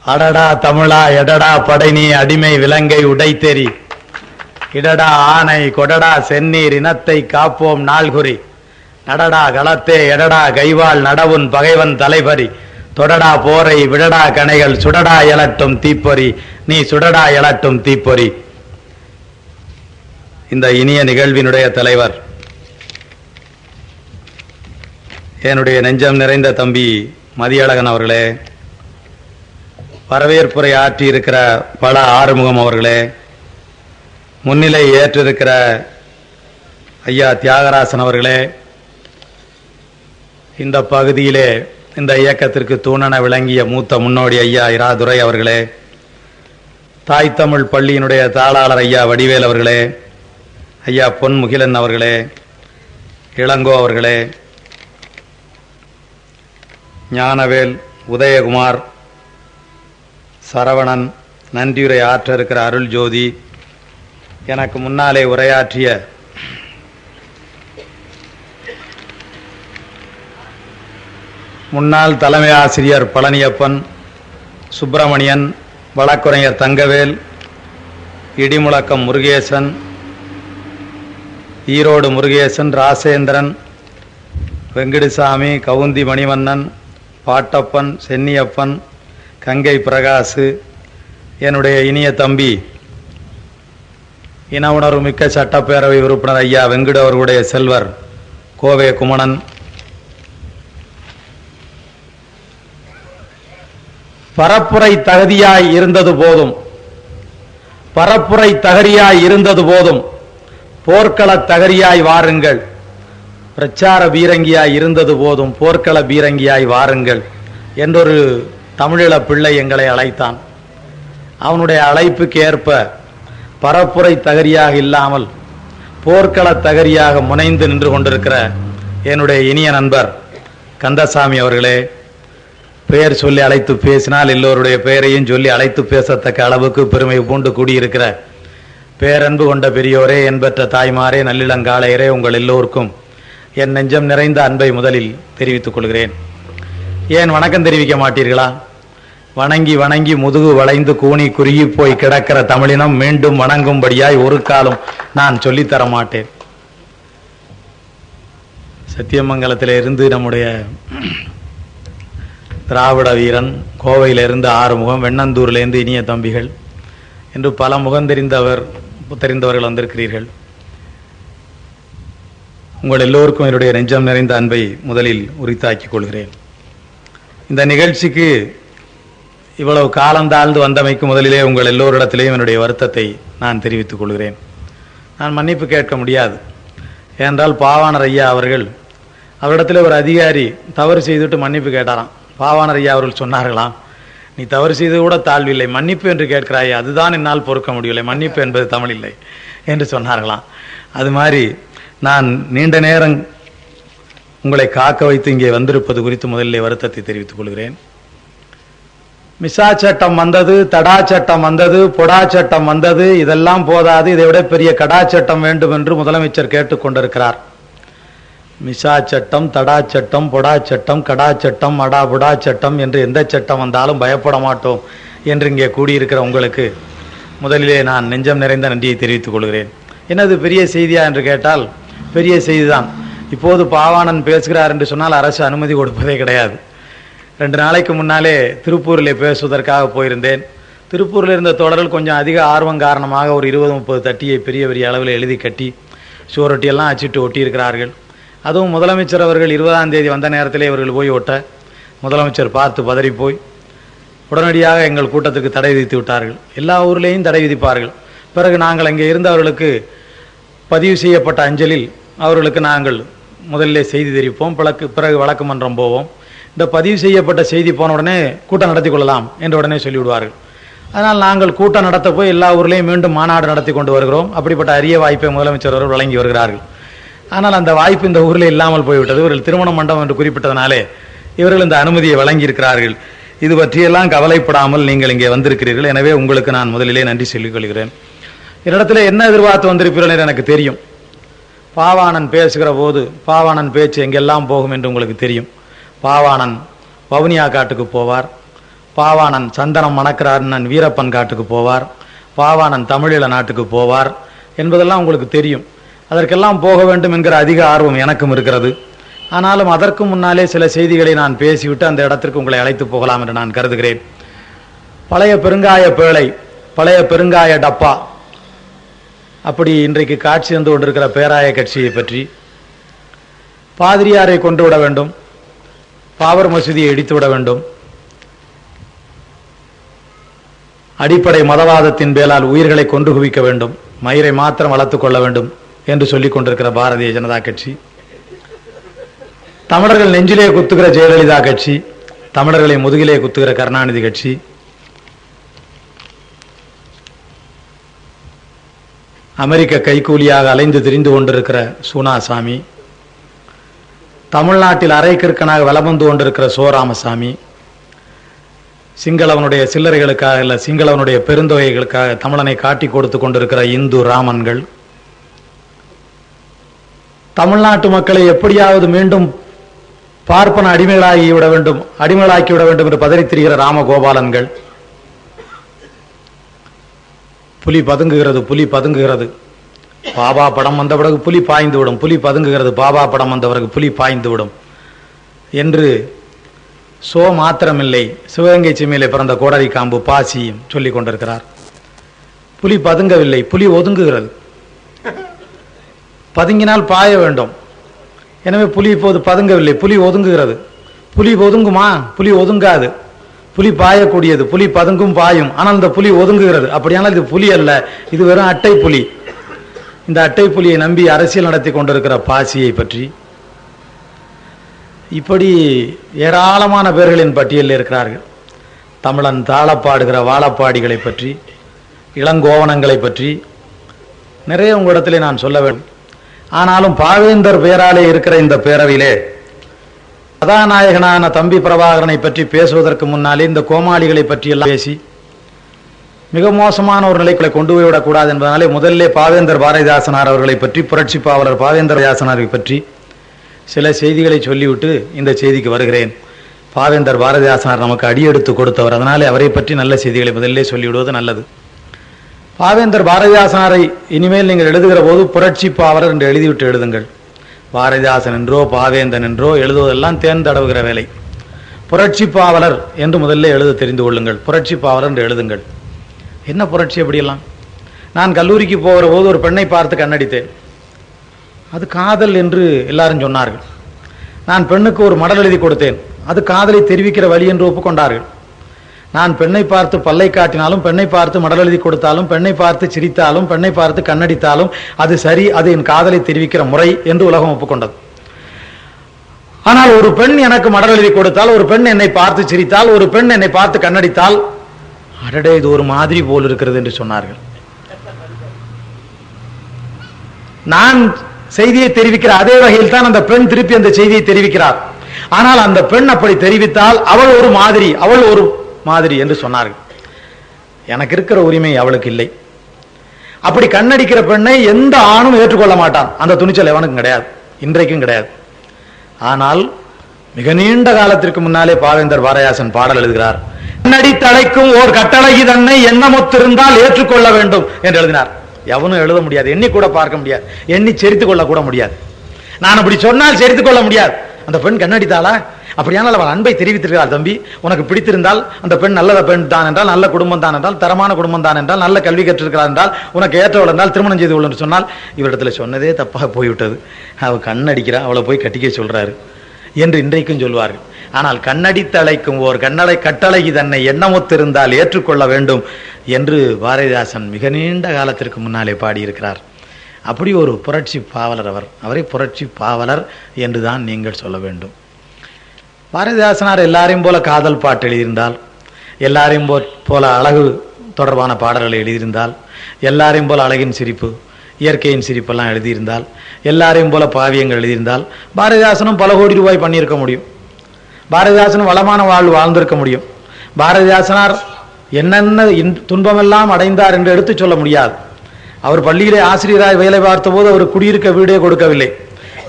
அடடா தமிழா எடடா படைனி அடிமை விலங்கை உடைத்தெறி இடடா ஆனை கொடடா செந்நீர் இனத்தை காப்போம் நாள்குறி நடடா களத்தே எடடா கைவாள் நடவுன் பகைவன் தலைபறி தொடடா போரை விடடா கணைகள் சுடடா எழட்டும் தீப்பொறி நீ சுடடா எழட்டும் தீப்பொறி. இந்த இனிய நிகழ்வினுடைய தலைவர் என்னுடைய நெஞ்சம் நிறைந்த தம்பி மதியழகன் அவர்களே, வரவேற்புரை ஆற்றி இருக்கிற பல ஆறுமுகம் அவர்களே, முன்னிலை ஏற்றிருக்கிற ஐயா தியாகராசன் அவர்களே, இந்த பகுதியிலே இந்த இயக்கத்திற்கு தூணென விளங்கிய மூத்த முன்னோடி ஐயா இராதுரை அவர்களே, தாய் தமிழ் பள்ளியினுடைய தாளாளர் ஐயா வடிவேல் அவர்களே, ஐயா பொன் முகிலன் அவர்களே, இளங்கோ அவர்களே, ஞானவேல், உதயகுமார், சரவணன், நன்றியுரை ஆற்ற இருக்கிற அருள் ஜோதி, எனக்கு முன்னாலே உரையாற்றிய முன்னாள் தலைமை ஆசிரியர் பழனியப்பன், சுப்பிரமணியன், வழக்குரைஞர் தங்கவேல், இடிமுழக்கம் முருகேசன், ஈரோடு முருகேசன், ராசேந்திரன், வெங்கடசாமி, கவுந்தி மணிவண்ணன், பாட்டப்பன், சென்னியப்பன், கங்கை பிரகாசு, என்னுடைய இனிய தம்பி இன உணர்வு மிக்க சட்டப்பேரவை உறுப்பினர் ஐயா வெங்கடு அவர்களுடைய செல்வர் கோவே குமணன், பரப்புரை தகுதியாய் இருந்தது போதும், பரப்புரை தகரியாய் இருந்தது போதும், போர்க்கள தகரியாய் வாருங்கள், பிரச்சார பீரங்கியாய் இருந்தது போதும், போர்க்கள பீரங்கியாய் வாருங்கள் என்றொரு தமிழீழ பிள்ளை எங்களை அழைத்தான். அவனுடைய அழைப்புக்கு ஏற்ப பரப்புரை தகரியாக இல்லாமல் போர்க்கள தகரியாக முனைந்து நின்று கொண்டிருக்கிற என்னுடைய இனிய நண்பர் கந்தசாமி அவர்களே, பெயர் சொல்லி அழைத்து பேசினால் எல்லோருடைய பெயரையும் சொல்லி அழைத்து பேசத்தக்க அளவுக்கு பெருமை பூண்டு கூடியிருக்கிற பேரன்பு கொண்ட பெரியோரே, என்பற்ற தாய்மாரே, நல்லிளங்காளையரே, உங்கள் எல்லோருக்கும் என் நெஞ்சம் நிறைந்த அன்பை முதலில் தெரிவித்துக் கொள்கிறேன். ஏன் வணக்கம் தெரிவிக்க மாட்டீர்களா? வணங்கி வணங்கி முதுகு வளைந்து கூனி குறுகி போய் கிடக்கிற தமிழினம் மீண்டும் வணங்கும்படியாய் ஒரு காலம் நான் சொல்லித்தர மாட்டேன். சத்தியமங்கலத்தில இருந்து நம்முடைய திராவிட வீரன், கோவையிலிருந்து ஆறுமுகம், வெண்ணந்தூரிலிருந்து இனிய தம்பிகள் என்று பல முகம் தெரிந்தவர்கள் வந்திருக்கிறீர்கள். உங்கள் எல்லோருக்கும் என்னுடைய நெஞ்சம் நிறைந்த அன்பை முதலில் உரித்தாக்கிக் கொள்கிறேன். இந்த நிகழ்ச்சிக்கு இவ்வளவு காலந்தாழ்ந்து வந்தமைக்கு முதலிலே உங்கள் எல்லோரிடத்திலேயும் என்னுடைய வருத்தத்தை நான் தெரிவித்துக் கொள்கிறேன். நான் மன்னிப்பு கேட்க முடியாது. ஏனென்றால் பாவாணர் ஐயா அவர்கள், அவரிடத்தில் ஒரு அதிகாரி தவறு செய்துவிட்டு மன்னிப்பு கேட்டாராம். பாவாணர் ஐயா அவர்கள் சொன்னார்களாம், நீ தவறு செய்து கூட தாழ்வில்லை, மன்னிப்பு என்று கேட்கிறாயே, அதுதான் என்னால் பொறுக்க முடியவில்லை, மன்னிப்பு என்பது தமிழ் இல்லை என்று சொன்னார்களாம். அது மாதிரி நான் நீண்ட நேரம் உங்களை காக்க வைத்து இங்கே வந்திருப்பது குறித்து முதலிலே வருத்தத்தை தெரிவித்துக் கொள்கிறேன். மிசா சட்டம் வந்தது, தடா சட்டம் வந்தது, பொடா சட்டம் வந்தது, இதெல்லாம் போதாது, இதை விட பெரிய கடா சட்டம் வேண்டும் என்று முதலமைச்சர் கேட்டுக்கொண்டிருக்கிறார். மிசா சட்டம், தடா சட்டம், பொடா சட்டம், கடா சட்டம், அடா புடா சட்டம் என்று எந்த சட்டம் வந்தாலும் பயப்பட மாட்டோம் என்று இங்கே கூடியிருக்கிற உங்களுக்கு முதலிலே நான் நெஞ்சம் நிறைந்த நன்றியை தெரிவித்துக் கொள்கிறேன். என்னது பெரிய செய்தியா என்று கேட்டால் பெரிய செய்திதான். இப்போது பாவாணன் பேசுகிறார் என்று சொன்னால் அரசு அனுமதி கொடுப்பதே கிடையாது. 2 நாளைக்கு முன்னாலே திருப்பூரில் பேசுவதற்காக போயிருந்தேன். திருப்பூரில் இருந்த தொடர்கள் கொஞ்சம் அதிக ஆர்வம் காரணமாக ஒரு 20-30 தட்டியை பெரிய பெரிய அளவில் எழுதி கட்டி சுவரொட்டியெல்லாம் அச்சிட்டு ஒட்டியிருக்கிறார்கள். அதுவும் முதலமைச்சர் அவர்கள் 20ஆம் தேதி வந்த நேரத்திலே இவர்கள் போய் ஒட்ட முதலமைச்சர் பார்த்து பதறி போய் உடனடியாக எங்கள் கூட்டத்துக்கு தடை விதித்து விட்டார்கள். எல்லா ஊர்லேயும் தடை விதிப்பார்கள். பிறகு நாங்கள் அங்கே இருந்தவர்களுக்கு பதிவு செய்யப்பட்ட அஞ்சலில் அவர்களுக்கு நாங்கள் முதலிலே செய்தி தெரிவிப்போம், பிறகு வழக்கு மன்றம் போவோம். இந்த பதிவு செய்யப்பட்ட செய்தி போன உடனே கூட்டம் நடத்தி கொள்ளலாம் என்று உடனே சொல்லிவிடுவார்கள். அதனால் நாங்கள் கூட்டம் நடத்த போய் எல்லா ஊர்லேயும் மீண்டும் மாநாடு நடத்தி கொண்டு வருகிறோம். அப்படிப்பட்ட அரிய வாய்ப்பை முதலமைச்சர் அவர்கள் வழங்கி வருகிறார்கள். ஆனால் அந்த வாய்ப்பு இந்த ஊரில் இல்லாமல் போய்விட்டது. இவர்கள் திருமண மண்டபம் என்று குறிப்பிட்டதனாலே இவர்கள் இந்த அனுமதியை வழங்கியிருக்கிறார்கள். இது பற்றியெல்லாம் கவலைப்படாமல் நீங்கள் இங்கே வந்திருக்கிறீர்கள். எனவே உங்களுக்கு நான் முதலிலே நன்றி சொல்லிக் கொள்கிறேன். என்னிடத்தில் என்ன எதிர்பார்த்து வந்திருப்பீர்கள் எனக்கு தெரியும். பாவாணன் பேசுகிற போது பாவாணன் பேச்சு எங்கெல்லாம் போகும் என்று உங்களுக்கு தெரியும். பாவாணன் வவுனியா காட்டுக்கு போவார், பாவாணன் சந்தனம் மணக்கிறார்னன் வீரப்பன் காட்டுக்கு போவார், பாவாணன் தமிழீழ நாட்டுக்கு போவார் என்பதெல்லாம் உங்களுக்கு தெரியும். அதற்கெல்லாம் போக வேண்டும் என்கிற அதிக ஆர்வம் எனக்கும் இருக்கிறது. ஆனாலும் அதற்கு முன்னாலே சில செய்திகளை நான் பேசிவிட்டு அந்த இடத்திற்கு உங்களை அழைத்து போகலாம் என்று நான் கருதுகிறேன். பழைய பெருங்காய பேழை, பழைய பெருங்காய டப்பா, அப்படி இன்றைக்கு காட்சி வந்து கொண்டிருக்கிற பேராய கட்சியை பற்றி, பாதிரியாரை கொண்டு விட வேண்டும், பாபர் மசூதியை இடித்து விட வேண்டும், அடிப்படை மதவாதத்தின் பேரால் உயிர்களை கொண்டு குவிக்க வேண்டும், மயிரை மாத்திரம் வளர்த்துக் கொள்ள வேண்டும் என்று சொல்லிக் கொண்டிருக்கிற பாரதிய ஜனதா கட்சி, தமிழர்கள் நெஞ்சிலே குத்துகிற ஜெயலலிதா கட்சி, தமிழர்களை முதுகிலே குத்துகிற கருணாநிதி கட்சி, அமெரிக்க கைக்கூலியாக அலைந்து திரிந்து கொண்டிருக்கிற சூனாசாமி, தமிழ்நாட்டில் அரைக்கிற்கனாக வலமந்து கொண்டிருக்கிற சோராமசாமி, சிங்களவனுடைய சில்லறைகளுக்காக இல்ல சிங்களவனுடைய பெருந்தொகைகளுக்காக தமிழனை காட்டி கொடுத்து கொண்டிருக்கிற இந்து ராமன்கள், தமிழ்நாட்டு மக்களை எப்படியாவது மீண்டும் பார்ப்பன அடிமைகளாக்கி விட வேண்டும் என்று பதறித் திரிகிற ராமகோபாலன்கள், புலி பதுங்குகிறது, பாபா படம் வந்த பிறகு புலி பாய்ந்து விடும், புலி பதுங்குகிறது, பாபா படம் வந்த பிறகு புலி பாய்ந்து விடும் என்று மாத்திரமில்லை, சிவகங்கை சீமையிலே பிறந்த கோடரி காம்பு பாசியும் சொல்லிக் கொண்டிருக்கிறார். புலி பதுங்கவில்லை, புலி ஒதுங்குகிறது. பதுங்கினால் பாய வேண்டும். எனவே புலி இப்போது பதுங்கவில்லை, புலி ஒதுங்குகிறது. புலி ஒதுங்குமா? புலி ஒதுங்காது. புலி பாயக்கூடியது, புலி பதுங்கும் பாயும். ஆனால் இந்த புலி ஒதுங்குகிறது. அப்படியானால் இது புலி அல்ல, இது வெறும் அட்டை புலி. இந்த அட்டை புலியை நம்பி அரசியல் நடத்தி கொண்டிருக்கிற பாசியை பற்றி இப்படி ஏராளமான பேர்களின் பட்டியலில் இருக்கிறார்கள். தமிழன் தாளப்பாடுகிற வாழப்பாடிகளை பற்றி, இளங்கோவனங்களை பற்றி நிறைய உங்களிடத்திலே நான் சொல்ல வேண்டும். ஆனாலும் பாவேந்தர் பேராலே இருக்கிற இந்த பேரவையிலே கதாநாயகனான தம்பி பிரபாகரனை பற்றி பேசுவதற்கு முன்னாலே இந்த கோமாளிகளை பற்றி எல்லாம் பேசி மிக மோசமான ஒரு நிலைகளை கொண்டு போய்விடக்கூடாது என்பதனாலே முதல்ல பாவேந்தர் பாரதிதாசனார் அவர்களை பற்றி, புரட்சி பாவலர் பாவேந்தர் பாரதிதாசனாரை பற்றி சில செய்திகளை சொல்லிவிட்டு இந்த செய்திக்கு வருகிறேன். பாவேந்தர் பாரதிதாசனார் நமக்கு அடியெடுத்து கொடுத்தவர், அதனாலே அவரை பற்றி நல்ல செய்திகளை முதல்ல சொல்லிவிடுவது நல்லது. பாவேந்தர் பாரதிதாசனாரை இனிமேல் நீங்கள் எழுதுகிற போது புரட்சி பாவலர் என்று எழுதிவிட்டு எழுதுங்கள். பாரதிதாசன் என்றோ பாவேந்தன் என்றோ எழுதுவதெல்லாம் தேன் தடவுகிற வேலை. புரட்சி பாவலர் என்று முதல்ல எழுத தெரிந்து கொள்ளுங்கள். புரட்சி பாவலர் என்று எழுதுங்கள். என்ன புரட்சி எப்படியெல்லாம்? நான் கல்லூரிக்கு போகிற போது ஒரு பெண்ணை பார்த்து கண்ணடித்தேன். அது காதல் என்று எல்லாரும் சொன்னார்கள். நான் பெண்ணுக்கு ஒரு மடல் எழுதி கொடுத்தேன். அது காதலை தெரிவிக்கிற வழி என்று ஒப்புக்கொண்டார்கள். நான் பெண்ணை பார்த்து பல்லை காட்டினாலும், பெண்ணை பார்த்து மடல் எழுதி கொடுத்தாலும், பெண்ணை பார்த்து சிரித்தாலும், பெண்ணை பார்த்து கண்ணடித்தாலும் அது சரி, அது என் காதலை தெரிவிக்கிற முறை என்று உலகம் ஒப்புக்கொண்டது. ஆனால் ஒரு பெண் எனக்கு மடல் எழுதி கொடுத்தால், ஒரு பெண் என்னை பார்த்து சிரித்தால், ஒரு பெண் என்னை பார்த்து கண்ணடித்தால், அடடே இது ஒரு மாதிரி போல் இருக்கிறது என்று சொன்னார்கள். நான் செய்தியை தெரிவிக்கிற அதே வகையில் தான் அந்த பெண் திருப்பி அந்த செய்தியை தெரிவிக்கிறார். ஆனால் அந்த பெண் அப்படி தெரிவித்தால் அவள் ஒரு மாதிரி, அவள் ஒரு மாதிரி என்று சொன்னார்கள். எனக்கு இருக்கிற உரிமை அவளுக்கு இல்லை. அப்படி கண்ணடிக்கிற பெண்ணை எந்த ஆணும் ஏற்றுக்கொள்ள மாட்டான். அந்த துணிச்சல் எவனுக்கும் கிடையாது, இன்றைக்கும் கிடையாது. ஆனால் மிக நீண்ட காலத்திற்கு முன்னாலே பாவேந்தர் பாரதிதாசன் பாடல் எழுதுகிறார். கண்ணடி தலைக்கும் ஓர் கட்டளகி தன்னை எண்ணமொத்திருந்தால் ஏற்றுக்கொள்ள வேண்டும் என்று எழுதினார். எவனும் எழுத முடியாது, எண்ணி கூட பார்க்க முடியாது, எண்ணி செரித்துக் கொள்ள கூட முடியாது. நான் அப்படி சொன்னால் செரித்துக் கொள்ள முடியாது. அந்த பெண் கண்ணடித்தாளா? அப்படியானால் அவள் அன்பை தெரிவித்திருக்கிறாள். தம்பி, உனக்கு பிடித்திருந்தால் அந்த பெண் நல்ல பெண் தான் என்றால், நல்ல குடும்பம் தான் என்றால், தரமான குடும்பம் தான் என்றால், நல்ல கல்வி கற்றிருக்கிறார் என்றால், உனக்கு ஏற்றவள் என்றால் திருமணம் செய்து கொள் என்று சொன்னால், இவரிடத்துல சொன்னதே தப்பாக போய்விட்டது. அவள் கண்ணடிக்கிறா, அவளை போய் கட்டிக்க சொல்றாரு என்று இன்றைக்கும் சொல்வார்கள். ஆனால் கண்ணடித்து அழைக்கும் ஓர் கட்டளகி தன்னை எண்ணமொத்திருந்தால் ஏற்றுக்கொள்ள வேண்டும் என்று பாரதிதாசன் மிக நீண்ட காலத்திற்கு முன்னாலே பாடியிருக்கிறார். அப்படி ஒரு புரட்சி பாவலர் அவர். அவரை புரட்சி பாவலர் என்றுதான் நீங்கள் சொல்ல வேண்டும். பாரதிதாசனார் எல்லாரையும் போல காதல் பாட்டு எழுதியிருந்தால், எல்லாரையும் போல அழகு தொடர்பான பாடல்களை எழுதியிருந்தால், எல்லாரையும் போல அழகின் சிரிப்பு, இயற்கையின் சிரிப்பெல்லாம் எழுதியிருந்தால், எல்லாரையும் போல பாவியங்கள் எழுதியிருந்தால், பாரதிதாசனும் பல கோடி ரூபாய் பண்ணியிருக்க முடியும். பாரதிதாசனும் வளமான வாழ்வு வாழ்ந்திருக்க முடியும். பாரதிதாசனார் என்னென்ன துன்பமெல்லாம் அடைந்தார் என்று எடுத்து சொல்ல முடியாது. அவர் பள்ளியிலே ஆசிரியராய் வேலை பார்த்த போது அவர் குடியிருக்க வீடே கொடுக்கவில்லை.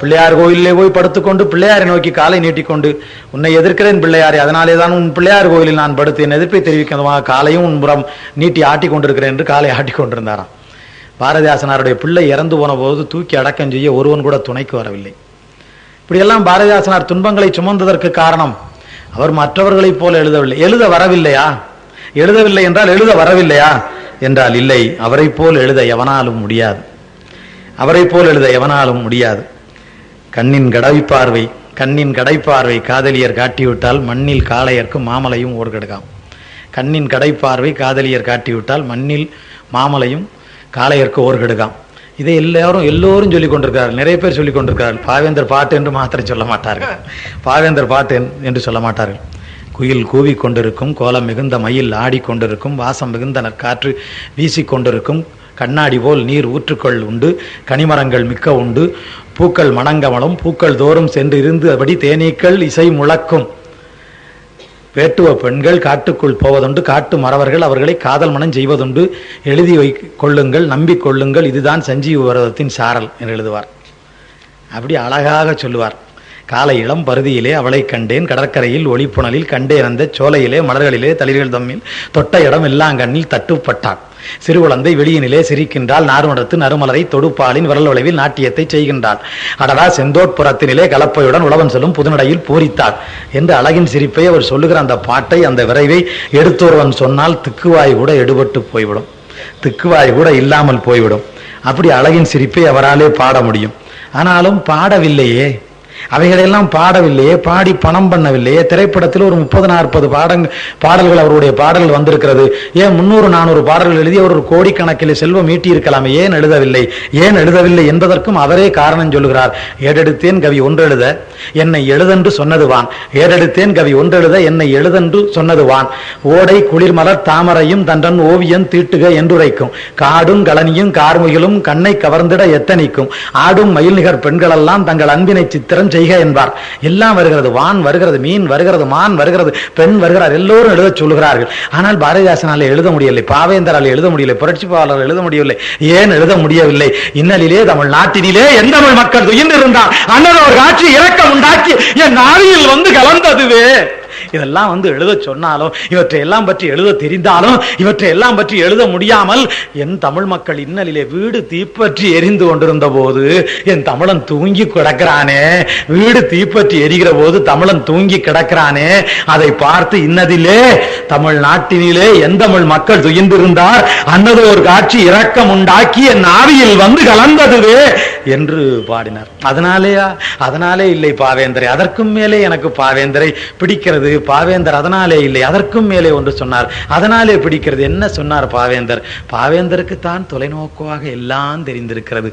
பிள்ளையார் கோயிலே போய் படுத்துக்கொண்டு பிள்ளையாரை நோக்கி காலை நீட்டிக்கொண்டு, உன்னை எதிர்க்கிறேன் பிள்ளையாரே, அதனாலே தான் உன் பிள்ளையார் கோயிலில் நான் படுத்து என் எதிர்ப்பை தெரிவிக்கிறதுமாக காலையும் உன் புறம் நீட்டி ஆட்டி கொண்டிருக்கிறேன் என்று காலை ஆட்டி கொண்டிருந்தாராம். பாரதிதாசனாருடைய பிள்ளை இறந்து போன போது தூக்கி அடக்கம் செய்ய ஒருவன் கூட துணைக்கு வரவில்லை. இப்படியெல்லாம் பாரதிதாசனார் துன்பங்களை சுமந்ததற்கு காரணம், அவர் மற்றவர்களைப் போல எழுதவில்லை. எழுத வரவில்லையா? எழுதவில்லை என்றால் எழுத வரவில்லையா என்றால் இல்லை. அவரை போல் எழுத எவனாலும் முடியாது. அவரை போல் எழுத எவனாலும் முடியாது. கண்ணின் கடைப்பார்வை காதலியர் காட்டிவிட்டால் மண்ணில் காளையர்க்கும் மாமலையும் ஓர்கெடுக்காம். கண்ணின் கடைப்பார்வை காதலியர் காட்டிவிட்டால் மண்ணில் மாமலையும் காளையர்க்கு ஓர்கெடுக்காம். இதை எல்லோரும் சொல்லிக் கொண்டிருக்கிறார்கள். நிறைய பேர் சொல்லிக் கொண்டிருக்கிறார்கள். பாவேந்தர் பாட்டு என்று மாத்திரம் சொல்ல மாட்டார்கள். பாவேந்தர் பாட்டு என்று சொல்ல மாட்டார்கள். குயில் கூவி கொண்டிருக்கும், கோலம் மிகுந்த மயில் ஆடிக்கொண்டிருக்கும், வாசம் மிகுந்த நற்காற்று வீசிக்கொண்டிருக்கும், கண்ணாடி போல் நீர் ஊற்றுக்கள் உண்டு, கனிமரங்கள் மிக்க உண்டு, பூக்கள் மணங்கமலும், பூக்கள் தோறும் சென்று இருந்தபடி தேனீக்கள் இசை முழக்கும், வேட்டுவ பெண்கள் காட்டுக்குள் போவதுண்டு, காட்டு மறவர்கள் அவர்களை காதல் மனம் செய்வதுண்டு, எழுதி கொள்ளுங்கள், நம்பிக்கொள்ளுங்கள், இதுதான் சஞ்சீவ விரதத்தின் சாரல் என்று எழுதுவார். அப்படி அழகாக சொல்லுவார். காலை இளம் பருதியிலே அவளை கண்டேன், கடற்கரையில் ஒளிப்புணலில் கண்டேன், அந்த சோலையிலே மலர்களிலே தளிர்கள் தம்மில் தொட்ட இடம் எல்லாம் கண்ணில் தட்டுப்பட்டான். சிறுகுழந்தை வெளியினிலே சிரிக்கின்றாள், நார்மடத்து நறுமலரை தொடுப்பாலின் விரல் வளைவில் நாட்டியத்தை செய்கின்றாள். அடடா செந்தோட்புறத்தினிலே கலப்பையுடன் உழவன் செல்லும் புதுநடையில் பூரித்தாள் என்று அழகின் சிரிப்பை அவர் சொல்லுகிற அந்த பாட்டை, அந்த விரைவை எடுத்தொருவன் சொன்னால் திக்குவாய் கூட எடுபட்டு போய்விடும், திக்குவாய் கூட இல்லாமல் போய்விடும். அப்படி அழகின் சிரிப்பை அவராலே பாட முடியும். ஆனாலும் பாடவில்லையே, அவைகளெல்லாம் பாடவில்லையே, பாடி பணம் பண்ணவில்லையே. திரைப்படத்தில் ஒரு 30-40 பாடல்கள் அவருடைய பாடல்கள் வந்திருக்கிறது. ஏன் 300-400 பாடல்கள் எழுதி அவர் ஒரு கோடிக்கணக்கில் செல்வம் ஈட்டி இருக்கலாமே, ஏன் எழுதவில்லை என்பதற்கும் அவரே காரணம் சொல்லுகிறார். ஏடெடுத்தேன் கவி ஒன்றெழுத என்னை எழுதென்று சொன்னதுவான், ஏடெடுத்தேன் கவி ஒன்றெழுத என்னை எழுதென்று சொன்னதுவான், ஓடை குளிர்மலர் தாமரையும் தன்றன் ஓவியம் தீட்டுக என்றுரைக்கும், காடும் கலனியும் கார்முகிலும் கண்ணை கவர்ந்திட எத்தனிக்கும், ஆடும் மயில் நிகர் பெண்களெல்லாம் தங்கள் அன்பினை சித்திரம் செய்க என்பார். எல்லாம் வருகிறது, வான் வருகிறது, மீன் வருகிறது, மான் வருகிறது, பெண் வருகிறார், எல்லோரும் எழுத சொல்லுகிறார்கள். ஆனால் பாரதிதாசனாலே எழுத முடியவில்லை, பாவேந்தரால் எழுத முடியவில்லை, புரட்சிப்பாளர் எழுத முடியவில்லை. ஏன் எழுத முடியவில்லை? இன்னலிலே தமிழ் நாட்டினிலே எந்த தமிழ் மக்கள் துயின்றிருந்தால் அன்னதோர் காட்சி இரக்கம் உண்டாக்கி என் நாவியில் வந்து கலந்ததுவே. இதெல்லாம் எழுத சொன்னாலும், இவற்றை எல்லாம் பற்றி எழுத தெரிந்தாலும், இவற்றை எல்லாம் பற்றி எழுத முடியாமல் என் தமிழ் மக்கள் இன்னலிலே வீடு தீப்பற்றி எரிந்து கொண்டிருந்த போது என் தமிழன் தூங்கி கிடக்கிறானே, வீடு தீப்பற்றி எரிகிற போது தமிழன் தூங்கி கிடக்கிறானே, அதை பார்த்து இன்னதிலே தமிழ்நாட்டினிலே என் தமிழ் மக்கள் துயின்றிருந்தார் அன்னது ஒரு காட்சி இரக்கம் உண்டாக்கி என் ஆவியில் வந்து கலந்ததுவே என்று பாடினார். அதனாலே இல்லை பாவேந்தரை, அதற்கும் மேலே எனக்கு பாவேந்தரை பிடிக்கிறது. பாவேந்தர் அதனாலே இல்லை, அதற்கும் மேலே ஒன்று சொன்னார், அதனாலே பிடிக்கிறது. என்ன சொன்னார் பாவேந்தர்? பாவேந்தருக்கு தான் தொலைநோக்காக எல்லாம் தெரிந்திருக்கிறது.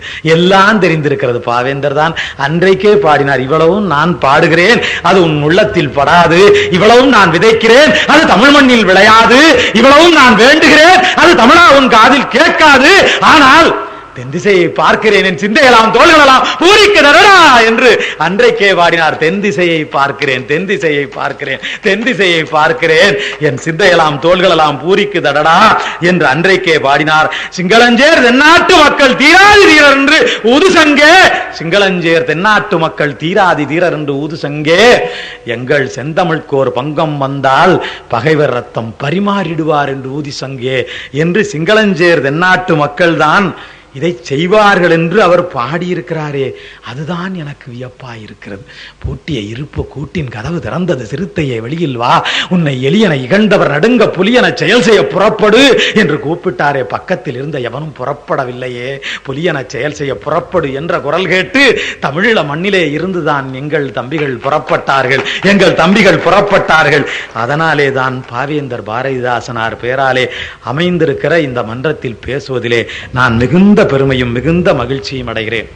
பாவேந்தர் தான் அன்றைக்கே பாடினார், இவ்வளவும் நான் பாடுகிறேன் அது உன் உள்ளத்தில் படாது, இவ்வளவும் நான் விதைக்கிறேன் அது தமிழ் மண்ணில் விளையாது, இவ்வளவும் நான் வேண்டுகிறேன் அது தமிழா உன் காதில் கேட்காது, ஆனால் தென் திசையை பார்க்கிறேன், என் சிந்தையெல்லாம் தோள்களெல்லாம் பூரிக்கிறடா என்று அன்றைக்கே பாடினார். தென் திசையை பார்க்கிறேன், என் சிந்தையெல்லாம் தோள்களெல்லாம் பூரிக்குதடா என்று அன்றைக்கே பாடினார். சிங்களஞ்சேர் தென்னாட்டு மக்கள் தீராதி தீரர் என்று ஊதுசங்கே, சிங்களஞ்சேர் தென்னாட்டு மக்கள் தீராதி தீரர் என்று ஊதுசங்கே, எங்கள் செந்தமிழ்க்கோர் பங்கம் வந்தால் பகைவர் ரத்தம் பரிமாறிடுவார் என்று ஊதிசங்கே என்று சிங்களஞ்சேர் தென்னாட்டு மக்கள் தான் இதை செய்வார்கள் என்று அவர் பாடியிருக்கிறாரே, அதுதான் எனக்கு வியப்பாயிருக்கிறது. பூட்டிய இருப்பு கூட்டின் கதவு திறந்தது, சிறுத்தையை வெளியில் வா, உன்னை எளியனை இகழ்ந்தவர் நடுங்க புலியன செயல் செய்ய புறப்படு என்று கூப்பிட்டாரே, பக்கத்தில் இருந்த எவனும் புறப்படவில்லையே. புலியன செயல் செய்ய புறப்படு என்ற குரல் கேட்டு தமிழீழ மண்ணிலே இருந்துதான் எங்கள் தம்பிகள் புறப்பட்டார்கள். அதனாலே தான் பாவேந்தர் பாரதிதாசனார் பேராலே அமைந்திருக்கிற இந்த மன்றத்தில் பேசுவதிலே நான் மிகுந்த பெருமையும் மிகுந்த மகிழ்ச்சியும் அடைகிறேன்.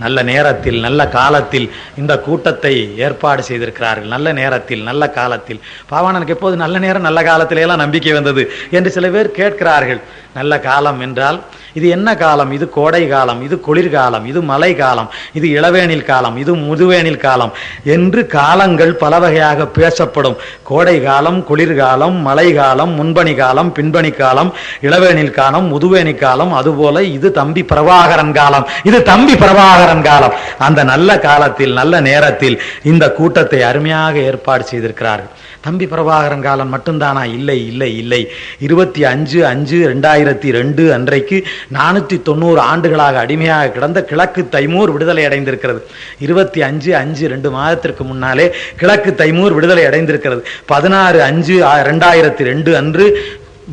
நல்ல நேரத்தில் நல்ல காலத்தில் இந்த கூட்டத்தை ஏற்பாடு செய்திருக்கிறார்கள். நல்ல நேரத்தில் நல்ல காலத்தில். பாவாணனுக்கு எப்போது நல்ல நேரம் நல்ல காலத்திலே எல்லாம் நம்பிக்கை வந்தது என்று சில பேர் கேட்கிறார்கள். நல்ல காலம் என்றால் இது என்ன காலம்? இது கோடை காலம், இது குளிர்காலம், இது மழை காலம், இது இளவேனில் காலம், இது முதுவேனில் காலம் என்று காலங்கள் பல வகையாக பேசப்படும். கோடை காலம், குளிர்காலம், மழை காலம், முன்பணி காலம், பின்பணி காலம், இளவேனில் காலம், முதுவேனி காலம். அதுபோல இது தம்பி பிரபாகரன் காலம், இது தம்பி பிரபாகரன் பிரபாகரன் காலம். அந்த நல்ல காலத்தில் நல்ல நேரத்தில் இந்த கூட்டத்தை அருமையாக ஏற்பாடு செய்திருக்கிறார்கள். தம்பி பிரபாகரன் காலம் மட்டும்தானா? இல்லை இல்லை இல்லை. 25/5/2002 அன்றைக்கு 490 ஆண்டுகளாக அடிமையாக கிடந்த கிழக்கு தைமூர் விடுதலை அடைந்திருக்கிறது. 25/5 மாதத்திற்கு முன்னாலே கிழக்கு தைமூர் விடுதலை அடைந்திருக்கிறது. 16/5/2002 அன்று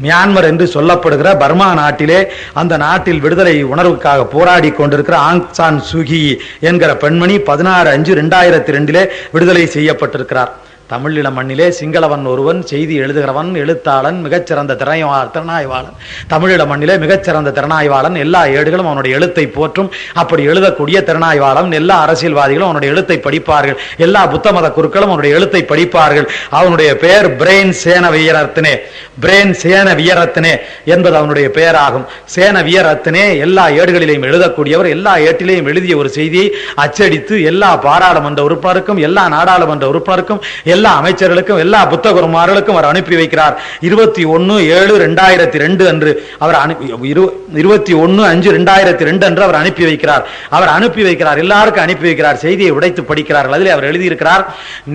மியான்மர் என்று சொல்லப்படுகிற பர்மா நாட்டிலே, அந்த நாட்டில் விடுதலை உணர்வுக்காக போராடி கொண்டிருக்கிற ஆங் சான் சூகி என்கிற பெண்மணி 16/5/2002 விடுதலை செய்யப்பட்டிருக்கிறார். தமிழீழ மண்ணிலே சிங்களவன் ஒருவன் செய்தி எழுதுகிறவன், எழுத்தாளன், மிகச்சிறந்த திறனாய்வாளன். தமிழீழ மண்ணிலே மிகச்சிறந்த திறனாய்வாளன். எல்லா ஏடுகளும் அவனுடைய எழுத்தை போற்றும். அப்படி எழுதக்கூடிய திறனாய்வாளன். எல்லா அரசியல்வாதிகளும் அவனுடைய எழுத்தை படிப்பார்கள். எல்லா புத்த மத குருக்களும் அவனுடைய எழுத்தை படிப்பார்கள். அவனுடைய பெயர் பிரெயின் சேன வீரரத்னே. பிரெயின் சேன வீரரத்னே என்பது அவனுடைய பெயராகும். சேன வீரரத்னே எல்லா ஏடுகளிலேயும் எழுதக்கூடியவர். எல்லா ஏட்டிலேயும் எழுதிய ஒரு செய்தியை அச்சடித்து எல்லா பாராளுமன்ற உறுப்பினருக்கும், எல்லா நாடாளுமன்ற உறுப்பினருக்கும், எல்லா அமைச்சர்களுக்கும், எல்லா புத்தகுருமார்களுக்கும் அவர் அனுப்பி வைக்கிறார். 21/7/2002 அன்று அவர் 21/5/2002 அன்று அவர் அனுப்பி வைக்கிறார். அவர் அனுப்பி வைக்கிறார், எல்லாருக்கும் அனுப்பி வைக்கிறார். செய்தியை உடைத்து படிக்கிறார்கள். அதில் அவர் எழுதியிருக்கிறார்,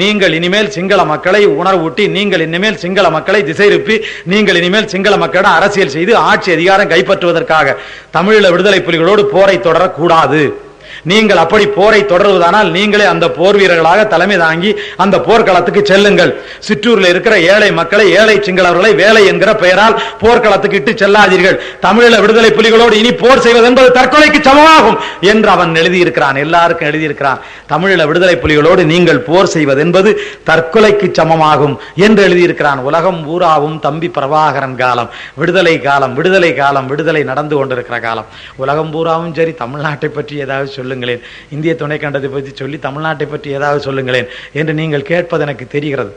நீங்கள் இனிமேல் சிங்கள மக்களை உணர்வூட்டி, நீங்கள் இனிமேல் சிங்கள மக்களை திசைருப்பி, நீங்கள் இனிமேல் சிங்கள மக்களிடம் அரசியல் செய்து ஆட்சி அதிகாரம் கைப்பற்றுவதற்காக தமிழீழ விடுதலை புலிகளோடு போரை தொடரக்கூடாது. நீங்கள் அப்படி போரை தொடர்வதானால் நீங்களே அந்த போர் வீரர்களாக தலைமை தாங்கி அந்த போர்க்களத்துக்கு செல்லுங்கள். சிற்றூரில் இருக்கிற ஏழை மக்களை, ஏழை சிங்களவர்களை வேலை என்கிற பெயரால் போர்க்களத்துக்கு இட்டு செல்லாதீர்கள். தமிழீழ விடுதலை புலிகளோடு இனி போர் செய்வது என்பது தற்கொலைக்கு சமமாகும் என்று அவன் எழுதியிருக்கிறான். எல்லாருக்கும் எழுதியிருக்கிறான். தமிழீழ விடுதலை புலிகளோடு நீங்கள் போர் செய்வது என்பது தற்கொலைக்கு சமமாகும் என்று எழுதியிருக்கிறான். உலகம் பூராவும் தம்பி பிரபாகரன் காலம், விடுதலை காலம், விடுதலை காலம், விடுதலை நடந்து கொண்டிருக்கிற காலம். உலகம் பூராவும் சரி, தமிழ்நாட்டை பற்றி ஏதாவது சொல்லுங்களேன், இந்திய துணைக்கண்டத்தை பற்றி சொல்லி தமிழ்நாட்டை பற்றி ஏதாவது சொல்லுங்களேன் என்று நீங்கள் கேட்பது எனக்கு தெரிகிறது.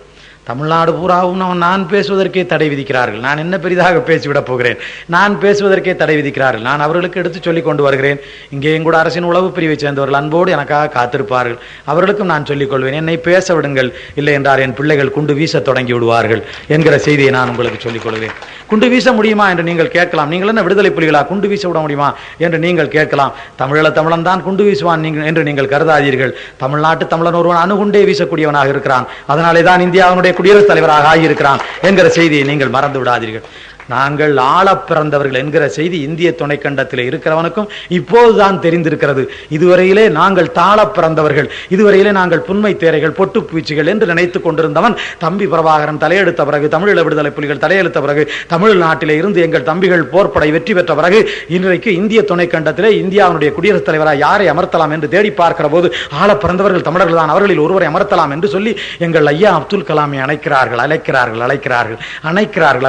தமிழ்நாடு பூராவும் நான் பேசுவதற்கே தடை விதிக்கிறார்கள். நான் என்ன பெரிதாக பேசிவிடப் போகிறேன்? நான் பேசுவதற்கே தடை விதிக்கிறார்கள். நான் அவர்களுக்கு எடுத்து சொல்லிக் கொண்டு வருகிறேன். இங்கே எங்கூட அரசின் உளவு பிரிவை சேர்ந்தவர்கள் அன்போடு எனக்காக காத்திருப்பார்கள். அவர்களுக்கும் நான் சொல்லிக் கொள்வேன், என்னை பேச விடுங்கள், இல்லை என்றால் என் பிள்ளைகள் குண்டு வீச தொடங்கி விடுவார்கள் என்கிற செய்தியை நான் உங்களுக்கு சொல்லிக் கொள்வேன். குண்டு வீச முடியுமா என்று நீங்கள் கேட்கலாம். நீங்கள் என்ன விடுதலை புலிகளா, குண்டு வீச விட முடியுமா என்று நீங்கள் கேட்கலாம். தமிழீழ தமிழன் தான் குண்டு வீசுவான் என்று நீங்கள் கருதாதீர்கள். தமிழ்நாட்டு தமிழன் ஒருவன் அணுகுண்டே வீசக்கூடியவனாக இருக்கிறான். அதனாலே தான் இந்தியாவினுடைய குடியரசுத் தலைவராக ஆகியிருக்கிறான் என்கிற செய்தியை நீங்கள் மறந்து விடாதீர்கள். நாங்கள் ஆள பிறந்தவர்கள் என்கிற செய்தி இந்திய துணைக்கண்டத்தில் இருக்கிறவனுக்கும் இப்போதுதான் தெரிந்திருக்கிறது. இதுவரையிலே நாங்கள் தாள பிறந்தவர்கள், இதுவரையிலே நாங்கள் புன்மை தேரைகள், பொட்டு பூச்சிகள் என்று நினைத்துக் கொண்டிருந்தவன் தம்பி பிரபாகரன் தலையெடுத்த பிறகு, தமிழீழ விடுதலை புலிகள் தலையெழுத்த பிறகு, தமிழ்நாட்டிலே இருந்து எங்கள் தம்பிகள் போர்ப்படை வெற்றி பெற்ற பிறகு, இன்றைக்கு இந்திய துணைக்கண்டத்திலே இந்தியாவுடைய குடியரசுத் தலைவராக யாரை அமர்த்தலாம் என்று தேடி பார்க்கிற போது ஆள பிறந்தவர்கள் தமிழர்கள் தான், அவர்களில் ஒருவரை அமர்த்தலாம் என்று சொல்லி எங்கள் ஐயா அப்துல் கலாமை அழைக்கிறார்கள்.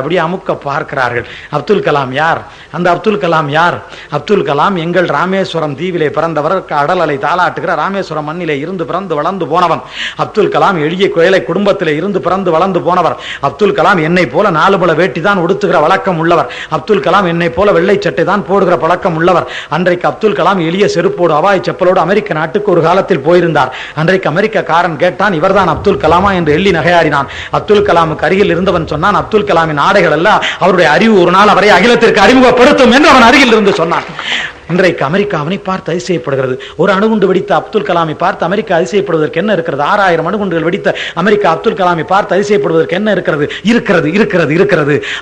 அப்படியே அமுக்க பார்க்க. அப்துல் கலாம் யார்? அந்த அப்துல் கலாம் யார்? அப்துல் கலாம் எங்கள் ராமேஸ்வரம் தீவிலே பிறந்தவர். கடல் அலை தாளாட்டுகிற ராமேஸ்வரம் மண்ணிலே இருந்து பிறந்து வளர்ந்து போனவன். அப்துல் கலாம் எளிய கோயிலை குடும்பத்திலே இருந்து பிறந்து வளர்ந்து போனவர். அப்துல் கலாம் என்னை போல 4 முழ வேட்டி தான் உடுத்துகிற வழக்கம் உள்ளவர். அப்துல் கலாம் என்னை போல வெள்ளை சட்டை தான் போடுகிற பழக்கம் உள்ளவர். அன்றைக்கு அப்துல் கலாம் எளிய செருப்போடு அவாய் செப்பலோடு அமெரிக்க நாட்டுக்கு ஒரு காலத்தில் போயிருந்தார். அன்றைக்கு அமெரிக்காரன் கேட்டான், இவர்தான் அப்துல் கலாமா என்று எள்ளி நகையாடினான். அப்துல் கலாமுக்கு அருகில் இருந்தவன் சொன்னான், அப்துல் கலாமின் ஆடைகள் எல்லாம் அவருடைய அறிவு ஒரு நாள் அவரை அகிலத்திற்கு அறிமுகப்படுத்தும் என்று அவன் அருகில் இருந்து சொன்னான். இன்றைக்கு அமெரிக்கா அவனை பார்த்து அதிசயப்படுகிறது. ஒரு அணுகுண்டு வெடித்த அப்துல் கலாமை பார்த்து அமெரிக்கா அதிசயப்படுவதற்கு என்ன இருக்கிறது? 6000 அணுகுண்டுகள் வெடித்த அமெரிக்கா அப்துல் கலாமை பார்த்து அதிசயப்படுவதற்கு என்ன இருக்கிறது? இருக்கிறது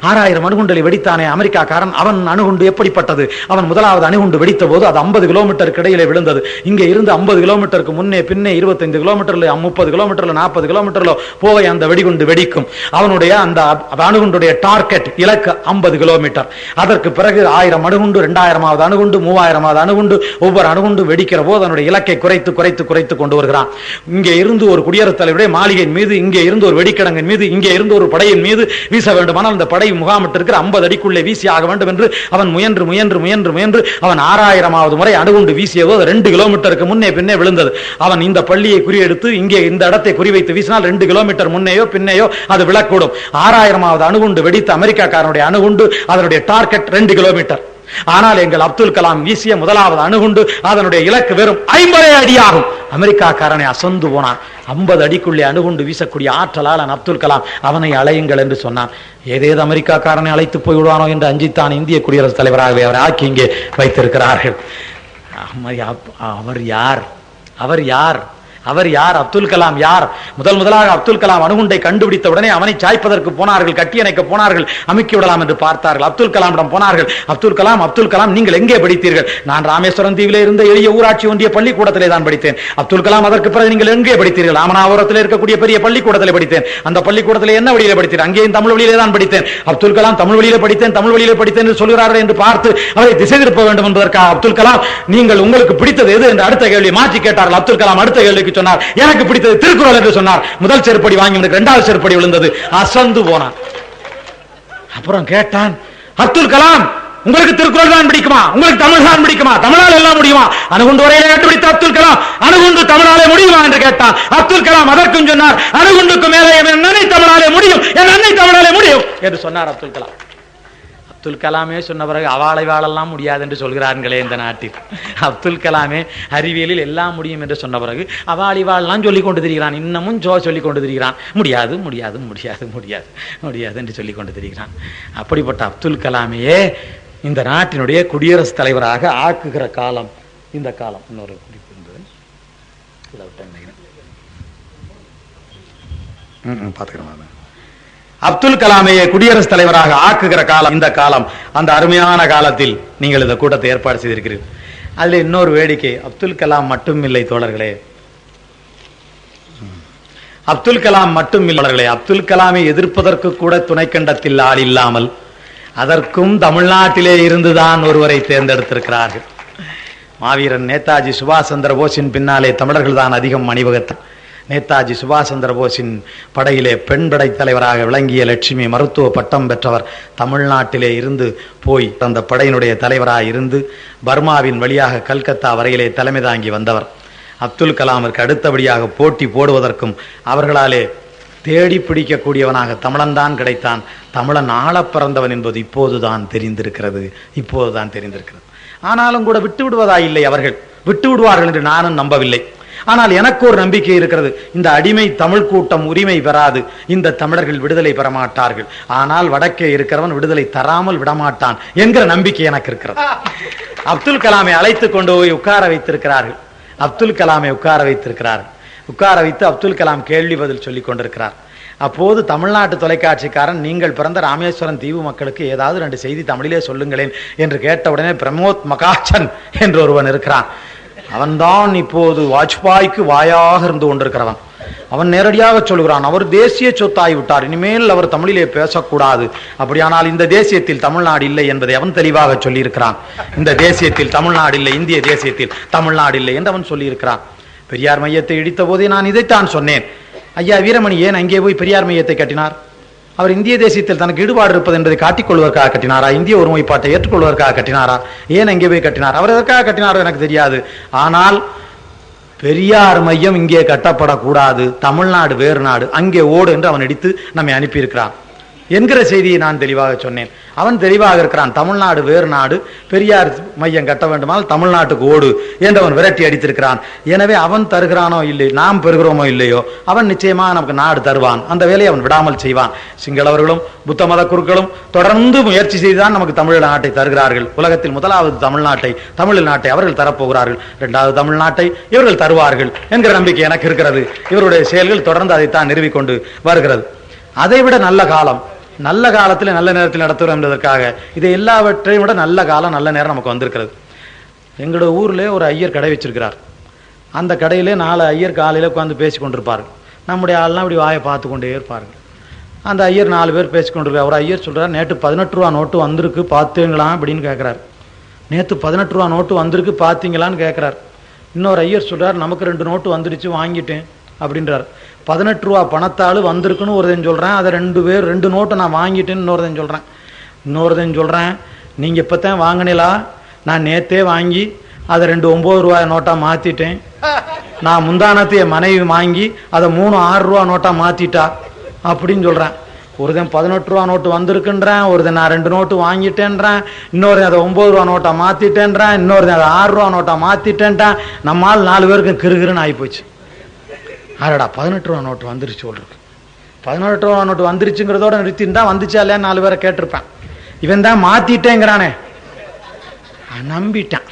6000 அணுகுண்டை வெடித்தானே அமெரிக்காக்காரன், அவன் அணுகுண்டு எப்படிப்பட்டது? அவன் முதலாவது அணுகுண்டு வெடித்த போது அது 50 கிலோமீட்டருக்கு இடையிலே விழுந்தது. இங்கே இருந்து 50 கிலோமீட்டருக்கு முன்னே பின்னே 25 கிலோமீட்டர்ல 30 கிலோமீட்டர்ல 40 கிலோமீட்டர்ல போய் அந்த வெடிகுண்டு வெடிக்கும். அவனுடைய அந்த அணுகுண்டுடைய டார்கெட் இலக்கு 50 கிலோமீட்டர். அதற்கு பிறகு 1000 அணுகுண்டு, 2000வது அணுகுண்டு, 3000வது அணுகுண்டு, ஒவ்வொரு அணுகுண்டு வெடிக்கிற போது அதனுடைய இலக்கை குறைத்து கொண்டு வருகிறான். இங்கே இருந்து ஒரு குடியரசுத் தலைவருடைய மாளிகையின் மீது, இங்கே இருந்து ஒரு வெடிக்கிடங்கின் மீது, இங்கே இருந்து ஒரு படையின் மீது வீச வேண்டுமானால் அந்த படை முகாமிட்டு இருக்கிற 50 அடிக்குள்ளே வீசி ஆக வேண்டும் என்று அவன் முயன்று அவன் 6000வது முறை அணுகுண்டு வீசிய போது 2 கிலோமீட்டருக்கு முன்னே பின்னே விழுந்தது. அவன் இந்த பள்ளியை குறியெடுத்து இங்கே இந்த இடத்தை குறிவைத்து வீசினால் 2 கிலோமீட்டர் முன்னேயோ பின்னையோ அது விழக்கூடும். 6000வது அணுகுண்டு வெடித்த அமெரிக்காக்காரனுடைய அணுகுண்டு அதனுடைய டார்கெட் 2 கிலோமீட்டர். ஆனால் எங்கள் அப்துல் கலாம் வீசிய முதலாவது அணுகுண்டு அதனுடைய இலக்கு வெறும் 50 அடியாகும். அமெரிக்காக்காரனை அசந்து போனான். 50 அடிக்குள்ளே அணுகுண்டு வீசக்கூடிய ஆற்றலாளன் அப்துல் கலாம். அவனை அழையுங்கள் என்று சொன்னான். ஏதேது அமெரிக்காக்காரனை அழைத்து போய் விடுவானோ என்று அஞ்சித்தான் இந்திய குடியரசுத் தலைவராகவே அவரை ஆக்கி இங்கே வைத்திருக்கிறார்கள். அவர் யார்? அவர் யார்? அவர் யார்? அப்துல் கலாம் யார்? முதலாக அப்துல் கலாம் அணுகுண்டை கண்டுபிடித்த உடனே அவனை சாய்ப்பதற்கு போனார்கள், கட்டி அணைக்க போனார்கள், அமுக்கி விடலாம் என்று பார்த்தார்கள். அப்துல் கலாமிடம் போனார்கள். அப்துல் கலாம் நீங்கள் எங்கே படித்தீர்கள்? நான் ராமேஸ்வரம் தீவிலே இருந்த எளிய ஊராட்சி ஒன்றிய பள்ளிக்கூடத்திலே தான் படித்தேன். அப்துல் கலாம் அதற்கு பிறகு நீங்கள் எங்கே படித்தீர்கள்? ராமநாதபுரத்தில் இருக்கக்கூடிய பெரிய பள்ளிக்கூடத்திலே படித்தேன். அந்த பள்ளிக்கூடத்திலே என்ன வழியிலே படித்தேன்? அங்கேயும் தமிழ் வழியிலே தான் படித்தேன். அப்துல் கலாம் தமிழ் வழியிலே படித்தேன் என்று சொல்கிறார்கள் என்று பார்த்து அவரை திசை திருப்ப வேண்டும் என்பதற்காக அப்துல் கலாம் நீங்கள் உங்களுக்கு பிடித்தது எது என்று அடுத்த கேள்வி மாற்றி கேட்டார்கள். அப்துல் கலாம் அடுத்த கேள்விக்கு சொன்னார், எனக்கு பிடித்தது திருக்குறள் என்று சொன்னார். முதல் செருப்படி வாங்கி இரண்டாவது செருப்படி விழுந்தது, அசந்து போனான். அப்புறம் கேட்டான், அப்துல் கலாம் உங்களுக்கு திருக்குறள் தான் பிடிக்குமா? உங்களுக்கு தமிழ் தான் பிடிக்குமா? தமிழால் எல்லாம் முடியுமா? அணுகுண்டு வரையிலே கண்டுபிடித்த அப்துல் கலாம் அணுகுண்டு தமிழாலே முடியுமா என்று கேட்டான். அப்துல் கலாம் அதற்கும் சொன்னார், அணுகுண்டுக்கு மேலே என் அன்னை தமிழாலே முடியும், என் அன்னை தமிழாலே முடியும் என்று சொன்னார் அப்துல் கலாம். அப்துல் கலாமே சொன்ன பிறகு அவாளை வாழலாம் முடியாது என்று சொல்கிறார்களே இந்த நாட்டில். அப்துல் கலாமே அறிவியலில் எல்லாம் முடியும் என்று சொன்ன பிறகு அவாளி வாழலாம் சொல்லிக் கொண்டு திரிகிறான். இன்னமும் சொல்லிக் கொண்டு திரிகிறான், முடியாது முடியாது முடியாது முடியாது முடியாது என்று சொல்லிக் கொண்டு திரிகிறான். அப்படிப்பட்ட அப்துல் கலாமையே இந்த நாட்டினுடைய குடியரசுத் தலைவராக ஆக்குகிற காலம் இந்த காலம். இன்னொரு குறிப்பு இருந்தது, பார்த்துக்கிறேன். அப்துல் கலாமையை குடியரசுத் தலைவராக ஆக்குகிற காலம் இந்த காலம். அந்த அருமையான காலத்தில் நீங்கள் இந்த கூட்டத்தை ஏற்பாடு செய்திருக்கிறீர்கள். அதுல இன்னொரு வேடிக்கை, அப்துல் கலாம் மட்டும் இல்லை தோழர்களே, அப்துல் கலாம் மட்டும் இல்லை. அப்துல் கலாமை எதிர்ப்பதற்கு கூட துணைக்கண்டத்தில் ஆள் இல்லாமல் அதற்கும் தமிழ்நாட்டிலே இருந்துதான் ஒருவரை தேர்ந்தெடுத்திருக்கிறார்கள். மாவீரன் நேதாஜி சுபாஷ் சந்திர போஸின் பின்னாலே தமிழர்கள் தான் அதிகம் அணிவகுத்தார். நேதாஜி சுபாஷ் சந்திர போஸின் படையிலே பெண் படை தலைவராக விளங்கிய லட்சுமி மருத்துவ பட்டம் பெற்றவர் தமிழ்நாட்டிலே இருந்து போய் அந்த படையினுடைய தலைவராக இருந்து பர்மாவின் வழியாக கல்கத்தா வரையிலே தலைமை தாங்கி வந்தவர். அப்துல் கலாமிற்கு அடுத்தபடியாக போட்டி போடுவதற்கும் அவர்களாலே தேடி பிடிக்கக்கூடியவனாக தமிழன் தான் கிடைத்தான். தமிழன் ஆள பிறந்தவன் என்பது இப்போதுதான் தெரிந்திருக்கிறது. ஆனாலும் கூட விட்டு விடுவதா இல்லை, அவர்கள் விட்டு விடுவார்கள் என்று நானும் நம்பவில்லை. ஆனால் எனக்கு ஒரு நம்பிக்கை இருக்கிறது, இந்த அடிமை தமிழ் கூட்டம் உரிமை பெறாது, இந்த தமிழர்கள் விடுதலை பெற மாட்டார்கள். ஆனால் வடக்கே இருக்கிறவன் விடுதலை தராமல் விடமாட்டான் என்கிற நம்பிக்கை எனக்கு இருக்கிறது. அப்துல் கலாமை அழைத்து கொண்டு போய் உட்கார வைத்திருக்கிறார்கள். உட்கார வைத்து அப்துல் கலாம் கேள்வி பதில் சொல்லிக் கொண்டிருக்கிறார். அப்போது தமிழ்நாட்டு தொலைக்காட்சிக்காரன், நீங்கள் பிறந்த ராமேஸ்வரம் தீவு மக்களுக்கு ஏதாவது 2 செய்தி தமிழிலே சொல்லுங்களேன் என்று கேட்டவுடனே பிரமோத் மகாச்சன் என்று ஒருவன் இருக்கிறான். அவன்தான் இப்போது வாஜ்பாய்க்கு வாயாக இருந்து கொண்டிருக்கிறவன். அவன் நேரடியாக சொல்கிறான், அவர் தேசிய சொத்தாகிவிட்டார், இனிமேல் அவர் தமிழிலே பேசக்கூடாது. அப்படியானால் இந்த தேசியத்தில் தமிழ்நாடு இல்லை என்பதை அவன் தெளிவாக சொல்லியிருக்கிறான். இந்த தேசியத்தில் தமிழ்நாடு இல்லை, இந்திய தேசியத்தில் தமிழ்நாடு இல்லை என்று அவன் சொல்லியிருக்கிறான். பெரியார் மையத்தை இடித்த போதே நான் இதைத்தான் சொன்னேன். ஐயா வீரமணி ஏன் அங்கே போய் பெரியார் மையத்தை கட்டினார்? அவர் இந்திய தேசியத்தில் தனக்கு ஈடுபாடு இருப்பது என்பதை காட்டிக்கொள்வதற்காக கட்டினாரா? இந்திய ஒருமைப்பாட்டை ஏற்றுக்கொள்வதற்காக கட்டினாரா? ஏன் அங்கே போய் கட்டினார்? அவர் எதற்காக கட்டினாரோ எனக்கு தெரியாது. ஆனால் பெரியார் மையம் இங்கே கட்டப்படக்கூடாது, தமிழ்நாடு வேறு நாடு, அங்கே ஓடு என்று அவன் இடித்து நம்மை அனுப்பியிருக்கிறான் என்கிற செய்தியை நான் தெளிவாக சொன்னேன். அவன் தெளிவாக இருக்கிறான், தமிழ்நாடு வேறு நாடு, பெரியார் மையம் கட்ட வேண்டுமானால் தமிழ்நாட்டுக்கு ஓடு என்று அவன் விரட்டி அடித்திருக்கிறான். எனவே அவன் தருகிறானோ இல்லை, நாம் பெறுகிறோமோ இல்லையோ, அவன் நிச்சயமாக நமக்கு நாடு தருவான். அந்த வேலையை அவன் விடாமல் செய்வான். சிங்களவர்களும் புத்த மத குருக்களும் தொடர்ந்து முயற்சி செய்துதான் நமக்கு தமிழ் நாட்டை தருகிறார்கள். உலகத்தில் முதலாவது தமிழ் நாட்டை அவர்கள் தரப்போகிறார்கள், 2வது தமிழ்நாட்டை இவர்கள் தருவார்கள் என்கிற நம்பிக்கை எனக்கு இருக்கிறது. இவருடைய செயல்கள் தொடர்ந்து அதைத்தான் நிறுவிக்கொண்டு வருகிறது. அதைவிட நல்ல காலத்தில் நல்ல நேரத்தில் நடத்துகிறோம் என்பதற்காக இதை எல்லாவற்றையும் விட நல்ல காலம் நல்ல நேரம் நமக்கு வந்திருக்கிறது. எங்களோட ஊர்ல ஒரு ஐயர் கடை வச்சிருக்கிறார். அந்த கடையிலே 4 ஐயர் காலையில் உட்காந்து பேசி கொண்டிருப்பார்கள். நம்முடைய ஆள்லாம் இப்படி வாயை பார்த்து கொண்டே இருப்பார்கள். அந்த ஐயர் 4 பேர் பேசி கொண்டிருக்கார். ஒரு ஐயர் சொல்றார், நேற்று 18 ரூபா நோட்டு வந்திருக்கு பார்த்தீங்களா அப்படின்னு கேட்கிறார். நேற்று 18 ரூபா நோட்டு வந்திருக்கு பார்த்தீங்களான்னு கேட்கிறார். இன்னொரு ஐயர் சொல்றார், நமக்கு 2 நோட்டு வந்துடுச்சு வாங்கிட்டேன் அப்படின்றார். 18 ரூபா பணத்தாள் வந்திருக்குன்னு ஒருதன் சொல்கிறேன், அதை 2 நோட்டை நான் வாங்கிட்டேன்னு இன்னொருதன் சொல்கிறேன். நீங்கள் இப்போ தான் வாங்கினீங்களா? நான் நேற்றே வாங்கி அதை 2 9 ரூபா நோட்டாக மாற்றிட்டேன். நான் முந்தானத்தைய மனைவி வாங்கி அதை 3 6 ரூபா நோட்டாக மாற்றிட்டா அப்படின்னு சொல்கிறேன். ஒருதன் 18 ரூபா நோட்டு வந்திருக்குன்றேன், ஒருதன் நான் 2 நோட்டு வாங்கிட்டேன்றேன், இன்னொரு அதை 9 ரூபா நோட்டா மாத்திட்டேன்றேன், இன்னொரு அதை 6 ரூபா நோட்டா மாத்திட்டேன்ட்டான். நம்மால் 4 பேருக்கு கிருகிருன்னு ஆகிப்போச்சு. ஆடா 18 ரூபா நோட்டு வந்துருச்சு சொல்றது. 18 ரூபா நோட்டு வந்துருச்சுங்கிறதோட நிறுத்திருந்தா வந்துச்சா இல்லையா 4 பேரை கேட்டிருப்பேன். இவன் தான் மாத்திட்டேங்கிறானே, நம்பிட்டான்.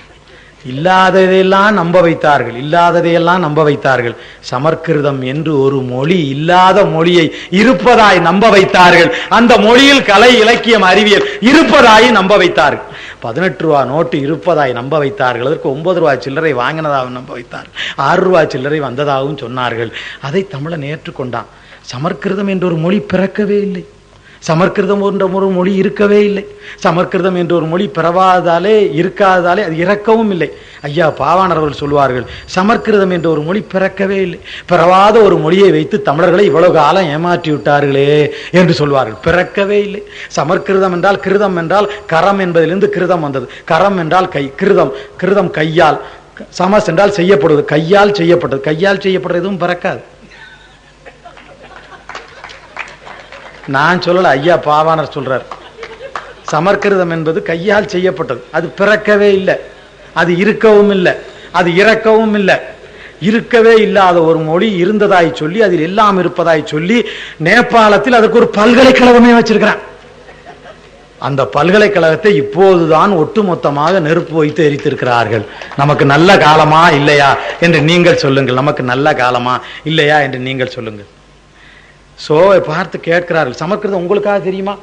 இல்லாததையெல்லாம் நம்ப வைத்தார்கள், இல்லாததையெல்லாம் நம்ப வைத்தார்கள். சமற்கிருதம் என்று ஒரு மொழி, இல்லாத மொழியை இருப்பதாய் நம்ப வைத்தார்கள். அந்த மொழியில் கலை, இலக்கியம், அறிவியல் இருப்பதாய் நம்ப வைத்தார்கள். 18 ரூபா நோட்டு இருப்பதாய் நம்ப வைத்தார்கள். அதற்கு 9 ரூபாய் சில்லறை வாங்கினதாகவும் நம்ப வைத்தார்கள். 6 ரூபாய் சில்லறை வந்ததாகவும் சொன்னார்கள். அதை தமிழன் ஏற்றுக்கொண்டான். சமற்கிருதம் என்ற ஒரு மொழி பிறக்கவே இல்லை, சமற்கிருதம் என்ற ஒரு மொழி இருக்கவே இல்லை. சமற்கிருதம் என்ற ஒரு மொழி பிறவாதாலே, இருக்காதாலே அது இறக்கவும் இல்லை. ஐயா பாவாணர் அவர்கள் சொல்வார்கள், சமற்கிருதம் என்ற ஒரு மொழி பிறக்கவே இல்லை. பிறவாத ஒரு மொழியை வைத்து தமிழர்களை இவ்வளவு காலம் ஏமாற்றி விட்டார்களே என்று சொல்வார்கள். பிறக்கவே இல்லை. சமற்கிருதம் என்றால், கிருதம் என்றால் கரம் என்பதிலிருந்து கிருதம் வந்தது. கரம் என்றால் கை, கிருதம், கிருதம் கையால், சமஸ் என்றால் செய்யப்படுவது, கையால் செய்யப்பட்டது. கையால் செய்யப்படுறது எதுவும் பிறக்காது. நான் சொல்லல, ஐயா பாவாணர் சொல்றார். சமற்கிருதம் என்பது கையால் செய்யப்பட்டது, அது பிறக்கவே இல்லை, அது இருக்கவும் இல்லை, அது இறக்கவும் இல்லை. இருக்கவே இல்லாத ஒரு மொழி இருந்ததாய் சொல்லி, அதில் எல்லாம் இருப்பதாய் சொல்லி, நேபாளத்தில் அதற்கு ஒரு பல்கலைக்கழகமே வச்சிருக்கிறான். அந்த பல்கலைக்கழகத்தை இப்போதுதான் ஒட்டுமொத்தமாக நெருப்பு வைத்து எரித்திருக்கிறார்கள். நமக்கு நல்ல காலமா இல்லையா என்று நீங்கள் சொல்லுங்கள். நமக்கு நல்ல காலமா இல்லையா என்று நீங்கள் சொல்லுங்கள். சோவை பார்த்து கேட்கிறார்கள், சமற்கிருதம் உங்களுக்காக தெரியுமா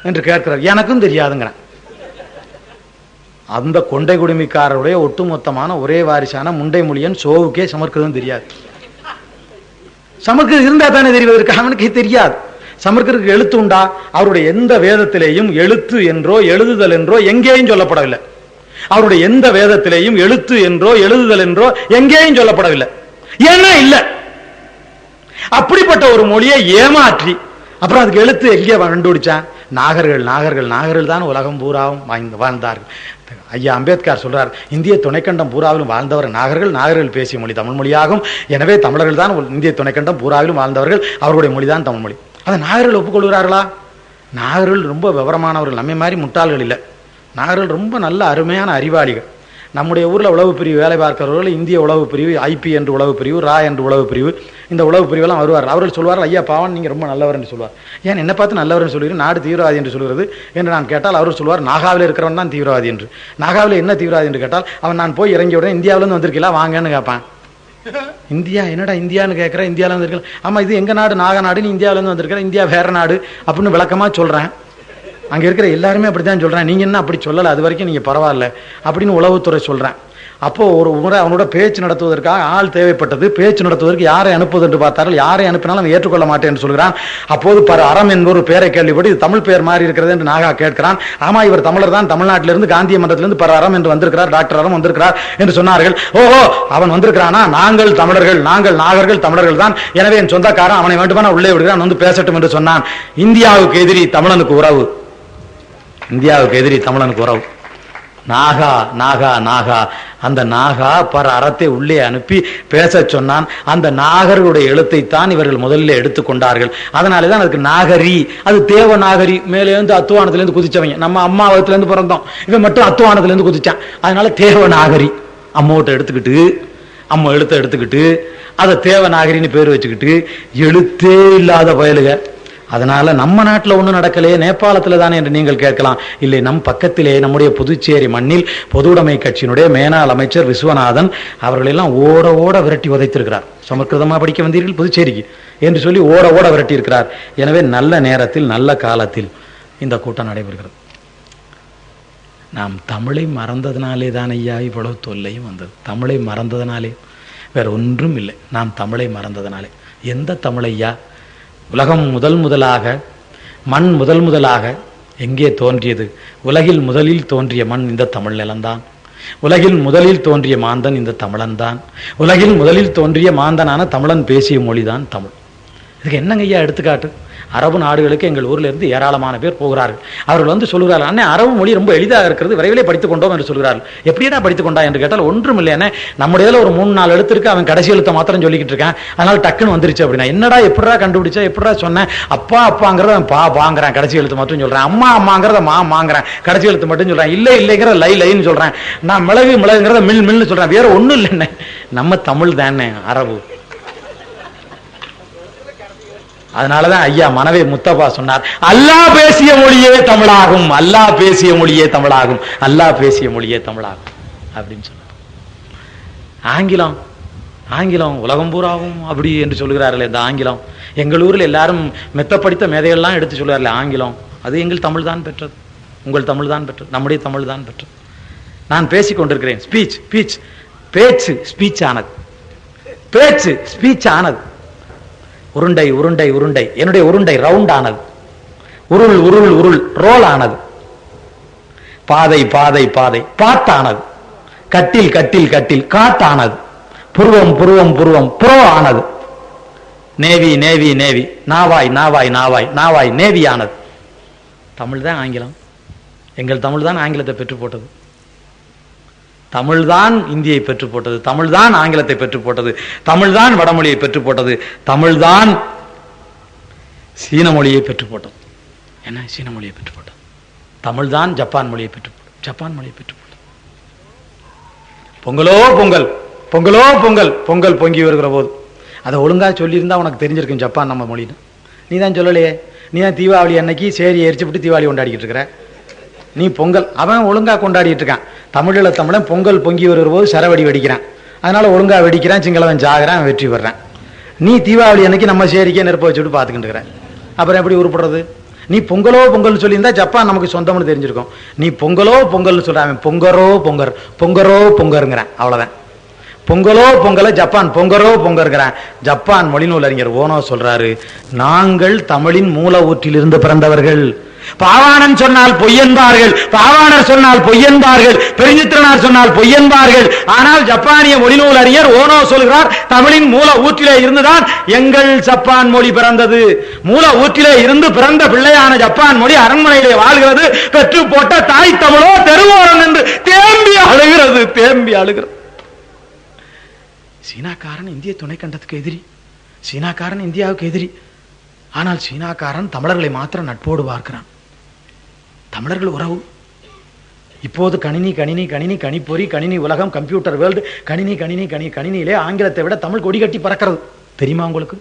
என்று கேட்கிறார். எனக்கும் தெரியாதுங்கிறான். அந்த கொண்டை குடுமிக்காரருடைய ஒட்டுமொத்தமான ஒரே வாரிசான முண்டை மொழியன் சோவுக்கே சமற்கிருதம் தெரியாது. சமற்கிருதம் இருந்தா தானே தெரிவதற்கு, அவனுக்கு தெரியாது. சமற்கிருதத்துக்கு எழுத்து உண்டா? அவருடைய எந்த வேதத்திலேயும் எழுத்து என்றோ எழுதுதல் என்றோ எங்கேயும் சொல்லப்படவில்லை. அவருடைய எந்த வேதத்திலேயும் எழுத்து என்றோ எழுதுதல் என்றோ எங்கேயும் சொல்லப்படவில்லை. ஏன்னா இல்லை. அப்படிப்பட்ட ஒரு மொழியை ஏமாற்றி அப்புறம் அதுக்கு எழுத்து எங்கே கண்டுபிடிச்சான்? நாகர்கள், நாகர்கள், நாகர்கள் தான் உலகம் பூராவும் வாழ்ந்தார்கள். ஐயா அம்பேத்கர் சொல்றார், இந்திய துணைக்கண்டம் பூராவிலும் வாழ்ந்தவர் நாகர்கள், நாகர்கள் பேசிய மொழி தமிழ் மொழியாகும். எனவே தமிழர்கள் தான் இந்திய துணைக்கண்டம் பூராவிலும் வாழ்ந்தவர்கள், அவருடைய மொழிதான் தமிழ் மொழி. அதை நாகர்கள் ஒப்புக்கொள்கிறார்களா? நாகர்கள் ரொம்ப விவரமானவர்கள், நம்மை மாதிரி முட்டாள்கள் இல்லை. நாகர்கள் ரொம்ப நல்ல அருமையான அறிவாளிகள். நம்முடைய ஊரில் உளவு பிரிவு வேலை பார்க்கிறவர்கள் இந்திய உளவு பிரிவு, ஐபி என்று உளவு பிரிவு, ரா என்று உளவு பிரிவு, இந்த உளவு பிரிவெல்லாம் வருவார். அவர்கள் சொல்வார்கள், ஐயா பாவன் நீங்கள் ரொம்ப நல்லவர் என்று சொல்வார். ஏன் என்ன பார்த்து நல்லவர் சொல்லுவீர்கள், நாடு தீவிரவாதி என்று சொல்கிறது என்று நான் கேட்டால் அவர் சொல்வார், நாகாவில் இருக்கிறவன் தான் தீவிரவாதி என்று. நாகாவில் என்ன தீவிரவாதி என்று கேட்டால், அவன் நான் போய் இறங்கிய உடனே இந்தியாவிலேருந்து வந்திருக்கலாம் வாங்கன்னு கேட்பான். இந்தியா என்னடா இந்தியான்னு கேட்குற, இந்தியாவில் வந்திருக்கலாம். ஆமாம் இது எங்கள் நாடு, நாகா நாடு, நீ இந்தியாவிலேருந்து வந்திருக்கிற, இந்தியா வேற நாடு அப்படின்னு விளக்கமாக சொல்கிறேன். அங்கே இருக்கிற எல்லாருமே அப்படி தான் சொல்கிறேன். நீங்கள் என்ன அப்படி சொல்லலை, அது வரைக்கும் நீங்கள் பரவாயில்ல அப்படின்னு உளவுத்துறை சொல்கிறேன். அப்போது ஒரு முறை அவனோட பேச்சு நடத்துவதற்காக ஆள் தேவைப்பட்டது. பேச்சு நடத்துவதற்கு யாரை அனுப்புவது என்று பார்த்தார்கள். யாரை அனுப்பினாலும் அவன் ஏற்றுக்கொள்ள மாட்டேன் என்று சொல்கிறான். அப்போது அறம் என்பவர் பேரை கேள்விப்பட்டு இது தமிழ் பேர் மாதிரி இருக்கிறது என்று நாகா கேட்கிறான். ஆமாம் இவர் தமிழர் தான், தமிழ்நாட்டிலிருந்து காந்திய மன்றத்திலிருந்து அறம் என்று வந்திருக்கிறார், டாக்டர் அறம் வந்திருக்கிறார் என்று சொன்னார்கள். ஓஹோ அவன் வந்திருக்கிறானா, நாங்கள் தமிழர்கள், நாங்கள் நாகர்கள் தமிழர்கள் தான், எனவே என் சொந்தக்காரன் அவனை வேண்டுமானா உள்ளே விடுகிறான், வந்து பேசட்டும் என்று சொன்னான். இந்தியாவுக்கு எதிரி தமிழனுக்கு உறவு, இந்தியாவுக்கு எதிரி தமிழனுக்கு உறவு. நாகா நாகா நாகா, அந்த நாகா அறத்தை உள்ளே அனுப்பி பேச சொன்னான். அந்த நாகர்களுடைய எழுத்தை தான் இவர்கள் முதலில் எடுத்துக்கொண்டார்கள். அதனாலே தான் அதுக்கு நாகரி, அது தேவ நாகரி. மேலேருந்து அத்துவானத்திலேருந்து குதிச்சவங்க, நம்ம அம்மா வகத்திலேருந்து பிறந்தோம், இவன் மட்டும் அத்துவானத்திலேருந்து குதிச்சான். அதனால தேவ நாகரி. அம்மோட்டை எடுத்துக்கிட்டு, அம்மா எழுத்தை எடுத்துக்கிட்டு அதை தேவ நாகரின்னு பேர் வச்சுக்கிட்டு எழுத்தே இல்லாத பயலுக. அதனால நம்ம நாட்டில் ஒன்றும் நடக்கலையே, நேபாளத்தில் தானே என்று நீங்கள் கேட்கலாம். இல்லை, நம் பக்கத்திலே நம்முடைய புதுச்சேரி மண்ணில் பொது உடைமை கட்சியினுடைய மேனாள் அமைச்சர் விஸ்வநாதன் அவர்களெல்லாம் ஓட ஓட விரட்டி உதைத்திருக்கிறார். சமஸ்கிருதமாக படிக்க வந்தீர்கள் புதுச்சேரிக்கு என்று சொல்லி ஓட ஓட விரட்டி இருக்கிறார். எனவே நல்ல நேரத்தில் நல்ல காலத்தில் இந்த கூட்டம் நடைபெறுகிறது. நாம் தமிழை மறந்ததுனாலே தான் ஐயா இவ்வளவு தொல்லையும் வந்தது. தமிழை மறந்ததுனாலே, வேற ஒன்றும் இல்லை. நாம் தமிழை மறந்ததுனாலே. எந்த தமிழையா? உலகம் முதலாக, மண் முதலாக எங்கே தோன்றியது? உலகில் முதலில் தோன்றிய மண் இந்த தமிழ் நிலம்தான். உலகில் முதலில் தோன்றிய மாந்தன் இந்த தமிழன்தான். உலகில் முதலில் தோன்றிய மாந்தனான தமிழன் பேசிய மொழிதான் தமிழ். இதுக்கு என்னங்க ஐயா எடுத்துக்காட்டு? அரபு நாடுகளுக்கு எங்கள் ஊரில் இருந்து ஏராளமான பேர் போகிறார்கள். அவர்கள் வந்து சொல்கிறார்கள், அண்ணே அரபு மொழி ரொம்ப எளிதாக இருக்கிறது, விரைவிலே படித்துக் கொண்டோம் என்று சொல்கிறார்கள். எப்படியா படித்துக் கொண்டா என்று கேட்டால் ஒன்றும் இல்லையானே, நம்முடைய ஒரு 3-4 எழுத்து இருக்கு, அவன் கடைசி எழுத்தை மாத்திரம் சொல்லிக்கிட்டு இருக்கான், அதனால டக்குன்னு வந்துருச்சு அப்படின்னா. என்னடா எப்படா கண்டுபிடிச்சா, எப்படா சொன்னேன்? அப்பா அப்பாங்கிறத அவன் பாங்கிறான், கடைசி எழுத்து மட்டும் சொல்றேன். அம்மா அம்மாங்கிறத மாங்கிறான், கடைசி எழுத்து மட்டும் சொல்றேன். இல்லைங்கிற லைன்னு சொல்றேன். நான் மிளகுங்கிறத மில்னு சொல்றேன். வேற ஒன்றும் இல்லைன்னு. நம்ம தமிழ் தானே அரபு. அதனாலதான் ஐயா மனவே முத்தபா சொன்னார், அல்லாஹ் பேசிய மொழியே தமிழாகும், அல்லாஹ் பேசிய மொழியே தமிழாகும், அல்லாஹ் பேசிய மொழியே தமிழாகும் அப்படின்னு சொன்னார். ஆங்கிலம் ஆங்கிலம் உலகம் பூராவும் அப்படி என்று சொல்கிறார்கள். இந்த ஆங்கிலம் எங்கள் ஊரில் எல்லாரும் மெத்த படித்த மேதைகள்லாம் எடுத்து சொல்கிறார்கள். ஆங்கிலம் அது எங்கள் தமிழ் தான் பெற்றது, உங்கள் தமிழ் தான் பெற்றது, நம்முடைய தமிழ் தான் பெற்றது. நான் பேசிக் கொண்டிருக்கிறேன். ஸ்பீச் ஸ்பீச் பேச்சு ஸ்பீச் ஆனது, பேச்சு ஸ்பீச் ஆனது. உருண்டை உருண்டை உருண்டை, என்னுடைய உருண்டை ரவுண்ட் ஆனது. உருள் உருள் உருள் ரோல் ஆனது. பாதை பாதை பாதை பாட்டானது. கட்டில் கட்டில் கட்டில் காட்டானது. புருவம் புருவம் புருவம் புரோ ஆனது. நேவி நேவி நேவி, நாவாய் நாவாய் நாவாய் நாவாய் நேவி ஆனது. தமிழ் தான் ஆங்கிலம். எங்கள் தமிழ் தான் ஆங்கிலத்தை பெற்று போட்டது. தமிழ் தான் இந்தியை பெற்று போட்டது. தமிழ் தான் ஆங்கிலத்தை பெற்று போட்டது. தமிழ் தான் வடமொழியை பெற்று போட்டது. தமிழ் தான் சீன மொழியை பெற்று போட்டது. என்ன சீன மொழியை பெற்று போட்டது? தமிழ் தான் ஜப்பான் மொழியை பெற்று போட்டது. ஜப்பான் மொழியை பெற்று போட்டது. பொங்கலோ பொங்கல், பொங்கலோ பொங்கல், பொங்கல் பொங்கி வருகிற போது அதை ஒழுங்கா சொல்லியிருந்தா உனக்கு தெரிஞ்சிருக்கும் ஜப்பான் நம்ம மொழின்னு. நீ தான் சொல்லலையே. நீ தான் தீபாவளி அன்னைக்கு சேரி எரிச்சு விட்டு தீபாவளி கொண்டாடிக்கிட்டு இருக்கிற. நீ பொங்கல் அவன் ஒழுங்கா கொண்டாடிட்டு இருக்கான். தமிழ்ல தமிழன் பொங்கல் பொங்கி வருகிற போது சரவடி வெடிக்கிறான். அதனால ஒழுங்கா வெடிக்கிறான். சிங்களவன் ஜாகிறான், வெற்றி பெறான். நீ தீபாவளி அன்னைக்கு நம்ம சேரிக்கே நெருப்ப வச்சுட்டு பார்த்துக்கிட்டு இருக்கிற. அப்புறம் எப்படி உருப்படுறது? நீ பொங்கலோ பொங்கல் சொல்லியிருந்தா ஜப்பான் நமக்கு சொந்தம்னு தெரிஞ்சிருக்கும். நீ பொங்கலோ பொங்கல் சொல்றான். பொங்கரோ பொங்கர், பொங்கரோ பொங்கருங்கிறான். அவ்வளவுதான். பொங்கலோ பொங்கல ஜப்பான் பொங்கரோ பொங்கருங்கிறான். ஜப்பான் மொழிநூல் அறிஞர் ஓனோ சொல்றாரு, நாங்கள் தமிழின் மூல ஊற்றிலிருந்து பிறந்தவர்கள். பாவாணன் சொன்னால் பொய்யன்பார்கள், பாவாணர் சொன்னால் பொய்யன்பார்கள், பெருஞ்சித்திரனார் சொன்னால் பொய்யன்பார்கள். ஆனால் ஜப்பானிய மொழிநூல் அறிஞர் ஓனோ சொல்கிறார், தமிழின் மூல ஊற்றிலே இருந்துதான் எங்கள் ஜப்பான் மொழி பிறந்தது. மூல ஊற்றிலே இருந்து பிறந்த பிள்ளையான ஜப்பான் மொழி அரண்மனையிலே வாழ்கிறது. பெற்று போட்ட தாய் தமிழோ தெருவோரம் என்று தேம்பி அழுகிறது, தேம்பி அழுகிறது. சீனாக்காரன் இந்திய துணைக்கண்டத்துக்கு எதிரி, சீனாக்காரன் இந்தியாவுக்கு எதிரி. ஆனால் சீனாக்காரன் தமிழர்களை மாத்திரம் நட்போடு பார்க்கிறான். தமிழர்கள் உறவு. இப்போது கணினி கணினி கணினி கணிப்பொறி கணினி உலகம் கம்ப்யூட்டர் வேர்ல்டு கணினி கணினி கணினியிலே ஆங்கிலத்தை விட தமிழ் கொடி கட்டி பறக்கிறது. தெரியுமா உங்களுக்கு?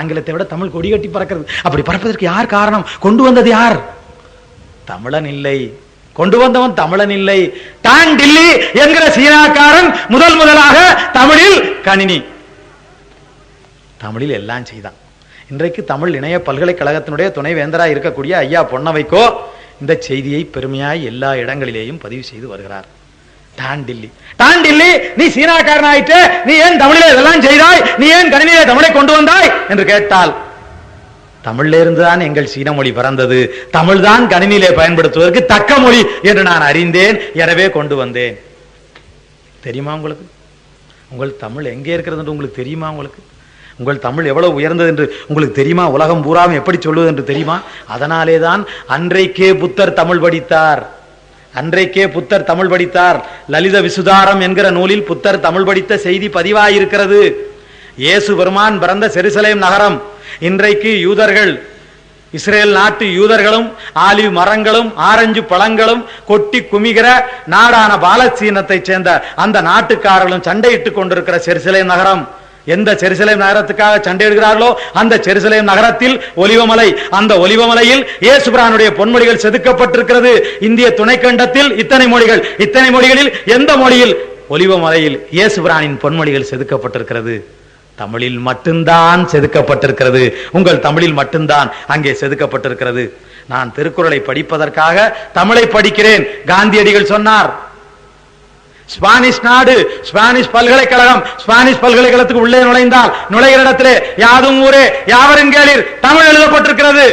ஆங்கிலத்தை விட தமிழ் கொடி கட்டி பறக்கிறது. அப்படி பறப்பதற்கு யார் காரணம்? கொண்டு வந்தது யார்? தமிழன் இல்லை. கொண்டு வந்தவன் தமிழன் இல்லை. டாங் டில்லி என்கிற சீனாக்காரன் முதலாக தமிழில் கணினி, தமிழில் எல்லாம் செய்தான். இன்றைக்கு தமிழ் இணைய பல்கலைக்கழகத்தினுடைய துணைவேந்தராக இருக்கக்கூடிய ஐயா பொன்னவைக்கோ இந்த செய்தியை பெருமையாய் எல்லா இடங்களிலேயும் பதிவு செய்து வருகிறார். டான் டில்லி, டான் டில்லி, நீ சீனாக்காரன் ஆயிட்டு நீ ஏன் தமிழிலே இதெல்லாம் செய்தாய், நீ ஏன் கணினியிலே தமிழை கொண்டு வந்தாய் என்று கேட்டால், தமிழ்ல இருந்துதான் எங்கள் சீன மொழி பிறந்தது, தமிழ் தான் கணினியிலே பயன்படுத்துவதற்கு தக்க மொழி என்று நான் அறிந்தேன், எனவே கொண்டு வந்தேன். தெரியுமா உங்களுக்கு? உங்கள் தமிழ் எங்கே இருக்கிறது என்று உங்களுக்கு தெரியுமா? உங்களுக்கு உங்கள் தமிழ் எவ்வளவு உயர்ந்தது என்று உங்களுக்கு தெரியுமா? உலகம் பூராவும் எப்படி சொல்வது என்று தெரியுமா? அதனாலே தான் அன்றைக்கே புத்தர் தமிழ் படித்தார். அன்றைக்கே புத்தர் தமிழ் படித்தார். லலித விசுதாரம் என்கிற நூலில் புத்தர் தமிழ் படித்த செய்தி பதிவாயிருக்கிறது. இயேசு பெருமான் பிறந்த செருசலேம் நகரம் இன்றைக்கு யூதர்கள், இஸ்ரேல் நாட்டு யூதர்களும் ஆலிவ் மரங்களும் ஆரஞ்சு பழங்களும் கொட்டி குமிகிற நாடான பாலஸ்தீனத்தை சேர்ந்த அந்த நாட்டுக்காரர்களும் சண்டையிட்டுக் கொண்டிருக்கிற செருசலேம் நகரம். எந்த செருசலேம் நகரத்துக்காக சண்டையிடுகிறார்களோ அந்த செருசலேம் நகரத்தில் ஒலிவமலை, அந்த ஒலிவமலையில் இயேசு பிரானுடைய பொன்மொழிகள் செதுக்கப்பட்டிருக்கிறது. இந்திய துணைக்கண்டத்தில் இத்தனை மொழிகள், இத்தனை மொழிகளில் எந்த மொழியில்? ஒலிவமலையில் இயேசு பிரானின் பொன்மொழிகள் செதுக்கப்பட்டிருக்கிறது. தமிழில் மட்டும்தான் செதுக்கப்பட்டிருக்கிறது. உங்கள் தமிழில் மட்டும்தான் அங்கே செதுக்கப்பட்டிருக்கிறது. நான் திருக்குறளை படிப்பதற்காக தமிழை படிக்கிறேன். காந்தியடிகள் சொன்னார், ஸ்பானிஷ் நாடு, ஸ்பானிஷ் பல்கலைக்கழகம், ஸ்பானிஷ் பல்கலைக்கழகத்துக்கு உள்ளே நுழைந்தால் நுழைகிற இடத்திலே யாதும் ஊரே யாவரும் கேளீர் தமிழ் எழுதப்பட்டிருக்கிறது.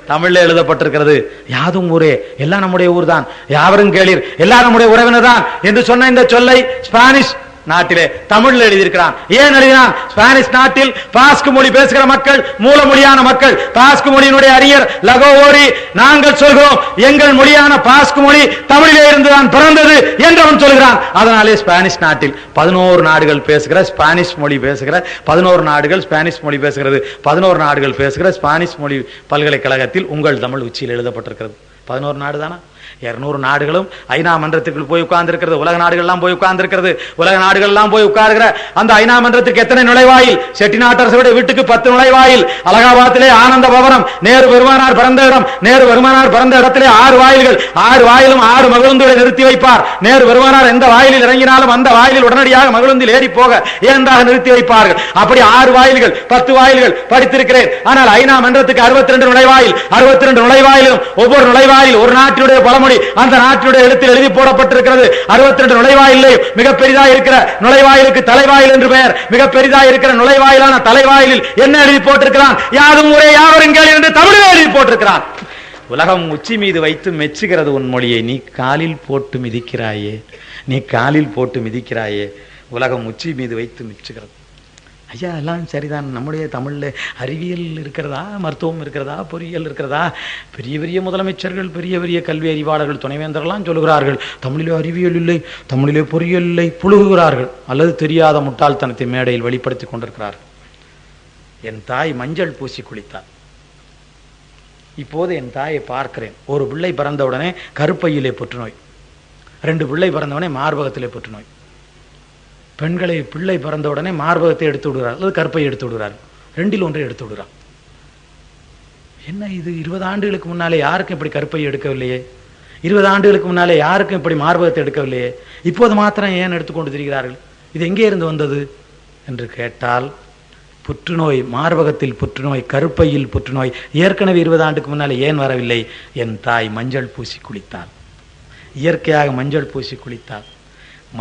தமிழ்ல எழுதப்பட்டிருக்கிறது. யாதும் ஊரே, எல்லாம் நம்முடைய ஊர் தான். யாவரும் கேளீர், எல்லாம் நம்முடைய உறவினர் தான் என்று சொன்ன இந்த சொல்லை ஸ்பானிஷ் நாட்டிலே தமிழ்ல எழுதியிருக்கிறான். ஏன் எழுதினான்? ஸ்பானிஷ் நாட்டில் பாஸ்க் மொழி பேசுகிற மக்கள், மூல மொழியான மக்கள், பாஸ்க் மொழியினுடைய அறிஞர் லகோவோரி, நாங்கள் சொல்கிறோம் எங்கள் மொழியான பாஸ்க் மொழி தமிழிலே இருந்துதான் பிறந்தது என்று அவன் சொல்கிறான். அதனாலே ஸ்பானிஷ் நாட்டில் 11 நாடுகள் பேசுகிற ஸ்பானிஷ் மொழி பேசுகிற 11 நாடுகள் ஸ்பானிஷ் மொழி பேசுகிறது. 11 நாடுகள் பேசுகிற ஸ்பானிஷ் மொழி பல்கலைக்கழகத்தில் உங்கள் தமிழ் உச்சியில் எழுதப்பட்டிருக்கிறது. 11 நாடு தானா? 200 நாடுகளும் ஐநா மன்றத்துக்குள் போய் உட்கார்ந்து இருக்கிறது. உலக நாடுகள்லாம் போய் உட்கார்ந்து இருக்கிறது. உலக நாடுகள்லாம் போய் உட்கார்கிற அந்த ஐநா மன்றத்துக்கு எத்தனை நுழைவாயில்? செட்டிநாட்டரசுடைய வீட்டுக்கு 10 நுழைவாயில். அலகாபாத்திலே ஆனந்த பவனம், நேரு பெருமானார் பிறந்த இடம், நேரு பெருமானார் பிறந்த இடத்திலே 6 வாயில்கள், 6 வாயிலும் 6 மகிழுந்துகளை நிறுத்தி வைப்பார். நேரு பெருமானார் எந்த வாயிலில் இறங்கினாலும் அந்த வாயிலில் உடனடியாக மகிழுந்தில் ஏறி போக ஏந்தாக நிறுத்தி வைப்பார்கள். அப்படி 6 வாயில்கள் 10 வாயில்கள் படித்திருக்கிறேன். ஆனால் ஐநா மன்றத்துக்கு 62 நுழைவாயில். 62 நுழைவாயிலும் ஒவ்வொரு நுழைவாயில் ஒரு நாட்டினுடைய பழமொழி அந்த நாட்டினுடைய எழுத்தில் எழுதி போடப்பட்டிருக்கிறது. 62 நுழைவாயிலே மிக பெரிதாக இருக்கிற நுழைவாயிலுக்கு தலைவாயில் என்று பெயர். மிக பெரிதாக இருக்கிற நுழைவாயிலான தலைவாயிலில் என்ன எழுதி போட்டிருக்கிறான்? யாதும் ஊரே யாவரும் கேளீர் என்று தமிழில் எழுதி போட்டிருக்கிறான். உலகம் உச்சி மீது வைத்து மெச்சுகிறது உன் மொழியை, நீ காலில் போட்டு மிதிக்கிறாயே, நீ காலில் போட்டு மிதிக்கிறாயே. உலகம் உச்சி மீது வைத்து மெச்சுகிறது. ஐயா, எல்லாம் சரிதான். நம்முடைய தமிழ்ல அறிவியல் இருக்கிறதா, மருத்துவம் இருக்கிறதா, பொறியியல் இருக்கிறதா? பெரிய பெரிய முதலமைச்சர்கள், பெரிய பெரிய கல்வி அறிவாளர்கள், துணைவேந்தர்கள்லாம் சொல்லுகிறார்கள் தமிழிலே அறிவியல் இல்லை, தமிழிலே பொறியியல் இல்லை, புழுகுகிறார்கள். அல்லது தெரியாத முட்டாள்தனத்தை மேடையில் வெளிப்படுத்திக் கொண்டிருக்கிறார்கள். என் தாய் மஞ்சள் பூசி குளித்தார். இப்போது என் தாயை பார்க்கிறேன். ஒரு பிள்ளை பிறந்தவுடனே கருப்பையிலே புற்றுநோய், 2 பிள்ளை பிறந்தவுடனே மார்பகத்திலே புற்றுநோய். பெண்களை பிள்ளை பிறந்த உடனே மார்பகத்தை எடுத்து விடுகிறார் அல்லது கருப்பை எடுத்து விடுகிறார். 2இல் ஒன்றை எடுத்து விடுகிறார். என்ன இது? 20 ஆண்டுகளுக்கு முன்னாலே யாருக்கும் இப்படி கருப்பை எடுக்கவில்லையே, 20 ஆண்டுகளுக்கு முன்னாலே யாருக்கும் இப்படி மார்பகத்தை எடுக்கவில்லையே, இப்போது மாத்திரம் ஏன் எடுத்துக்கொண்டு திரிகிறார்கள்? இது எங்கே இருந்து வந்தது என்று கேட்டால், புற்றுநோய், மார்பகத்தில் புற்றுநோய், கருப்பையில் புற்றுநோய் ஏற்கனவே 20 ஆண்டுக்கு முன்னாலே ஏன் வரவில்லை? என் தாய் மஞ்சள் பூசி குளித்தாள். இயற்கையாக மஞ்சள் பூசி குளித்தாள்.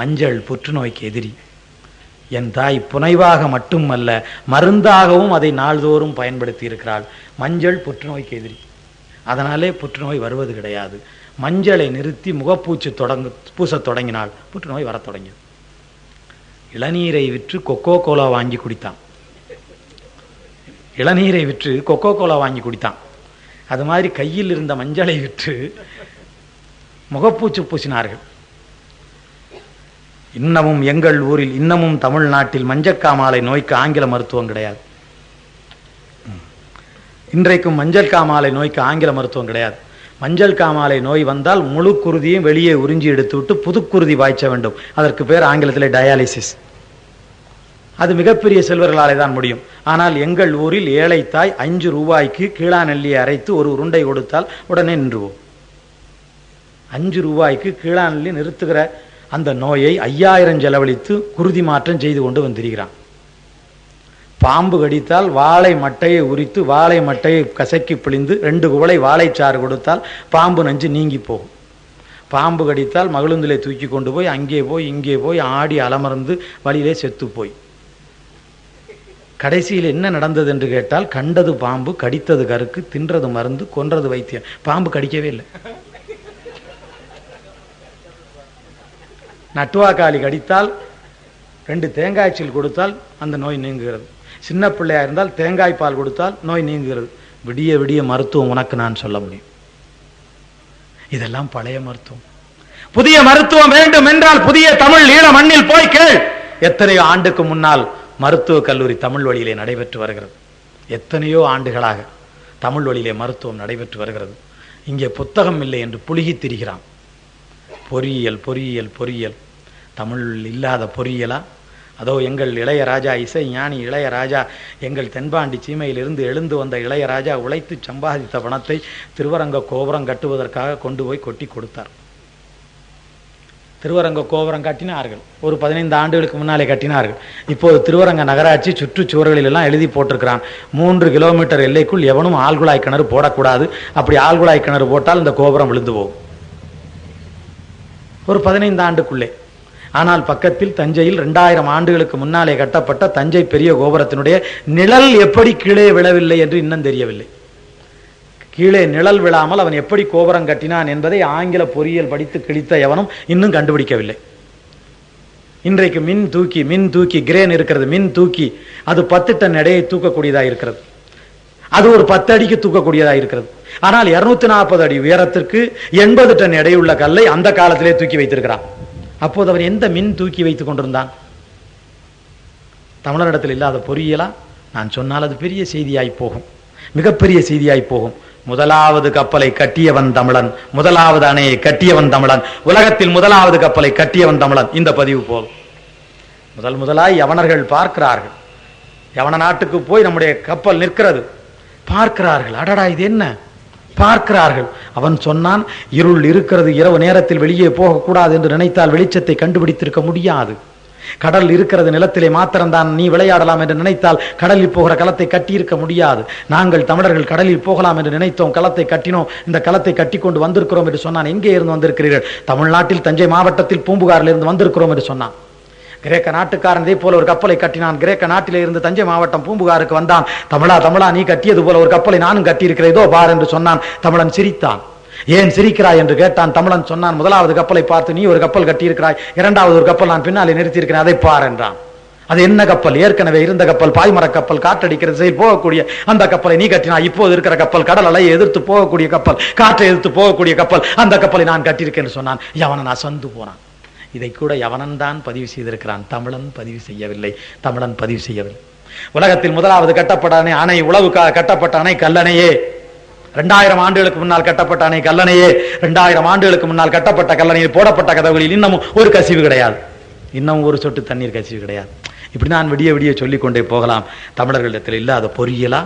மஞ்சள் புற்றுநோய்க்கு எதிரி. என் தாய் புனைவாக மட்டுமல்ல, மருந்தாகவும் அதை நாள்தோறும் பயன்படுத்தி இருக்கிறாள். மஞ்சள் புற்றுநோய்க்கு எதிரி. அதனாலே புற்றுநோய் வருவது கிடையாது. மஞ்சளை நிறுத்தி முகப்பூச்சு பூச தொடங்கினால் புற்றுநோய் வரத் தொடங்கியது. இளநீரை விற்று கொக்கோ கோலா வாங்கி குடித்தான். இளநீரை விற்று கொக்கோ கோலா வாங்கி குடித்தான். அது மாதிரி கையில் இருந்த மஞ்சளை விற்று முகப்பூச்சு பூசினார்கள். இன்னமும் எங்கள் ஊரில், இன்னமும் தமிழ்நாட்டில் மஞ்சக்காமாலை நோய்க்கு ஆங்கில மருத்துவம் கிடையாது. இன்றைக்கும் மஞ்சள் காமாலை நோய்க்கு ஆங்கில மருத்துவம் கிடையாது. மஞ்சள் காமாலை நோய் வந்தால் முழு குருதியும் வெளியே உறிஞ்சி எடுத்து விட்டு புதுக்குருதி வாய்ச்ச வேண்டும். அதற்கு பேர் ஆங்கிலத்தில் டயாலிசிஸ். அது மிகப்பெரிய செல்வர்களாலே தான் முடியும். ஆனால் எங்கள் ஊரில் ஏழை தாய் 5 ரூபாய்க்கு கீழா நெல்லியை அரைத்து ஒரு உருண்டை கொடுத்தால் உடனே நின்றுவோம். 5 ரூபாய்க்கு கீழா நெல்லி நிறுத்துகிற அந்த நோயை 5000 செலவழித்து குருதி மாற்றம் செய்து கொண்டு வந்திருக்கிறான். பாம்பு கடித்தால் வாழை மட்டையை உரித்து வாழை மட்டையை கசக்கி பிழிந்து 2 குவளை வாழைச்சாறு கொடுத்தால் பாம்பு நஞ்சு நீங்கி போகும். பாம்பு கடித்தால் மகிழுந்திலே தூக்கி கொண்டு போய் அங்கே போய் இங்கே போய் ஆடி அலமர்ந்து வழியிலே செத்து போய் கடைசியில் என்ன நடந்தது என்று கேட்டால், கண்டது பாம்பு, கடித்தது கருக்கு, தின்றது மருந்து, கொன்றது வைத்தியம். பாம்பு கடிக்கவே இல்லை. நட்டுவாக்காளி கடித்தால் 2 தேங்காய்ச்சல் கொடுத்தால் அந்த நோய் நீங்குகிறது. சின்ன பிள்ளையா இருந்தால் தேங்காய் பால் கொடுத்தால் நோய் நீங்குகிறது. விடிய விடிய மருத்துவம் உனக்கு நான் சொல்ல முடியும். இதெல்லாம் பழைய மருத்துவம். புதிய மருத்துவம் வேண்டும் என்றால் புதிய தமிழ் ஈழ மண்ணில் போய் கேள். எத்தனையோ ஆண்டுக்கு முன்னால் மருத்துவக் கல்லூரி தமிழ் வழியிலே நடைபெற்று வருகிறது. எத்தனையோ ஆண்டுகளாக தமிழ் வழியிலே மருத்துவம் நடைபெற்று வருகிறது. இங்கே புத்தகம் இல்லை என்று புழுகி திரிகிறான். பொறியியல் பொறியியல் பொறியியல். தமிழ் இல்லாத பொறியியலா? அதோ எங்கள் இளையராஜா, இசை ஞானி இளையராஜா, எங்கள் தென்பாண்டி சீமையிலிருந்து எழுந்து வந்த இளையராஜா உழைத்து சம்பாதித்த பணத்தை திருவரங்க கோபுரம் கட்டுவதற்காக கொண்டு போய் கொட்டி கொடுத்தார். திருவரங்க கோபுரம் கட்டினார்கள். ஒரு 15 ஆண்டுகளுக்கு முன்னாலே கட்டினார்கள். இப்போது திருவரங்க நகராட்சி சுற்றுச்சுவர்களில் எல்லாம் எழுதி போட்டிருக்கிறான், 3 கிலோமீட்டர் எல்லைக்குள் எவனும் ஆழ்குழாய் கிணறு போடக்கூடாது. அப்படி ஆழ்குழாய் கிணறு போட்டால் இந்த கோபுரம் விழுந்து போகும். ஒரு 15 ஆண்டுக்குள்ளே. ஆனால் பக்கத்தில் தஞ்சையில் 2000 ஆண்டுகளுக்கு முன்னாலே கட்டப்பட்ட தஞ்சை பெரிய கோபுரத்தினுடைய நிழல் எப்படி கீழே விழவில்லை என்று இன்னும் தெரியவில்லை. கீழே நிழல் விழாமல் அவன் எப்படி கோபுரம் கட்டினான் என்பதை ஆங்கில பொறியியல் படித்து கிழித்த எவனும் இன்னும் கண்டுபிடிக்கவில்லை. இன்றைக்கு மின் தூக்கி கிரேன் இருக்கிறது. மின் தூக்கி அது 10 டன் எடையை தூக்கக்கூடியதாக இருக்கிறது. அது ஒரு 10 அடிக்கு தூக்கக்கூடியதாக இருக்கிறது. ஆனால் 240 அடி உயரத்திற்கு 80 டன் எடையுள்ள கல்லை அந்த காலத்திலே தூக்கி வைத்திருக்கிறான். அப்போது அவன் எந்த மின் தூக்கி வைத்துக் கொண்டிருந்தான்? தமிழரிடத்தில் இல்லாத பொறியியலா? நான் சொன்னால் அது பெரிய செய்தியாய் போகும், மிகப்பெரிய செய்தியாய் போகும். முதலாவது கப்பலை கட்டியவன் தமிழன், முதலாவது அணையை கட்டியவன் தமிழன், உலகத்தில் முதலாவது கப்பலை கட்டியவன் தமிழன். இந்த பதிவு போல் முதலாய் யவனர்கள் பார்க்கிறார்கள். யவன நாட்டுக்கு போய் நம்முடைய கப்பல் நிற்கிறது, பார்க்கிறார்கள். அடடா இது என்ன பார்க்கிறார்கள். அவன் சொன்னான், இருள் இருக்கிறது, இரவு நேரத்தில் வெளியே போகக்கூடாது என்று நினைத்தால் வெளிச்சத்தை கண்டுபிடித்திருக்க முடியாது. கடல் இருக்கிறது, நிலத்திலே மாத்திரம்தான் நீ விளையாடலாம் என்று நினைத்தால் கடலில் போகிற களத்தை கட்டியிருக்க முடியாது. நாங்கள் தமிழர்கள் கடலில் போகலாம் என்று நினைத்தோம், களத்தை கட்டினோம், இந்த களத்தை கட்டி கொண்டு வந்திருக்கிறோம் என்று சொன்னான். எங்கே இருந்து வந்திருக்கிறீர்கள்? தமிழ்நாட்டில் தஞ்சை மாவட்டத்தில் பூம்புகாரில் இருந்து வந்திருக்கிறோம் என்று சொன்னான். கிரேக்க நாட்டுக்காரன் இதே போல ஒரு கப்பலை கட்டினான். கிரேக்க நாட்டிலே இருந்து தஞ்சை மாவட்டம் பூம்புகாருக்கு வந்தான். தமிழா தமிழா, நீ கட்டியது போல ஒரு கப்பலை நானும் கட்டியிருக்கிறேன், இதோ பார் என்று சொன்னான். தமிழன் சிரித்தான். ஏன் சிரிக்கிறாய் என்று கேட்டான். தமிழன் சொன்னான், முதலாவது கப்பலை பார்த்து நீ ஒரு கப்பல் கட்டியிருக்கிறாய், இரண்டாவது ஒரு கப்பல் நான் பின்னாலே நிறுத்தியிருக்கிறேன், அதை பார் என்றான். அது என்ன கப்பல்? ஏற்கனவே இருந்த கப்பல், பாய்மர கப்பல், காற்றடிக்கிற செயல் போகக்கூடிய அந்த கப்பலை நீ கட்டினாய். இப்போது இருக்கிற கப்பல் கடல் அலையை எதிர்த்து போகக்கூடிய கப்பல், காற்றை எதிர்த்து போகக்கூடிய கப்பல், அந்த கப்பலை நான் கட்டியிருக்கேன் சொன்னான். யவனன் அசந்து போனான். இதை கூட யவனன் தான் பதிவு செய்திருக்கிறான், தமிழன் பதிவு செய்யவில்லை. தமிழன் பதிவு செய்யவில்லை. உலகத்தில் முதலாவது கட்டப்பட்ட அணை, உளவுக்காக கட்டப்பட்ட அணை கல்லணையே. 2000 ஆண்டுகளுக்கு முன்னால் கட்டப்பட்ட அணை கல்லணையே. 2000 ஆண்டுகளுக்கு முன்னால் கட்டப்பட்ட கல்லணையில் போடப்பட்ட கதவுகளில் இன்னமும் ஒரு கசிவு கிடையாது, இன்னமும் ஒரு சொட்டு தண்ணீர் கசிவு கிடையாது. இப்படி நான் விடிய விடிய சொல்லிக் கொண்டே போகலாம். தமிழர்களிடத்தில் இல்லாத பொறியியலா?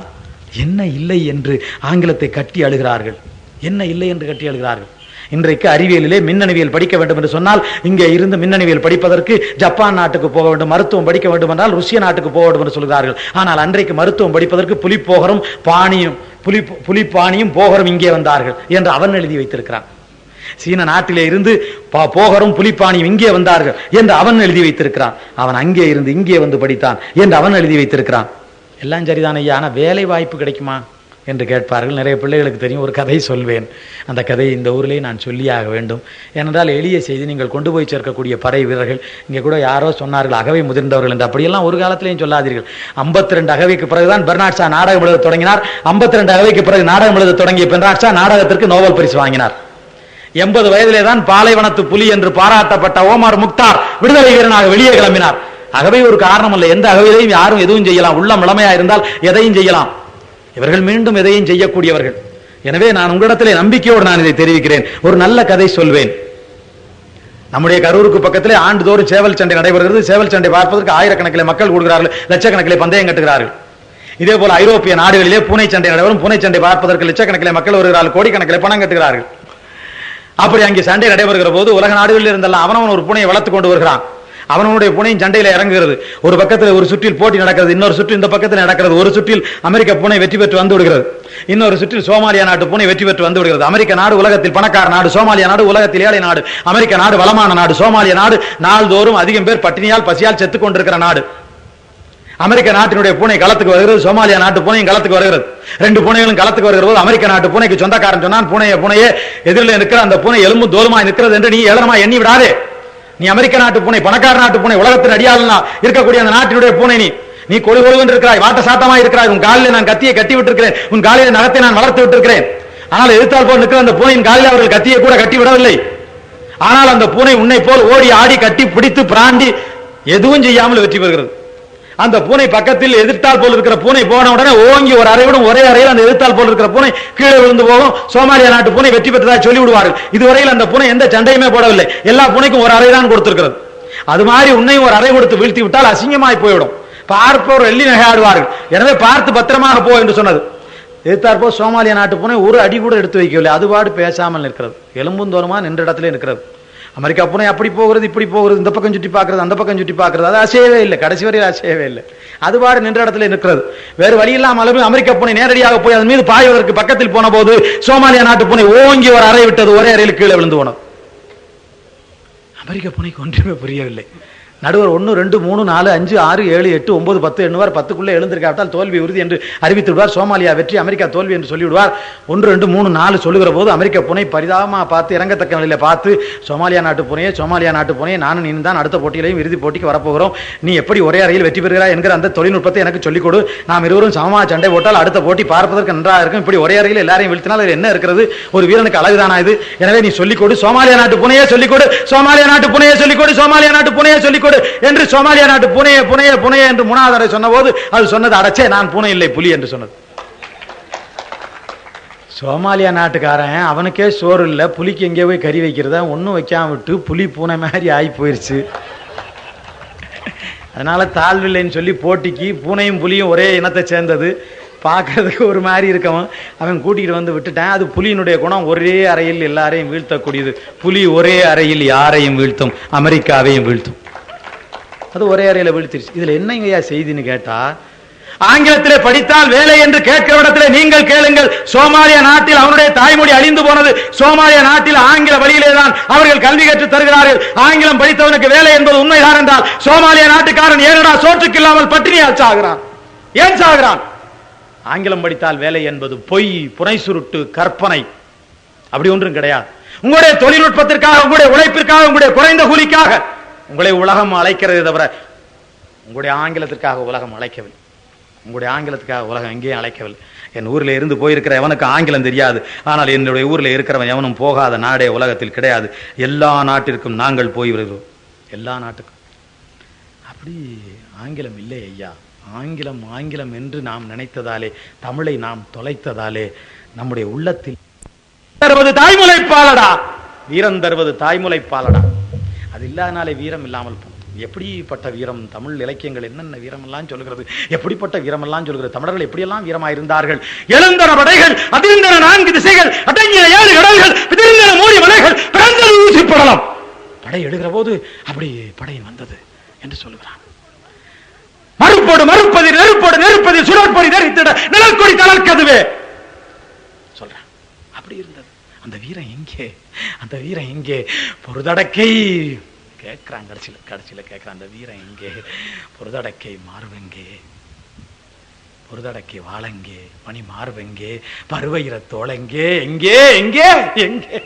என்ன இல்லை என்று ஆங்கிலத்தை கட்டி அழுகிறார்கள், என்ன இல்லை என்று கட்டி அழுகிறார்கள். இன்றைக்கு அறிவியலிலே மின்னணுவியல் படிக்க வேண்டும் என்று சொன்னால் இங்கே இருந்து மின்னணுவியல் படிப்பதற்கு ஜப்பான் நாட்டுக்கு போக வேண்டும், மருத்துவம் படிக்க வேண்டும் என்றால் ருசிய நாட்டுக்கு போக வேண்டும் என்று சொல்கிறார்கள். ஆனால் அன்றைக்கு மருத்துவம் படிப்பதற்கு புலிப்போகரும் பாணியும் புலிப்பாணியும் போகரும் இங்கே வந்தார்கள் என்று அவன் எழுதி வைத்திருக்கிறான். சீன நாட்டிலே இருந்து போகரும் புலிப்பாணியும் இங்கே வந்தார்கள் என்று அவன் எழுதி வைத்திருக்கிறான். அவன் அங்கே இருந்து இங்கே வந்து படித்தான் என்று அவன் எழுதி வைத்திருக்கிறான். எல்லாம் சரிதான் ஐயா, ஆனால் வேலை வாய்ப்பு கிடைக்குமா என்று கேட்பார்கள். நிறைய பிள்ளைகளுக்கு தெரியும். ஒரு கதை சொல்வேன், அந்த கதையை இந்த ஊரிலே நான் சொல்லியாக வேண்டும். ஏனென்றால் எளிய செய்தி, நீங்கள் கொண்டு போய் சேர்க்கக்கூடிய படை வீரர்கள். இங்கே கூட யாரோ சொன்னார்கள் அகவை முதிர்ந்தவர்கள் என்று. அப்படியெல்லாம் ஒரு காலத்திலையும் சொல்லாதீர்கள். 52 அகவைக்கு பிறகுதான் பெர்னாட் ஷா நாடகம் எழுத தொடங்கினார். 52 அகவைக்கு பிறகு நாடகம் எழுத தொடங்கிய பெர்னாட் ஷா நாடகத்திற்கு நோபல் பரிசு வாங்கினார். 80 வயதிலே தான் பாலைவனத்து புலி என்று பாராட்டப்பட்ட ஓமர் முக்தார் விடுதலை வீரனாக வெளியே கிளம்பினார். அகவை ஒரு காரணம் அல்ல, எந்த அகவையிலையும் யாரும் எதுவும் செய்யலாம், உள்ள இளமையா இருந்தால் எதையும் செய்யலாம். இவர்கள் மீண்டும் எதையும் செய்யக்கூடியவர்கள். எனவே நான் உங்களிடத்திலே நம்பிக்கையோடு நான் இதை தெரிவிக்கிறேன். ஒரு நல்ல கதை சொல்வேன். நம்முடைய கரூருக்கு பக்கத்திலே ஆண்டுதோறும் சேவல் சண்டை நடைபெறுகிறது. சேவல் சண்டை பார்ப்பதற்கு ஆயிரக்கணக்கிலே மக்கள் கூடுகிறார்கள், லட்சக்கணக்கிலே பந்தயம் கட்டுகிறார்கள். இதே போல ஐரோப்பிய நாடுகளிலே பூனை சண்டை நடைபெறும். பூனை சண்டை பார்ப்பதற்கு லட்சக்கணக்கிலே மக்கள் வருகிறார்கள், கோடிக்கணக்கிலே பணம் கட்டுகிறார்கள். அப்படி அங்கே சண்டை நடைபெறுகிற போது உலக நாடுகளில் இருந்தெல்லாம் அவனவன் ஒரு பூனையை வளர்த்து கொண்டு வருகிறான். அவனுடைய பூனையும் சண்டையில இறங்குகிறது. ஒரு பக்கத்தில் ஒரு சுற்றில் போட்டி நடக்கிறது, இன்னொரு சுற்று இந்த பக்கத்தில் நடக்கிறது. ஒரு சுற்றில் அமெரிக்க பூனை வெற்றி பெற்று வந்து விடுகிறது, இன்னொரு சுற்றில் சோமாலியா நாட்டு பூனை வெற்றி பெற்று வந்து விடுகிறது. அமெரிக்க நாடு உலகத்தில் பணக்கார நாடு, சோமாலியா நாடு உலகத்தில் ஏழை நாடு. அமெரிக்க நாடு வளமான நாடு, சோமாலியா நாடு நாள்தோறும் அதிகம் பேர் பட்டினியால் பசியால் செத்துக் கொண்டிருக்கிற நாடு. அமெரிக்க நாட்டினுடைய பூனை களத்துக்கு வருகிறது, சோமாலியா நாட்டு பூனையும் களத்துக்கு வருகிறது. 2 பூனைகளும் களத்துக்கு வருகிற போது அமெரிக்க நாட்டு பூனைக்கு சொந்தக்காரன் சொன்னான், பூனையே எதிரில் நிற்கிற அந்த பூனை எலும்பு தோலுமாய் நிற்கிறது என்று நீ ஏளனமா எண்ணி விடாதே. நீ அமெரிக்க நாட்டு பூனை, பணக்கார நாட்டு பூனை, உலகத்தின் அடியாளனா இருக்கக்கூடிய அந்த நாட்டினுடைய பூனை, நீ கொழு கொழுவென்று இருக்கிறாய், வாட்ட சாட்டமா இருக்கிறாய். உன் காலில் நான் கத்தியை கட்டி விட்டிருக்கிறேன், உன் காலில் நகத்தை நான் வளர்த்து விட்டிருக்கிறேன். ஆனால் எதிர்த்தால் போல் நிற்கிற அந்த பூனையின் காலில் அவர்கள் கத்தியை கூட கட்டி விடவில்லை. ஆனால் அந்த பூனை உன்னை போல் ஓடி ஆடி கட்டி பிடித்து பிராண்டி எதுவும் செய்யாமல் வெற்றி பெறுகிறது. அந்த பூனை பக்கத்தில் எதிர்த்தால் போல் இருக்கிற பூனை போன உடனே ஓங்கி ஒரு அறைவிடும், ஒரே அறையில் அந்த எதிர்த்தால் போல் இருக்கிற பூனை கீழே விழுந்து போகும். சோமாலியா நாட்டு பூனை வெற்றி பெற்றதாக சொல்லி விடுவார்கள். இதுவரையில் அந்த பூனை எந்த சண்டையுமே போடவில்லை, எல்லா பூனைக்கும் ஒரு அறை தான் கொடுத்திருக்கிறது. அது மாதிரி உன்னையும் ஒரு அறை கொடுத்து வீழ்த்தி விட்டால் அசிங்கமாய் போய்விடும், பார்ப்போர் எள்ளி நகையாடுவார்கள். எனவே பார்த்து பத்திரமாக போ என்று சொன்னது. எதிர்த்தாற்போ சோமாலியா நாட்டு பூனை ஒரு அடி கூட எடுத்து வைக்கவில்லை, அதுபாடு பேசாமல் நிற்கிறது, எலும்பும் தோறுமா நின்ற இடத்திலே நிற்கிறது. அமெரிக்கா பூனை அப்படி போகிறது இப்படி போகிறது, இந்த பக்கம் சுற்றி பார்க்கிறது அந்த பக்கம் சுற்றி பார்க்கிறது, அது அசையவே இல்லை, கடைசி வரையில் அசையவே இல்லை, அதுபாடு நின்ற இடத்துல நிற்கிறது. வேறு வழி இல்லாமல் அமெரிக்க பூனை நேரடியாக போய் அதன் மீது பாய்வதற்கு பக்கத்தில் போன போது சோமாலியா நாட்டு பூனை ஓங்கி ஒரு அறை விட்டது, ஒரே அறையில் கீழே விழுந்து போனது. அமெரிக்க பூனைக்கு ஒன்றுமே புரியவில்லை. நடுவர் 1 2 3 4 5 6 7 8 9 10 எண்ணுவார், 10க்குள்ளே எழுந்திருக்காவிட்டால் தோல்வி உறுதி என்று அறிவித்து விடுவார். சோமாலியா வெற்றி, அமெரிக்கா தோல்வி என்று சொல்லிவிடுவார். 1 2 3 4 சொல்லுகிற போது அமெரிக்க பூனை பரிதாபமா பார்த்து இறங்கத்தக்க நிலையில பார்த்து, சோமாலியா நாட்டு பூனையே நானும் நீ தான் அடுத்த போட்டியிலையும் இறுதி போட்டிக்கு வரப்போகிறோம், நீ எப்படி ஒரே அறையில் வெற்றி பெறுகிறாய் என்கிற அந்த தொழில்நுட்பத்தை எனக்கு சொல்லிக் கொடு, நாம் இருவரும் சமமா சண்டை போட்டால் அடுத்த போட்டி பார்ப்பதற்கு நன்றாக இருக்கும், இப்படி ஒரே அறையில் எல்லாரையும் வீழ்த்தினால் என்ன இருக்கிறது, ஒரு வீரனுக்கு அழகுதானா இது, எனவே நீ சொல்லிக் கொடு, சோமாலியா நாட்டு பூனையே சொல்லிக் கொடு, சோமாலியா நாட்டு பூனையே சொல்லிக் கொடு, சோமாலியா நாட்டு பூனையே சொல்லிக் கொடு என்று சோமாலியா நாட்டு பூனையே பூனையே பூனையே என்று 3வது தடவை சொன்ன போது அது சொன்னது, அடச்சே நான் பூனை இல்லை புலி என்று சொன்னது. சோமாலியா நாட்டுக்காரன் அவனுக்கே சோறு இல்லை, புலிக்கு எங்கே போய் கறி வைக்கிறதா, ஒன்றும் வைக்காம விட்டு புலி பூனை மாதிரி ஆகி போயிடுச்சு. அதனால தாழ்வில்லைன்னு சொல்லி போட்டிக்கு பூனையும் புலியும் ஒரே இனத்தை சேர்ந்தது, பார்க்கறதுக்கு ஒரு மாதிரி இருக்கவன் அவன் கூட்டிகிட்டு வந்து விட்டுட்டான். அது புலியினுடைய குணம், ஒரே அறையில் எல்லாரையும் வீழ்த்தக்கூடியது. புலி ஒரே அறையில் யாரையும் வீழ்த்தும், அமெரிக்காவையும் வீழ்த்தும். அது ஒரே அறையில் வீழ்த்திருச்சு. இதுல என்னங்கய்யா செய்தின்னு கேட்டா, ஆங்கிலத்திலே படித்தால் வேலை என்று கேட்கிற இடத்துல நீங்கள் கேளுங்கள். சோமாலியா நாட்டில் அவனுடைய தாய்மொழி அழிந்து போனது. சோமாலியா நாட்டில் ஆங்கில வழியிலே தான் அவர்கள் கல்வி கற்று தருகிறார்கள். ஆங்கிலம் படித்தவனுக்கு வேலை என்பது உண்மைதான் என்றால் சோமாலியா நாட்டுக்காரன் ஏனடா சோற்றுக்கு இல்லாமல் பட்டினியால் சாகிறான்? ஏன் சாகிறான்? ஆங்கிலம் படித்தால் வேலை என்பது பொய், புனை சுருட்டு, கற்பனை. அப்படி ஒன்றும் கிடையாது. உங்களுடைய தொழில்நுட்பத்திற்காக, உங்களுடைய உழைப்பிற்காக, உங்களுடைய குறைந்த கூலிக்காக உங்களை உலகம் அழைக்கிறதே தவிர உங்களுடைய ஆங்கிலத்திற்காக உலகம் அழைக்கவில்லை. உங்களுடைய ஆங்கிலத்துக்காக உலகம் எங்கேயும் அழைக்கவில்லை. என் ஊரில் இருந்து போயிருக்கிற எவனுக்கு ஆங்கிலம் தெரியாது. ஆனால் என்னுடைய ஊரில் இருக்கிறவன் எவனும் போகாத நாடே உலகத்தில் கிடையாது. எல்லா நாட்டிற்கும் நாங்கள் போய் வருகிறோம், எல்லா நாட்டுக்கும். அப்படி ஆங்கிலம் இல்லை ஐயா. ஆங்கிலம் ஆங்கிலம் என்று நாம் நினைத்ததாலே, தமிழை நாம் தொலைத்ததாலே நம்முடைய உள்ளத்தில் தருவது தாய்மொழிப்பாலடா, வீரம் தருவது தாய்மொழிப்பாலடா. அது இல்லாதனாலே வீரம் இல்லாமல் போகும். எப்படிப்பட்ட வீரம்! தமிழ் இலக்கியங்கள் என்னென்ன வீரமெல்லாம் சொல்கிறது, எப்படிப்பட்ட வீரமெல்லாம் சொல்கிறது. தமிழர்கள் எப்படியெல்லாம் வீரமாயிருந்தார்கள். எழுந்தன படைகள், அதிர்ந்தன 4 திசைகள், அடங்கிய 7 கடல்கள், பிதிர்ந்தன 3 மலைகள், பிறந்தது ஊசிப்படலம். படை எழுகிற போது அப்படி படை வந்தது என்று சொல்லுகிறான். மறுப்போடு மறுப்பது, நெருப்போடு நெருப்பது, சுடற்பொடி தரித்திட நிலக்கொடி தளர்க்கதுவே சொல்றான். அப்படி இருந்தது. அந்த வீரம் எங்கே? அந்த வீரம் எங்கே? பொருதடக்கை கேட்கிறான். கடைசியில கேட்கிறான், அந்த வீரம் எங்கே? பொருதடக்கை மார்பெங்கே, பொருதடக்கை வாழங்கே, மணி மார்பெங்கே, பருவயிர தோளெங்கே, எங்கே எங்கே எங்கே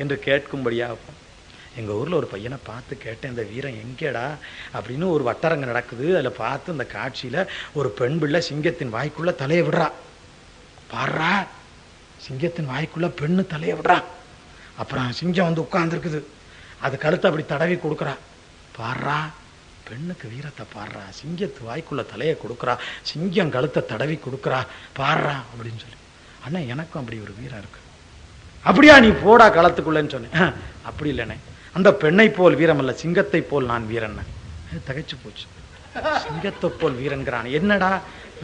என்று கேட்கும்படியாக. எங்கள் ஊரில் ஒரு பையனை பார்த்து கேட்டேன், இந்த வீரம் எங்கேடா அப்படின்னு. ஒரு வட்டரங்க நடக்குது. அதில் பார்த்து அந்த காட்சியில் ஒரு பெண் பிள்ளை சிங்கத்தின் வாய்க்குள்ள தலையை விடுறா. பாடுறா, சிங்கத்தின் வாய்க்குள்ள பெண்ணு தலையை விடுறா. அப்புறம் சிங்கம் வந்து உட்கார்ந்துருக்குது. அது கழுத்தை அப்படி தடவி கொடுக்குறா. பாடுறா, பெண்ணுக்கு வீரத்தை பாடுறா. சிங்கத்து வாய்க்குள்ள தலையை கொடுக்குறா, சிங்கம் கழுத்தை தடவி கொடுக்குறா. பாடுறா அப்படின்னு சொல்லி. அண்ணா எனக்கும் அப்படி ஒரு வீரம் இருக்கு. அப்படியா, நீ போடா களத்துக்குள்ளன்னு சொன்னேன். அப்படி இல்லைண்ணே, அந்த பெண்ணை போல் வீரம் அல்ல, சிங்கத்தை போல் நான் வீரன். தகைச்சு போச்சு. சிங்கத்தை போல் வீரன்கிறான். என்னடா,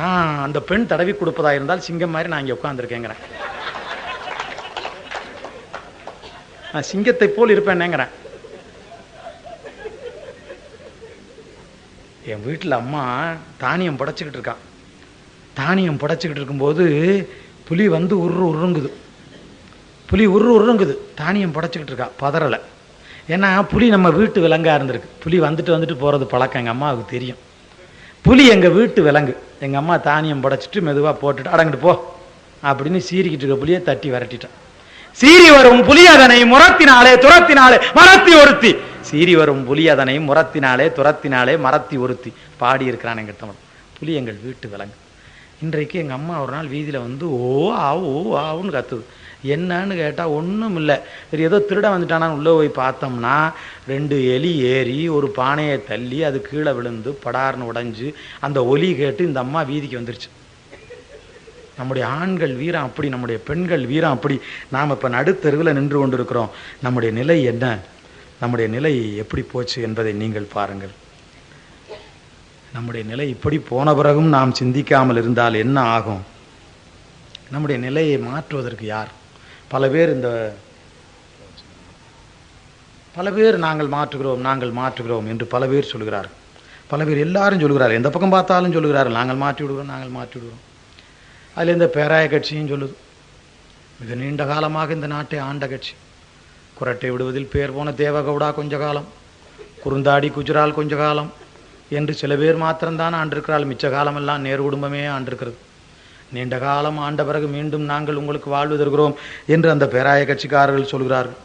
நான் அந்த பெண் தடவி கொடுப்பதா இருந்தால் சிங்கம் மாதிரி நான் இங்கே உட்கார்ந்துருக்கேங்கிறேன். நான் சிங்கத்தை போல் இருப்பேன்னுங்கிறேன். என் வீட்டில் அம்மா தானியம் படைச்சிக்கிட்டு இருக்கான். தானியம் படைச்சிக்கிட்டு இருக்கும்போது புலி வந்து உருங்குது. புலி உருங்குது. தானியம் படைச்சிக்கிட்டு இருக்கா, பதறலை. ஏன்னா புலி நம்ம வீட்டு விலங்கா இருந்திருக்கு. புலி வந்துட்டு போகிறது பழக்கம் எங்கள் அம்மாவுக்கு தெரியும். புலி எங்கள் வீட்டு விலங்கு. எங்கள் அம்மா தானியம் படைச்சிட்டு மெதுவாக போட்டுட்டு அடங்கிட்டு போ அப்படின்னு சீறிக்கிட்டு இருக்க புலியை தட்டி விரட்டிட்டான். சீறி வரும் புலி அதனை முரத்தினாலே துரத்தினாலே மரத்தி ஒருத்தி. சீறி வரும் புலி அதனை முரத்தினாலே துரத்தினாலே மரத்தி ஒருத்தி பாடி இருக்கிறான் எங்கள் தமிழ். புலி எங்கள் வீட்டு விலங்கு. இன்றைக்கு எங்கள் அம்மா ஒரு நாள் வீதியில் வந்து ஓ ஆவுன்னு கத்துது. என்னன்னு கேட்டால் ஒன்றும் இல்லை, ஏதோ திருட வந்துட்டானான்னு உள்ளே போய் பார்த்தோம்னா 2 எலி ஏறி ஒரு பானையை தள்ளி அது கீழே விழுந்து படார்னு உடைஞ்சு அந்த ஒலி கேட்டு இந்த அம்மா வீதிக்கு வந்துருச்சு. நம்முடைய ஆண்கள் வீரம் அப்படி, நம்முடைய பெண்கள் வீரம் அப்படி. நாம் இப்போ நடுத்தெருவில் நின்று கொண்டிருக்கிறோம். நம்முடைய நிலை என்ன? நம்முடைய நிலை எப்படி போச்சு என்பதை நீங்கள் பாருங்கள். நம்முடைய நிலை இப்படி போன பிறகும் நாம் சிந்திக்காமல் இருந்தால் என்ன ஆகும்? நம்முடைய நிலையை மாற்றுவதற்கு யார்? பல பேர் நாங்கள் மாற்றுகிறோம் என்று பல பேர் சொல்கிறார்கள். பல பேர் எல்லாரும் சொல்கிறார்கள், எந்த பக்கம் பார்த்தாலும் சொல்கிறார்கள், நாங்கள் மாற்றி விடுகிறோம். அதில் இந்த பேராய கட்சியும் சொல்லுது. மிக நீண்ட காலமாக இந்த நாட்டை ஆண்ட கட்சி. குரட்டை விடுவதில் பேர் போன தேவகவுடா கொஞ்ச காலம், குறுந்தாடி குஜரால் கொஞ்ச காலம் என்று சில பேர் மாத்திரம்தான் ஆண்டிருக்கிறாள். மிச்ச காலமெல்லாம் நேரு குடும்பமே ஆண்டிருக்கிறது. நீண்ட காலம் ஆண்ட பிறகு மீண்டும் நாங்கள் உங்களுக்கு வாழ்வு தருகிறோம் என்று அந்த பேராய கட்சிக்காரர்கள் சொல்கிறார்கள்.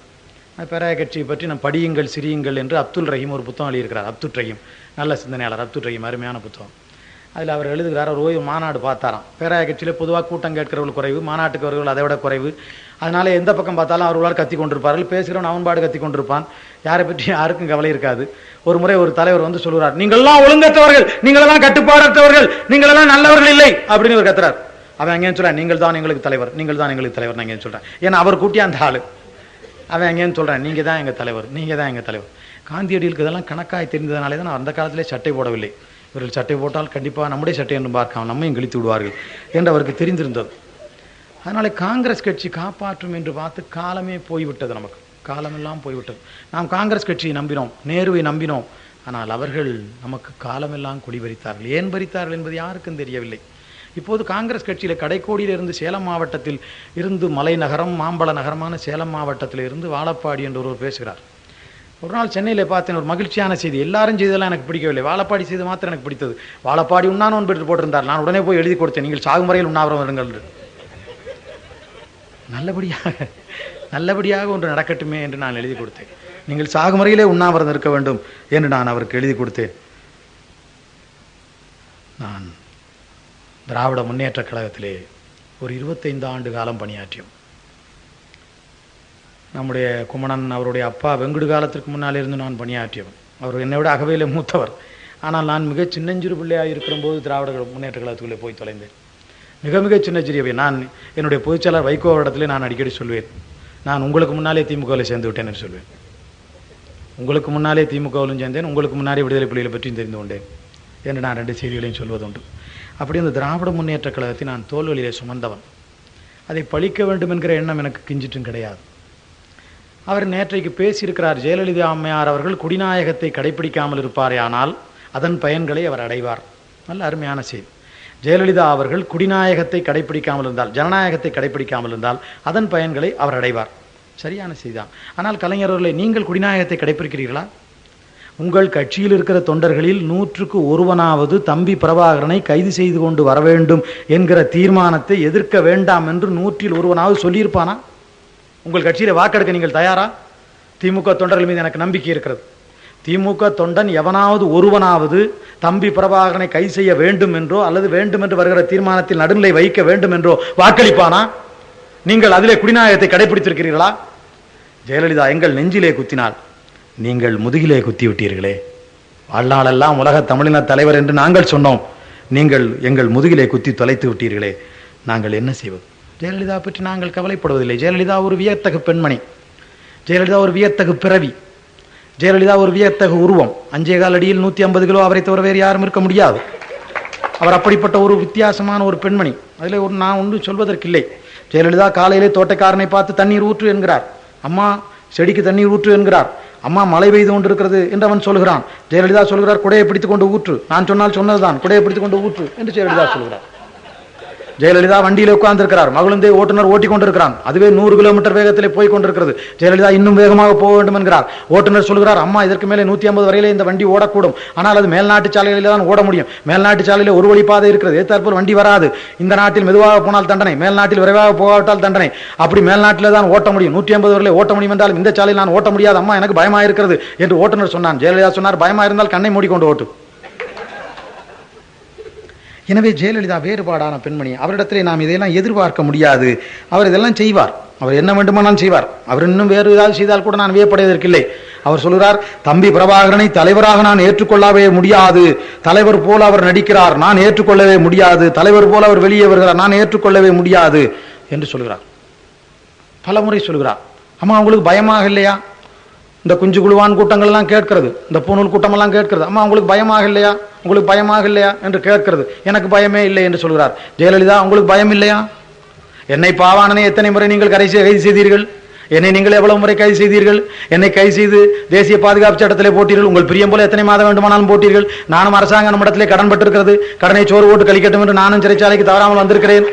பேராய கட்சியை பற்றி நம் படியுங்கள் சிரியுங்கள் என்று அப்துல் ரஹீம் ஒரு புத்தகம் எழுதியிருக்கிறார். அப்துல் ரஹீம் நல்ல சிந்தனையாளர். அப்துல் ரஹீம் அருமையான புத்தகம். அதில் அவர் எழுதுகிறார், ஒரு ஓய்வு மாநாடு பார்த்தாராம். பேராய கட்சியில் பொதுவாக கூட்டம் கேட்கிறவர்கள் குறைவு, மாநாட்டுக்கு அவர்கள் அதை விட குறைவு. அதனால எந்த பக்கம் பார்த்தாலும் அவர்களால் கத்தி கொண்டிருப்பார்கள். பேசுகிறவன் அவன்பாடு கத்தி கொண்டிருப்பான். யாரை பற்றி யாருக்கும் கவலை இருக்காது. ஒரு முறை ஒரு தலைவர் வந்து சொல்கிறார், நீங்களெல்லாம் ஒழுங்கற்றவர்கள், நீங்களெல்லாம் கட்டுப்பாடற்றவர்கள், நீங்களெல்லாம் நல்லவர்கள் இல்லை அப்படின்னு ஒரு கத்துறார். அவன் எங்கேன்னு சொல்கிறேன் நீங்கள் தான் எங்களுக்கு தலைவர், நீங்கள் தான் எங்களுக்கு தலைவர் நான் எங்கேன்னு சொல்கிறேன். ஏன்னா அவர் கூட்டியா அந்த ஆள். அவன் எங்கேன்னு சொல்கிறேன் நீங்கள் தான் எங்கள் தலைவர், நீங்கள் தான் எங்கள் தலைவர். காந்தியடிகளுக்கு இதெல்லாம் கணக்காய் தெரிந்ததுனாலே தான் அந்த காலத்திலே சட்டை போடவில்லை. இவர்கள் சட்டை போட்டால் கண்டிப்பாக நம்முடைய சட்டை என்று பார்க்காம நம்மையும் கிழித்து விடுவார்கள் என்று அவருக்கு தெரிந்திருந்தது. அதனால காங்கிரஸ் கட்சி காப்பாற்றும் என்று பார்த்து காலமே போய்விட்டது. நமக்கு காலமெல்லாம் போய்விட்டது. நாம் காங்கிரஸ் கட்சியை நம்பினோம், நேருவை நம்பினோம். ஆனால் அவர்கள் நமக்கு காலமெல்லாம் குடி பறித்தார்கள். ஏன் பறித்தார்கள் என்பது யாருக்கும் தெரியவில்லை. இப்போது காங்கிரஸ் கட்சியில் கடைக்கோடியில் இருந்து சேலம் மாவட்டத்தில் இருந்து மலை நகரம் மாம்பழ நகரமான சேலம் மாவட்டத்தில் இருந்து வாழப்பாடி என்று ஒருவர் பேசுகிறார். ஒரு நாள் சென்னையில் பார்த்தேன் ஒரு மகிழ்ச்சியான செய்தி. எல்லாரும் செய்ததெல்லாம் எனக்கு பிடிக்கவில்லை, வாழப்பாடி செய்து மாத்திரம் எனக்கு பிடித்தது. வாழப்பாடி உண்ணானோன் பெற்று போட்டிருந்தார். நான் உடனே போய் எழுதி கொடுத்தேன், நீங்கள் சாகும் வரையில் உண்ணாவிரம் வருங்கள். நல்லபடியாக ஒன்று நடக்கட்டுமே என்று நான் எழுதி கொடுத்தேன். நீங்கள் சாகும் வரையிலே உண்ணாவிரதம் இருக்க வேண்டும் என்று நான் அவருக்கு எழுதி கொடுத்தேன். நான் திராவிட முன்னேற்ற கழகத்திலே ஒரு 25 ஆண்டு காலம் பணியாற்றியோம். நம்முடைய குமணன் அவருடைய அப்பா வெங்குடு காலத்திற்கு முன்னால் இருந்து நான் பணியாற்றியவன். அவர் என்னை விட அகவையிலே மூத்தவர். ஆனால் நான் மிக சின்னஞ்சிறு பிள்ளையாக இருக்கிற போது திராவிட முன்னேற்ற கழகத்துக்குள்ளே போய் தொலைந்தேன். மிக சின்ன சிறியவை. நான் என்னுடைய பொதுச்செயலாளர் வைகோ இடத்துல நான் அடிக்கடி சொல்வேன், நான் உங்களுக்கு முன்னாலே திமுகவில் சேர்ந்து விட்டேன் என்று சொல்வேன். உங்களுக்கு முன்னாலே திமுகவிலும் சேர்ந்தேன், உங்களுக்கு முன்னாலே விடுதலை புலிகளை பற்றியும் தெரிந்து கொண்டேன் என்று நான் 2 செய்திகளையும் சொல்வதுண்டு. அப்படி இந்த திராவிட முன்னேற்ற கழகத்தை நான் தோல்வழியிலே சுமந்தவன். அதை பழிக்க வேண்டும் என்கிற எண்ணம் எனக்கு கிஞ்சிட்டும் கிடையாது. அவர் நேற்றைக்கு பேசியிருக்கிறார், ஜெயலலிதா அம்மையார் அவர்கள் குடிநாயகத்தை கடைபிடிக்காமல் இருப்பாரே ஆனால் அதன் பயன்களை அவர் அடைவார். நல்ல அருமையான செய்தி. ஜெயலலிதா அவர்கள் குடிநாயகத்தை கடைபிடிக்காமல் இருந்தால், ஜனநாயகத்தை கடைபிடிக்காமல் இருந்தால் அதன் பயன்களை அவர் அடைவார். சரியான செய்திதான். ஆனால் கலைஞர் அவர்களை, நீங்கள் குடிநாயகத்தை கடைபிடிக்கிறீர்களா? உங்கள் கட்சியில் இருக்கிற தொண்டர்களில் 100க்கு 1 தம்பி பிரபாகரனை கைது செய்து கொண்டு வர வேண்டும் என்கிற தீர்மானத்தை எதிர்க்க வேண்டாம் என்று 100ல் 1 சொல்லியிருப்பானா? உங்கள் கட்சியில் வாக்கெடுக்க நீங்கள் தயாரா? திமுக தொண்டர்கள் மீது எனக்கு நம்பிக்கை இருக்கிறது. திமுக தொண்டன் எவனாவது 1 தம்பி பிரபாகரனை கைது செய்ய வேண்டும் என்றோ அல்லது வேண்டும் என்று வருகிற தீர்மானத்தில் நடுநிலை வைக்க வேண்டும் என்றோ வாக்களிப்பானா? நீங்கள் அதிலே குடிநாயகத்தை கடைபிடித்திருக்கிறீர்களா? ஜெயலலிதா எங்கள் நெஞ்சிலே குத்தினாள், நீங்கள் முதுகிலே குத்தி விட்டீர்களே. வாழ்நாளெல்லாம் உலக தமிழின தலைவர் என்று நாங்கள் சொன்னோம், நீங்கள் எங்கள் முதுகிலே குத்தி தொலைத்து விட்டீர்களே. நாங்கள் என்ன செய்வது? ஜெயலலிதா பற்றி நாங்கள் கவலைப்படுவதில்லை. ஜெயலலிதா ஒரு வியத்தகு பெண்மணி, ஜெயலலிதா ஒரு வியத்தகு பிறவி, ஜெயலலிதா ஒரு வியத்தகு உருவம். 5.25 அடியில் 150 கிலோ, அவரை தவிர வேறு யாரும் இருக்க முடியாது. அவர் அப்படிப்பட்ட ஒரு வித்தியாசமான ஒரு பெண்மணி. அதில் நான் ஒன்று சொல்வதற்கில்லை. ஜெயலலிதா காலையிலே தோட்டக்காரனை பார்த்து தண்ணீர் ஊற்று என்கிறார், அம்மா செடிக்கு தண்ணீர் ஊற்று என்கிறார், அம்மா மழை பெய்து கொண்டு இருக்கிறது என்று அவன் சொல்கிறான். ஜெயலலிதா சொல்கிறார், குடையை பிடித்துக் கொண்டு ஊற்று. நான் சொன்னால் சொன்னதுதான், குடையை பிடித்துக் கொண்டு ஊற்று என்று ஜெயலலிதா சொல்கிறார். ஜெயலலிதா வண்டியில் உட்கார்ந்து இருக்கிறார், மகளுந்தே ஓட்டுநர் ஓட்டி கொண்டிருக்கிறான், அதுவே 100 கிலோமீட்டர் வேகத்திலே போய் கொண்டிருக்கிறது. ஜெயலலிதா இன்னும் வேகமாக போக வேண்டும் என்கிறார். ஓட்டுநர் சொல்கிறார், அம்மா இதற்கு மேலே 150 வரையிலே இந்த வண்டி ஓடக்கூடும், ஆனால் அது மேல்நாட்டு சாலைகளில் தான் ஓட முடியும். மேல்நாட்டு சாலையில் ஒரு வழி பாதை இருக்கிறது, ஏற்றாற்போல் வண்டி வராது. இந்த நாட்டில் மெதுவாக போனால் தண்டனை, மேல்நாட்டில் விரைவாக போகாவிட்டால் தண்டனை. அப்படி மேல்நாட்டில் தான் ஓட்ட முடியும், 150 வரையிலே ஓட்ட முடியும் என்றால் இந்த சாலையில் நான் ஓட்ட முடியாது அம்மா, எனக்கு பயமாக இருக்கிறது என்று ஓட்டுநர் சொன்னான். ஜெயலலிதா சொன்னார், பயமா இருந்தால் கண்ணை மூடிக்கொண்டு ஓட்டு. எனவே ஜெயலலிதா வேறுபாடான பெண்மணி. அவரிடத்திலே நாம் இதையெல்லாம் எதிர்பார்க்க முடியாது. அவர் இதெல்லாம் செய்வார், அவர் என்ன வேண்டுமானாலும் செய்வார். அவர் இன்னும் வேறு ஏதாவது செய்தால் கூட நான் வியப்படைவதற்கில்லை. அவர் சொல்கிறார், தம்பி பிரபாகரனை தலைவராக நான் ஏற்றுக்கொள்ளவே முடியாது, தலைவர் போல அவர் நடிக்கிறார், நான் ஏற்றுக்கொள்ளவே முடியாது, தலைவர் போல அவர் வெளியே வருகிறார், நான் ஏற்றுக்கொள்ளவே முடியாது என்று சொல்கிறார். பலமுறை சொல்கிறார். அம்மா உங்களுக்கு பயமாக இல்லையா? இந்த குஞ்சு குழுவான் கூட்டங்கள் எல்லாம் கேட்கிறது, இந்த பூணூல் கூட்டம் எல்லாம் கேட்கிறது, அம்மா உங்களுக்கு பயமாக இல்லையா, உங்களுக்கு பயமாக இல்லையா என்று கேட்கிறது. எனக்கு பயமே இல்லை என்று சொல்கிறார். ஜெயலலிதா, உங்களுக்கு பயம் இல்லையா? என்னை பாவானனை எத்தனை முறை நீங்கள் கைது செய்தீர்கள்? என்னை நீங்கள் எவ்வளவு முறை கைது செய்தீர்கள்? என்னை கைது செய்து தேசிய பாதுகாப்பு சட்டத்திலே போட்டீர்கள். உங்கள் பிரியம் போல எத்தனை மாதம் வேண்டுமானாலும் போட்டீர்கள். நானும் அரசாங்க நம்மிடத்திலே கடன் பட்டிருக்கிறது, கடனை சோறு ஓட்டு கழிக்கட்டும் என்று நானும் சிறைச்சாலைக்கு தவறாமல் வந்திருக்கிறேன்.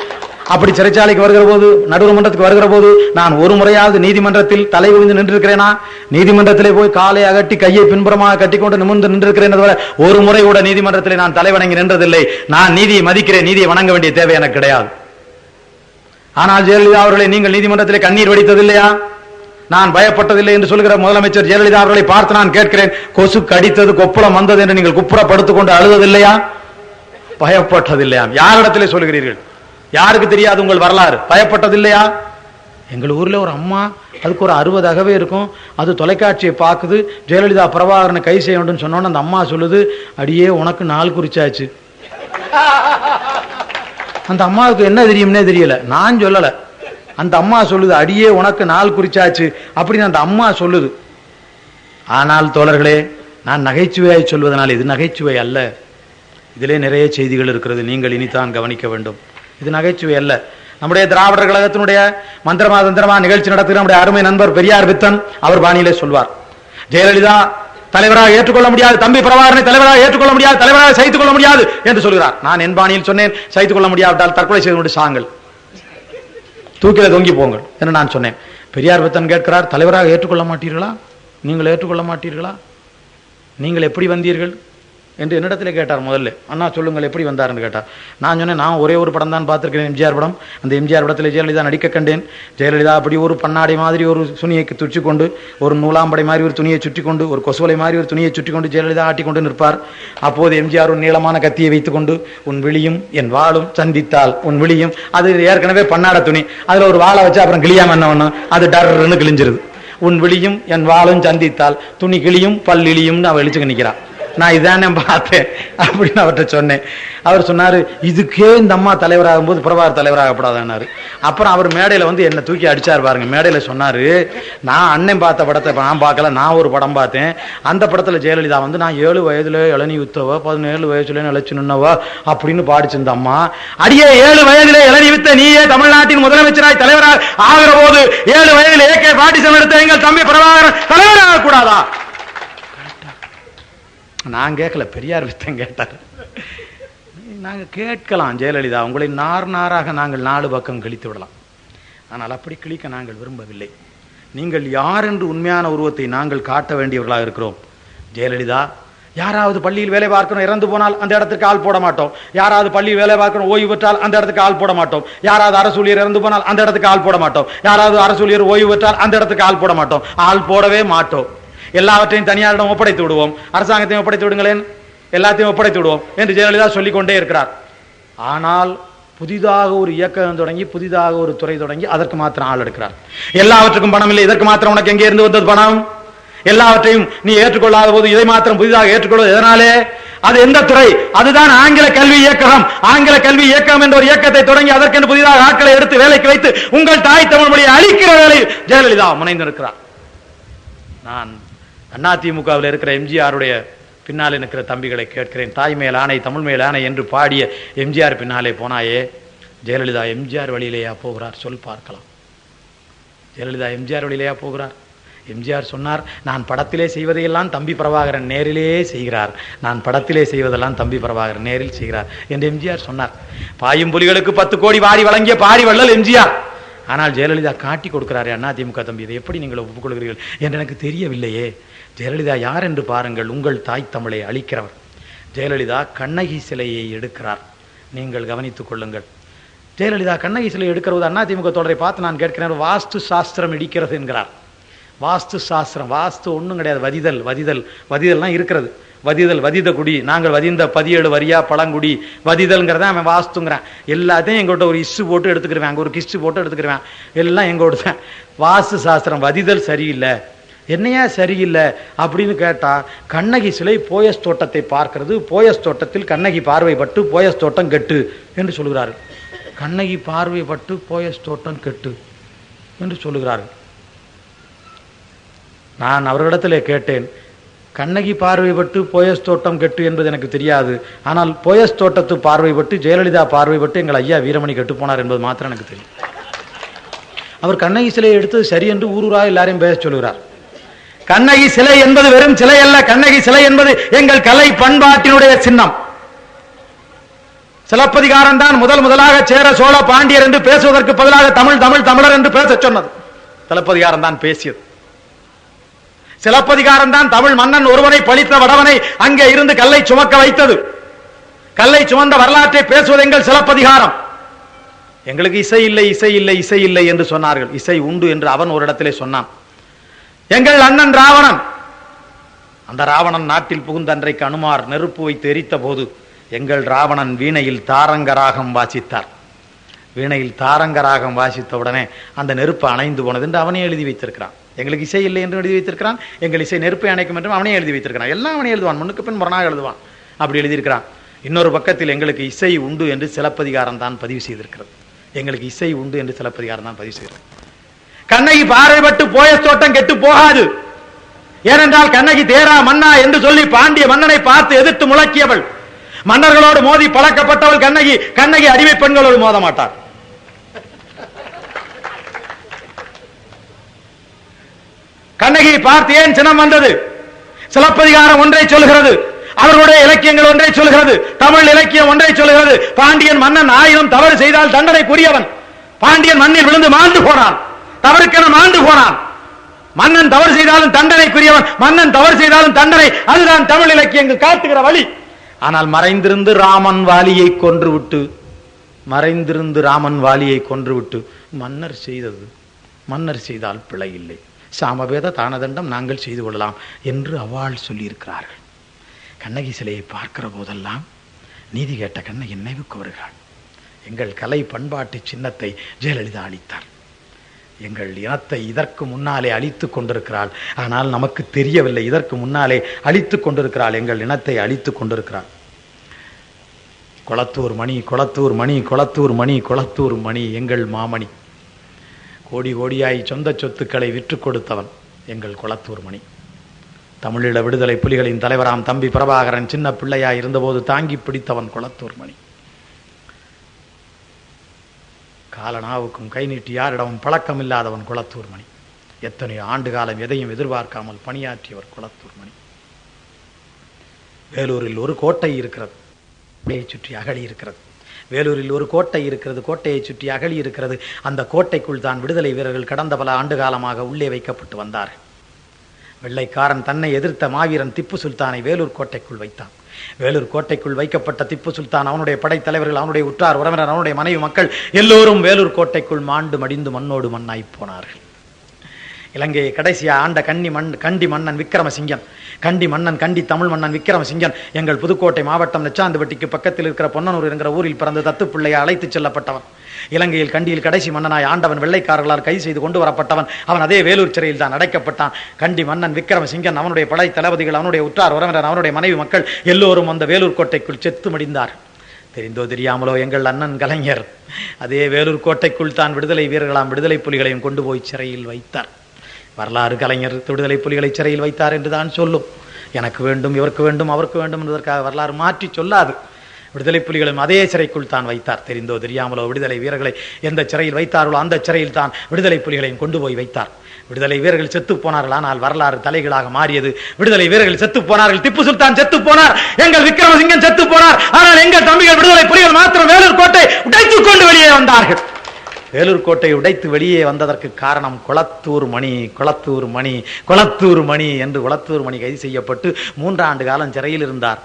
அப்படி சிறைச்சாலைக்கு வருகிற போது, நடுவர்மன்றத்துக்கு வருகிற போது நான் ஒரு முறையாவது நீதிமன்றத்தில் தலை குனிந்து நின்றிருக்கிறேனா? நீதிமன்றத்திலே போய் காலை அகட்டி கையை பின்புறமாக கட்டிக்கொண்டு நிமிர்ந்து நின்றிருக்கிறேன். ஒரு முறை கூட நீதிமன்றத்திலே நான் தலை வணங்கி நின்றதில்லை. நான் நீதியை மதிக்கிறேன், நீதியை வணங்க வேண்டிய தேவை எனக்கு கிடையாது. ஆனால் ஜெயலலிதா அவர்களை நீங்கள் நீதிமன்றத்திலே கண்ணீர் வடித்ததில்லையா? நான் பயப்பட்டதில்லை என்று சொல்கிற முதலமைச்சர் ஜெயலலிதா அவர்களை பார்த்து நான் கேட்கிறேன், கொசு கடித்தது கொப்புளம் வந்தது என்று நீங்கள் குப்புறப்படுத்திக் கொண்டு அழுததில்லையா? பயப்பட்டதில்லையா? யாரிடத்திலே சொல்கிறீர்கள்? யாருக்கு தெரியாது உங்கள் வரலாறு? பயப்பட்டதில்லையா? எங்கள் ஊர்ல ஒரு அம்மா, அதுக்கு ஒரு 60 அகவே இருக்கும், அது தொலைக்காட்சியை பார்க்குது, ஜெயலலிதா பிரபாகரனை கைது செய்ய வேண்டும் சொன்னோன்னு அந்த அம்மா சொல்லுது, அடியே உனக்கு நாள் குறிச்சாச்சு. அந்த அம்மாவுக்கு என்ன தெரியும்னே தெரியல. நான் சொல்லல, அந்த அம்மா சொல்லுது, அடியே உனக்கு நாள் குறிச்சாச்சு அப்படின்னு அந்த அம்மா சொல்லுது. ஆனால் தோழர்களே, நான் நகைச்சுவையாய் சொல்வதனால் இது நகைச்சுவை அல்ல. இதிலே நிறைய செய்திகள் இருக்கிறது, நீங்கள் இனித்தான் கவனிக்க வேண்டும். இது நகைச்சுவை அல்ல. நம்முடைய திராவிடர் கழகத்தினுடைய மந்திரமா தந்திரமா நிகழ்ச்சி நடத்துகிற நம்முடைய அருமை நண்பர் பெரியார் பித்தன் அவர் பாணியிலே சொல்வார், ஜெயலலிதா தலைவராக ஏற்றுக்கொள்ள முடியாது, தம்பி பிரபாகரனை தலைவராக ஏற்றுக்கொள்ள முடியாது, தலைவராக சகித்துக் கொள்ள முடியாது என்று சொல்கிறார். நான் என் பாணியில் சொன்னேன், சகித்துக் கொள்ள முடியாவிட்டால் தற்கொலை செய்து கொண்டு சாங்கள், தூக்கில தொங்கி போங்கள் என்று நான் சொன்னேன். பெரியார் பித்தன் கேட்கிறார், தலைவராக ஏற்றுக்கொள்ள மாட்டீர்களா? நீங்கள் ஏற்றுக்கொள்ள மாட்டீர்களா? நீங்கள் எப்படி வந்தீர்கள் என்று என்னிடத்தில் கேட்டார். முதல்ல அண்ணா சொல்லுங்கள் எப்படி வந்தார் என்று கேட்டார். நான் சொன்னேன், நான் ஒரே ஒரு படம் தான் பார்த்திருக்கிறேன், எம்ஜிஆர் படம். அந்த எம்ஜிஆர் படத்தில் ஜெயலலிதா நடிக்க கண்டேன். ஜெயலலிதா அப்படி ஒரு பன்னாடை மாதிரி ஒரு துணியை துச்சி கொண்டு, ஒரு நூலாம்படை மாதிரி ஒரு துணியை சுற்றி கொண்டு, ஒரு கொசுவலை மாதிரி ஒரு துணியை சுற்றி கொண்டு ஜெயலலிதா ஆட்டி கொண்டு நிற்பார். அப்போது எம்ஜிஆர் ஒரு நீளமான கத்தியை வைத்துக்கொண்டு, உன் விழியும் என் வாளும் சந்தித்தால் உன் விழியும், அது ஏற்கனவே பன்னாட துணி, அதில் ஒரு வாழை வச்சு அப்புறம் கிளியாம என்ன ஒன்று, அது டர்ன்னு கிழிஞ்சிருது. உன் விழியும் என் வாளும் சந்தித்தால் துணி கிளியும் பல்லிழியும்னு அவள் எழுச்சுக்க நிற்கிறான். நான் இதானே பார்த்தேன் அப்படின்னு அவர்கிட்ட சொன்னேன். அவர் சொன்னாரு, இதுக்கே இந்த அம்மா தலைவராகும் போது பிரபாகர் தலைவராகப்படாதாரு. அப்புறம் அவர் மேடையில வந்து என்ன தூக்கி அடிச்சார் பாருங்க. மேடையில சொன்னாரு, நான் அண்ணன் பார்த்த படத்தை நான் பார்க்கல, நான் ஒரு படம் பார்த்தேன். அந்த படத்துல ஜெயலலிதா வந்து நான் 7 வயதுல இளநீ வித்தவோ 17 வயசுல நிலைச்சு நின்னவோ அப்படின்னு பாடிச்சு. இந்த அம்மா, அடியே 7 வயதிலே இளநீ வித்த நீயே தமிழ்நாட்டின் முதலமைச்சராய் தலைவராக ஆகிற போது 7 வயதில் AK-47 எடுத்த எங்கள் தம்பி பிரபாகரன் தலைவராக கூடாதா? நான் கேட்கல, பெரியார் வித்தன் கேட்டார். நாங்க கேட்கலாம், ஜெயலலிதா உங்களை நார் நாராக நாங்கள் 4 பக்கம் கிழித்து விடலாம், ஆனால் அப்படி கிழிக்க நாங்கள் விரும்பவில்லை. நீங்கள் யார் என்று உண்மையான உருவத்தை நாங்கள் காட்ட வேண்டியவர்களாக இருக்கிறோம். ஜெயலலிதா, யாராவது பள்ளியில் வேலை பார்க்கணும் இறந்து போனால் அந்த இடத்துக்கு ஆள் போட மாட்டோம். யாராவது பள்ளியில் வேலை பார்க்கணும் ஓய்வு பெற்றால் அந்த இடத்துக்கு ஆள் போட மாட்டோம். யாராவது அரசு ஊழியர் இறந்து போனால் அந்த இடத்துக்கு ஆள் போட மாட்டோம். யாராவது அரசு ஊழியர் ஓய்வு பெற்றால் அந்த இடத்துக்கு ஆள் போட மாட்டோம். ஆள் போடவே மாட்டோம். எல்லாவற்றையும் தனியாரிடம் ஒப்படைத்து விடுவோம், அரசாங்கத்தையும் ஒப்படைத்து விடுங்களேன், எல்லாத்தையும் ஒப்படைத்து விடுவோம் என்று ஜெயலலிதா சொல்லிக் கொண்டே இருக்கிறார். ஆனால் புதிதாக ஒரு இயக்கம் தொடங்கி, புதிதாக ஒரு துறை தொடங்கி அதற்கு மாத்திரம் ஆள் எடுக்கிறார். எல்லாவற்றுக்கும் பணம் இல்லை, இதற்கு மாத்திரம் உனக்கு எங்கே இருந்து வந்தது பணம்? எல்லாவற்றையும் நீ ஏற்றுக்கொள்ளாத போது இதை மாத்திரம் புதிதாக ஏற்றுக்கொள்வது எதனாலே? அது எந்த துறை? அதுதான் ஆங்கில கல்வி இயக்கம். ஆங்கில கல்வி இயக்கம் என்ற ஒரு இயக்கத்தை தொடங்கி அதற்கென்று புதிதாக ஆட்களை எடுத்து வேலைக்கு வைத்து உங்கள் தாய் தமிழ் மொழியை அழிக்கிற வேலையில் ஜெயலலிதா முனைந்திருக்கிறார். நான் அதிமுகவில் இருக்கிற எம்ஜிஆருடைய பின்னாலே நிற்கிற தம்பிகளை கேட்கிறேன், தாய் மேல் ஆணை தமிழ் மேல் ஆணை என்று பாடிய எம்ஜிஆர் பின்னாலே போனாயே, ஜெயலலிதா எம்ஜிஆர் வழியிலேயா போகிறார்? சொல் பார்க்கலாம். ஜெயலலிதா எம்ஜிஆர் வழியிலேயா போகிறார்? எம்ஜிஆர் சொன்னார், நான் படத்திலே செய்வதையெல்லாம் தம்பி பிரபாகரன் நேரிலே செய்கிறார், நான் படத்திலே செய்வதெல்லாம் தம்பி பிரபாகரன் நேரில் செய்கிறார் என்று எம்ஜிஆர் சொன்னார். பாயும் புலிகளுக்கு 10 கோடி வாரி வழங்கிய பாரி வள்ளல் எம்ஜிஆர். ஆனால் ஜெயலலிதா காட்டி கொடுக்கிறாரே அதிமுக தம்பி, இதை எப்படி நீங்கள் ஒப்புக்கொள்கிறீர்கள் என்று எனக்கு தெரியவில்லையே. ஜெயலலிதா யார் என்று பாருங்கள், உங்கள் தாய் தமிழை அழிக்கிறவர். ஜெயலலிதா கண்ணகி சிலையை எடுக்கிறார், நீங்கள் கவனித்துக் கொள்ளுங்கள். ஜெயலலிதா கண்ணகி சிலையை எடுக்கிறது அதிமுக தொடரை பார்த்து நான் கேட்கிறேன், வாஸ்து சாஸ்திரம் இடிக்கிறது என்கிறார். வாஸ்து சாஸ்திரம், வாஸ்து ஒன்றும் கிடையாது, வதிதல் வதிதல் வதிதல்லாம் இருக்கிறது. வதிதல் வதித குடி, நாங்கள் வதிந்த 17 வரியா பழங்குடி, வதிதல்ங்கிறத அவன் வாஸ்துங்கிறான். எல்லாத்தையும் எங்கள்கிட்ட ஒரு இஷ்டு போட்டு எடுத்துக்கிறேன், அங்கே ஒரு கிஸ்டு போட்டு எடுத்துக்கிறேன், எல்லாம் எங்கோட தான். வாஸ்து சாஸ்திரம் வதிதல் சரியில்லை. என்னையா சரியில்லை அப்படின்னு கேட்டா, கண்ணகி சிலை போயஸ் தோட்டத்தை பார்க்கிறது, போயஸ் தோட்டத்தில் கண்ணகி பார்வைப்பட்டு போயஸ் தோட்டம் கெட்டு என்று சொல்கிறார்கள். கண்ணகி பார்வைப்பட்டு போயஸ் தோட்டம் கெட்டு என்று சொல்லுகிறார்கள். நான் அவர்களிடத்திலே கேட்டேன், கண்ணகி பார்வைப்பட்டு போயஸ் தோட்டம் கெட்டு என்பது எனக்கு தெரியாது, ஆனால் போயஸ் தோட்டத்து பார்வைப்பட்டு ஜெயலலிதா பார்வைப்பட்டு எங்கள் ஐயா வீரமணி கெட்டு போனார் என்பது மாத்திரம் எனக்கு தெரியும். அவர் கண்ணகி சிலையை எடுத்தது சரி என்று ஊரூரா எல்லாரையும் பேச சொல்கிறார். கண்ணகி சிலை என்பது வெறும் சிலை அல்ல, கண்ணகி சிலை என்பது எங்கள் கலை பண்பாட்டினுடைய சின்னம். சிலப்பதிகாரம் தான் முதலாக சேர சோழ பாண்டியர் என்று பேசுவதற்கு பதிலாக தமிழ் தமிழ் தமிழர் என்று பேச சொன்னது. சிலப்பதிகாரம் தான் பேசியது. சிலப்பதிகாரம் தான் தமிழ் மன்னன் ஒருவனை பழித்த வடவனை அங்கே இருந்து கல்லை சுமக்க வைத்தது. கல்லை சுமந்த வரலாற்றை பேசுவது எங்கள் சிலப்பதிகாரம். எங்களுக்கு இசை இல்லை இசை இல்லை இசை இல்லை என்று சொன்னார்கள். இசை உண்டு என்று அவன் ஒரு இடத்திலே சொன்னான். எங்கள் அண்ணன் ராவணன், அந்த ராவணன் நாட்டில் புகுந்த அன்றைக்கு அனுமார் நெருப்பு வைத்து எரித்த போது எங்கள் ராவணன் வீணையில் தாரங்கராகம் வாசித்தார். வீணையில் தாரங்கராகம் வாசித்த உடனே அந்த நெருப்பு அணைந்து போனது என்று அவனே எழுதி வைத்திருக்கிறான். எங்களுக்கு இசை இல்லை என்று எழுதி வைத்திருக்கிறான், எங்கள் இசை நெருப்பை அணைக்கும் என்றும் அவனே எழுதி வைத்திருக்கிறான். எல்லாம் அவனே எழுதுவான், முன்னுக்கு பின் முரணாக எழுதுவான், அப்படி எழுதியிருக்கிறான். இன்னொரு பக்கத்தில் எங்களுக்கு இசை உண்டு என்று சிலப்பதிகாரம் தான் பதிவு செய்திருக்கிறது. எங்களுக்கு இசை உண்டு என்று சிலப்பதிகாரம் தான் பதிவு செய்கிறது. கண்ணகி பார்வைப்பட்டு போய தோட்டம் கெட்டு போகாது. ஏனென்றால் கண்ணகி தேரா மன்னா என்று சொல்லி பாண்டிய மன்னனை பார்த்து எதிர்த்து முழக்கியவள். மன்னர்களோடு மோதி பழக்கப்பட்டவள் கண்ணகி. கண்ணகி அடிமை பெண்களோடு மோத மாட்டார். கண்ணகியை பார்த்து ஏன் சினம் வந்தது? சிலப்பதிகாரம் ஒன்றை சொல்கிறது, அவர்களுடைய இலக்கியங்கள் ஒன்றை சொல்கிறது, தமிழ் இலக்கியம் ஒன்றை சொல்கிறது. பாண்டியன் மன்னன் 1000 தவறு செய்தால் தண்டனைக்குரியவன். பாண்டியன் மண்ணில் விழுந்து மாண்டு போனான், தவறுக்கென மாண்டு போனான். மன்னன் தவறு செய்தாலும் தண்டனைக்குரியவன், மன்னன் தவறு செய்தாலும் தண்டனை. அதுதான் தமிழ் இலக்கியங்கள் காட்டுகிற வழி. ஆனால் மறைந்திருந்து ராமன் வாலியை கொன்றுவிட்டு, மறைந்திருந்து ராமன் வாலியை கொன்றுவிட்டு மன்னர் செய்தது, மன்னர் செய்தால் பிழை இல்லை, சாமவேத தானதண்டம் நாங்கள் செய்து கொள்ளலாம் என்று அவள் சொல்லியிருக்கிறார்கள். கண்ணகி சிலையை பார்க்கிற போதெல்லாம் நீதி கேட்ட கண்ணகி நினைவுக்கு வருகிறாள். எங்கள் கலை பண்பாட்டு சின்னத்தை ஜெயலலிதா அளித்தார். எங்கள் இனத்தை இதற்கு முன்னாலே அழித்துக் கொண்டிருக்கிறாள். ஆனால் நமக்கு தெரியவில்லை, இதற்கு முன்னாலே அழித்துக் கொண்டிருக்கிறாள். எங்கள் இனத்தை அழித்துக் கொண்டிருக்கிறாள். கொளத்தூர் மணி, கொளத்தூர் மணி, கொளத்தூர் மணி, கொளத்தூர் மணி எங்கள் மாமணி. கோடி கோடியாய் சொந்த சொத்துக்களை விற்று கொடுத்தவன் எங்கள் கொளத்தூர் மணி. தமிழீழ விடுதலை புலிகளின் தலைவராம் தம்பி பிரபாகரன் சின்ன பிள்ளையாய் இருந்தபோது தாங்கி பிடித்தவன் கொளத்தூர் மணி. காலனாவுக்கும் கை நீட்டி யாரிடமும் பழக்கம் இல்லாதவன் கொளத்தூர் மணி. எத்தனையோ ஆண்டு காலம் எதையும் எதிர்பார்க்காமல் பணியாற்றியவர் கொளத்தூர் மணி. வேலூரில் ஒரு கோட்டை இருக்கிறது, கோட்டையை சுற்றி அகழி இருக்கிறது. வேலூரில் ஒரு கோட்டை இருக்கிறது, கோட்டையை சுற்றி அகழி இருக்கிறது. அந்த கோட்டைக்குள் தான் விடுதலை வீரர்கள் கடந்த பல ஆண்டு காலமாக உள்ளே வைக்கப்பட்டு வந்தார்கள். வெள்ளைக்காரன் தன்னை எதிர்த்த மாவீரன் திப்பு சுல்தானை வேலூர் கோட்டைக்குள் வைத்தான். வேலூர் கோட்டைக்குள் வைக்கப்பட்ட திப்பு சுல்தான், அவனுடைய படைத்தலைவர்கள், அவனுடைய உற்றார் உறவினர், அவனுடைய மனைவி மக்கள் எல்லோரும் வேலூர் கோட்டைக்குள் மாண்டு மடிந்து மண்ணோடு மண்ணாய் போனார்கள். இலங்கையை கடைசியா ஆண்ட கண்டி மன்னன் விக்ரமசிங்கன், கண்டி மன்னன், கண்டி தமிழ் மன்னன் விக்ரமசிங்கன் எங்கள் புதுக்கோட்டை மாவட்டம் நெச்சாந்துவட்டிக்கு பக்கத்தில் இருக்கிற பொன்னனூர் என்கிற ஊரில் பிறந்த தத்துப்பிள்ளையை அழைத்துச் செல்லப்பட்டவன். இலங்கையில் கண்டியில் கடைசி மன்னனாய் ஆண்டவன், வெள்ளைக்காரர்களால் கைது செய்து கொண்டு வரப்பட்டவன். அவன் அதே வேலூர் சிறையில் தான் அடைக்கப்பட்டான். கண்டி மன்னன் விக்ரமசிங்கன், அவனுடைய படை தளபதிகள், அவனுடைய உற்றார் உறவினர், அவனுடைய மனைவி மக்கள் எல்லோரும் அந்த வேலூர் கோட்டைக்குள் செத்து மடிந்தார். தெரிந்தோ தெரியாமலோ எங்கள் அண்ணன் கலைஞர் அதே வேலூர் கோட்டைக்குள் தான் விடுதலை வீரர்களாம் விடுதலை புலிகளையும் கொண்டு போய் சிறையில் வைத்தார். வரலாறு கலைஞர் விடுதலை புலிகளை சிறையில் வைத்தார் என்றுதான் சொல்லும். எனக்கு வேண்டும், இவருக்கு வேண்டும், அவருக்கு வேண்டும் என்பதற்காக வரலாறு மாற்றி சொல்லாது. விடுதலை புலிகளும் அதே சிறைக்குள் தான் வைத்தார். தெரிந்தோ தெரியாமலோ விடுதலை வீரர்களை எந்த சிறையில் வைத்தார்களோ அந்த சிறையில் தான் விடுதலை புலிகளையும் கொண்டு போய் வைத்தார். விடுதலை வீரர்கள் செத்து போனார்கள், ஆனால் வரலாறு தலைகளாக மாறியது. விடுதலை வீரர்கள் செத்து போனார்கள், திப்பு சுல்தான் செத்து போனார், எங்கள் விக்ரமசிங்கன் செத்து போனார். ஆனால் எங்கள் தம்பிகள் விடுதலை புலிகள் மாத்திரம் வேலூர் கோட்டை உடைத்துக் கொண்டு வெளியே வந்தார்கள். வேலூர் கோட்டை உடைத்து வெளியே வந்ததற்கு காரணம் கொளத்தூர் மணி, கொளத்தூர் மணி, கொளத்தூர் மணி என்று கொளத்தூர் மணி கைது செய்யப்பட்டு 3 ஆண்டு காலம் சிறையில் இருந்தார்.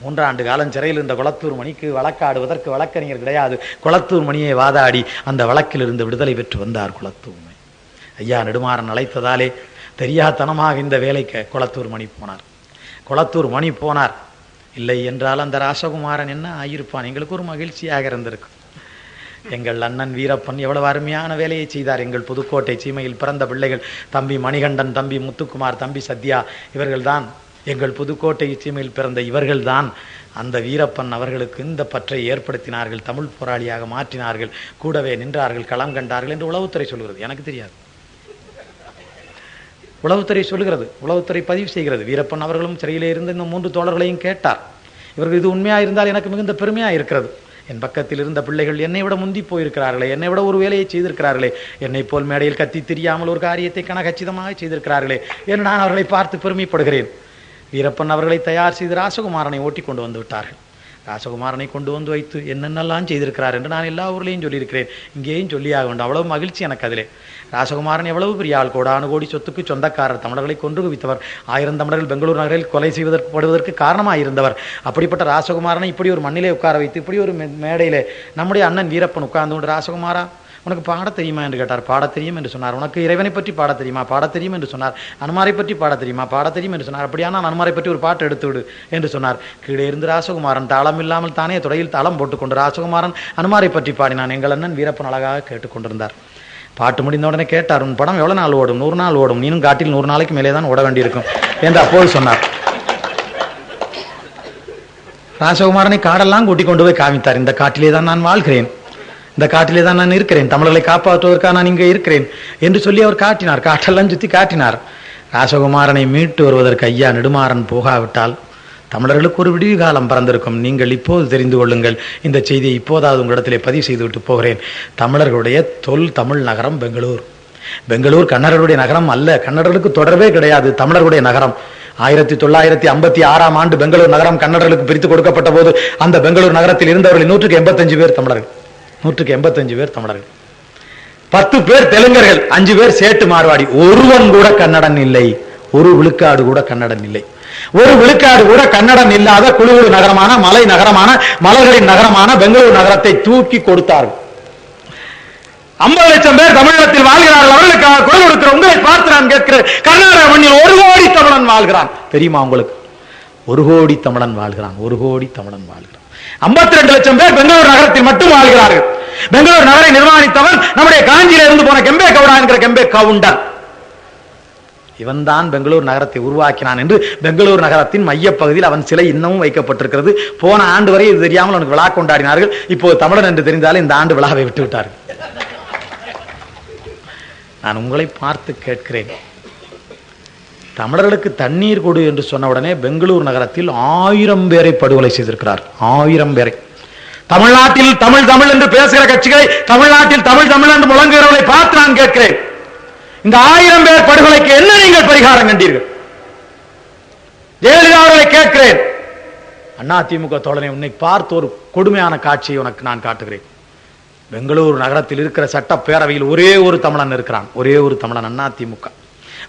3 ஆண்டு காலம் சிறையில் இருந்த கொளத்தூர் மணிக்கு வழக்காடுவதற்கு வழக்கறிஞர் கிடையாது. கொளத்தூர் மணியை வாதாடி அந்த வழக்கில் இருந்து விடுதலை பெற்று வந்தார் கொளத்தூர் மணி. ஐயா நெடுமாறன் அழைத்ததாலே தெரியாதனமாக இந்த வேலைக்கு கொளத்தூர் மணி போனார். கொளத்தூர் மணி போனார். இல்லை என்றால் அந்த ராசகுமாரன் என்ன ஆகியிருப்பான்? எங்களுக்கு ஒரு மகிழ்ச்சியாக இருந்திருக்கும். எங்கள் அண்ணன் வீரப்பன் எவ்வளவு அருமையான வேலையை செய்தார். எங்கள் புதுக்கோட்டை சீமையில் பிறந்த பிள்ளைகள் தம்பி மணிகண்டன், தம்பி முத்துக்குமார், தம்பி சத்யா, இவர்கள்தான் எங்கள் புதுக்கோட்டை சீமையில் பிறந்த இவர்கள்தான் அந்த வீரப்பன் அவர்களுக்கு இந்த பற்றை ஏற்படுத்தினார்கள், தமிழ் போராளியாக மாற்றினார்கள், கூடவே நின்றார்கள், களம் கண்டார்கள் என்று உளவுத்துறை சொல்கிறது. எனக்கு தெரியாது, உளவுத்துறை சொல்கிறது, உளவுத்துறை பதிவு செய்கிறது. வீரப்பன் அவர்களும் சிறையிலே இருந்து இந்த 3 தோழர்களையும் கேட்டார். இவர்கள் இது உண்மையா இருந்தால் எனக்கு மிகுந்த பெருமையா இருக்கிறது. என் பக்கத்தில் இருந்த பிள்ளைகள் என்னை விட முந்தி போயிருக்கிறார்களே, என்னை விட ஒரு வேலையை செய்திருக்கிறார்களே, என்னை போல் மேடையில் கத்தி தெரியாமல் ஒரு காரியத்தை கச்சிதமாக செய்திருக்கிறார்களே என்று நான் அவர்களை பார்த்து பெருமைப்படுகிறேன். வீரப்பன் அவர்களை தயார் செய்து ராசகுமாரனை ஓட்டி கொண்டு வந்து விட்டார்கள். ராசகுமாரனை கொண்டு வந்து வைத்து என்னென்னலாம் செய்திருக்கிறார் என்று நான் எல்லா ஊர்லேயும் சொல்லியிருக்கிறேன், இங்கேயும் சொல்லியாக வேண்டும். அவ்வளவு மகிழ்ச்சி எனக்கு அதிலே. ராசகுமாரன் எவ்வளவு பெரிய ஆள், கோடானு கோடி சொத்துக்கு சொந்தக்காரர், தமிழர்களை கொன்று குவித்தவர், 1000 தமிழர்கள் பெங்களூர் நகரில் கொலை செய்வதற்கு காரணமாக இருந்தவர். அப்படிப்பட்ட ராசகுமாரனை இப்படி ஒரு மண்ணிலே உட்கார வைத்து, இப்படி ஒரு மேடையிலே நம்முடைய அண்ணன் வீரப்பன் உட்கார்ந்து கொண்டு, ராசகுமாரா உனக்கு பாட தெரியுமா என்று கேட்டார். பாட தெரியும் என்று சொன்னார். உனக்கு இறைவனை பற்றி பாட தெரியுமா? பாட தெரியும் என்று சொன்னார். அனுமாரை பற்றி பாட தெரியுமா? பாட தெரியும் என்று சொன்னார். அப்படியானா அனுமாரை பற்றி ஒரு பாட்டு எடுத்து விடு என்று சொன்னார். கீழே இருந்து ராசகுமாரன் தாளம் இல்லாமல் தானே துறையில் தாளம் போட்டுக்கொண்டு ராசகுமாரன் அனுமாரை பற்றி பாடினான். எங்கள் அண்ணன் வீரப்பன் அழகாக கேட்டுக்கொண்டிருந்தார். பாட்டு முடிந்த உடனே கேட்டார், உன் படம் எவ்வளவு நாள் ஓடும்? 100 நாள் ஓடும், நீனும் காட்டில் 100 நாளைக்கு மேலே தான் ஓட வேண்டியிருக்கும் என்று அப்போது சொன்னார். ராசகுமாரனை காடெல்லாம் கூட்டிக் கொண்டு போய் காமித்தார். இந்த காட்டிலே தான் நான் வாழ்கிறேன், இந்த காட்டிலே தான் நான் இருக்கிறேன், தமிழர்களை காப்பாற்றுவதற்காக நான் இங்கே இருக்கிறேன் என்று சொல்லி அவர் காட்டினார். காட்டெல்லாம் சுற்றி காட்டினார். ராசகுமாரனை மீட்டு வருவதற்கு ஐயா நெடுமாறன் போகாவிட்டால் தமிழர்களுக்கு ஒரு விடிவு காலம் பிறந்திருக்கும். நீங்கள் இப்போது தெரிந்து கொள்ளுங்கள். இந்த செய்தியை இப்போதாவது உங்களிடத்திலே பதிவு செய்துவிட்டு போகிறேன். தமிழர்களுடைய தமிழ் நகரம் பெங்களூர். பெங்களூர் கன்னடருடைய நகரம் அல்ல, கன்னடர்களுக்கு தொடர்பே கிடையாது, தமிழர்களுடைய நகரம். 1956 ஆண்டு பெங்களூர் நகரம் கன்னடர்களுக்கு பிரித்து கொடுக்கப்பட்ட போது அந்த பெங்களூர் நகரத்தில் இருந்தவர்கள் 185 பேர் தமிழர்கள். 185 பேர் தமிழர்கள், 10 பேர் தெலுங்கர்கள், 5 பேர் சேட்டு மார்வாடி. ஒருவன் கூட கன்னடன் இல்லை, ஒரு விழுக்காடு கூட கன்னடன் இல்லை. ஒரு விழுக்காடு கூட கன்னடம் இல்லாத குழுவுறு நகரமான மலை நகரமான மலர்களின் நகரமான பெங்களூர் நகரத்தை தூக்கி கொடுத்தார்கள். 50 லட்சம் பேர் தமிழகத்தில் வாழ்கிறார்கள். அவர்களுக்காக குரல் கொடுக்கிற உங்களை பார்த்து நான் கேட்கிறேன், கர்நாடக மண்ணில் 1 கோடி தமிழன் வாழ்கிறான். தெரியுமா உங்களுக்கு? 1 கோடி தமிழன் வாழ்கிறான். 1 கோடி தமிழன் வாழ்கிறான். 52 லட்சம் பேர் பெங்களூர் நகரத்தில் மட்டும் வாழ்கிறார்கள். பெங்களூர் நகரை நிர்மாணித்தவன் நம்முடைய காஞ்சியில இருந்து போன கெம்பே கவுடா என்கிற கெம்பே கவுண்டர். இவன் தான் பெங்களூர் நகரத்தை உருவாக்கினான் என்று பெங்களூர் நகரத்தின் மையப்பகுதியில் அவன் சிலை இன்னமும் வைக்கப்பட்டிருக்கிறது. போன ஆண்டு வரை இது தெரியாமல் அவனுக்கு விழா கொண்டாடினார்கள். இப்போது தமிழன் என்று தெரிந்தாலே இந்த ஆண்டு விழாவை விட்டு விட்டார்கள். நான் உங்களை பார்த்து கேட்கிறேன், தமிழர்களுக்கு தண்ணீர் கொடு என்று சொன்ன உடனே பெங்களூர் நகரத்தில் 1000 பேரை படுகொலை செய்திருக்கிறார். 1000 பேரை. தமிழ்நாட்டில் தமிழ் தமிழ் என்று பேசுகிற கட்சிகளை, தமிழ்நாட்டில் தமிழ் தமிழ் என்று முழங்குகிறவர்களை பார்த்து நான் கேட்கிறேன், இந்த 1000 பேர் படுகொலைக்கு என்ன நீங்கள் பரிகாரம் கண்டீர்கள்? ஜெயலலிதா அவர்களை கேட்கிறேன், அதிமுக தோழனை உன்னை பார்த்து ஒரு கொடுமையான காட்சியை உனக்கு நான் காட்டுகிறேன். பெங்களூர் நகரத்தில் இருக்கிற சட்டப்பேரவையில் ஒரே ஒரு தமிழன் இருக்கிறான். ஒரே ஒரு தமிழன், அதிமுக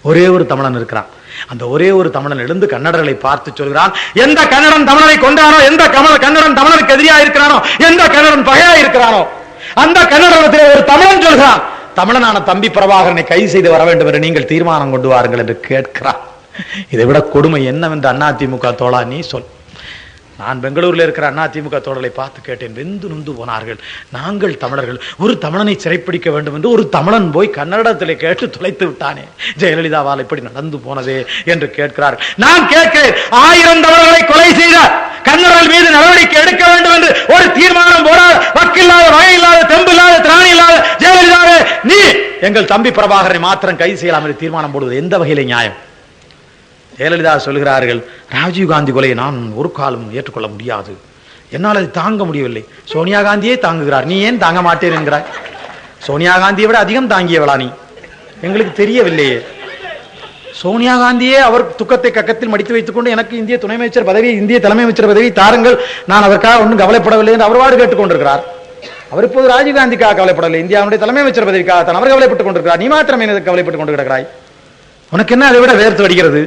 ஒரே ஒரு தமிழன் இருக்கிறான். அந்த ஒரே ஒரு தமிழன் எழுந்து கன்னடர்களை பார்த்து சொல்கிறான், எந்த கன்னடன் தமிழரை கொண்டானோ, எந்த கன்னடன் தமிழருக்கு எதிரியா இருக்கிறானோ, எந்த கன்னடன் பகையா இருக்கிறானோ, அந்த கன்னடத்தில் ஒரு தமிழன் சொல்கிறான், தமிழனான தம்பி பிரபாகரனை கைது செய்து வர வேண்டும் என்று நீங்கள் தீர்மானம் கொண்டு வாருங்கள் என்று கேட்கிறான். இதை விட கொடுமை என்னவென்று அதிமுக தோழா நீ சொல். நான் பெங்களூரில் இருக்கிற அதிமுக தோழர்களை பார்த்து கேட்டேன், வெந்து நொந்து போனார்கள். நாங்கள் தமிழர்கள் ஒரு தமிழனை சிறைப்பிடிக்க வேண்டும் என்று ஒரு தமிழன் போய் கன்னடத்திலே கேட்டு தொலைத்து விட்டானே, ஜெயலலிதாவால் இப்படி நடந்து போனதே என்று கேட்கிறார்கள். நான் கேட்கிறேன், 1000 தமிழர்களை கொலை செய்த கன்னடர்கள் மீது நடவடிக்கை எடுக்க வேண்டும் என்று ஒரு தீர்மானம் போடாத, வக்கில்லாத, வகை இல்லாத, தெம்பு இல்லாத, திராணி இல்லாத ஜெயலலிதாவே நீ எங்கள் தம்பி பிரபாகரனை மாத்திரம் கைது செய்யலாம் என்று தீர்மானம் போடுவது எந்த வகையிலே நியாயம்? ஜெயலலிதா சொல்கிறார்கள், ராஜீவ் காந்தி கொலையை நான் ஒரு காலம் ஏற்றுக்கொள்ள முடியாது, என்னால் அதை தாங்க முடியவில்லை. சோனியா காந்தியே தாங்குகிறார், நீ ஏன் தாங்க மாட்டேன் என்கிறாய்? சோனியா காந்தியை விட அதிகம் தாங்கியவளா நீ? எங்களுக்கு தெரியவில்லையே. சோனியா காந்தியே அவர் துக்கத்தை கக்கத்தில் மடித்து வைத்துக் கொண்டு எனக்கு இந்திய துணை அமைச்சர் பதவி, இந்திய தலைமை அமைச்சர் பதவி தாருங்கள், நான் அதற்காக ஒன்றும் கவலைப்படவில்லை என்று அவர் வாடு கேட்டுக் கொண்டிருக்கிறார். அவர் இப்போது ராஜீவ்காந்திக்காக கவலைப்படவில்லை, இந்தியாவுடைய தலைமை அமைச்சர் பதவிக்காக தான் அவர் கவலைப்பட்டுக் கொண்டிருக்கிறார். நீ மாத்திரம் எனக்கு கவலைப்பட்டுக் கொண்டு கிடக்கிறாய்? உனக்கு என்ன அதை விட வேர்த்து வடிக்கிறது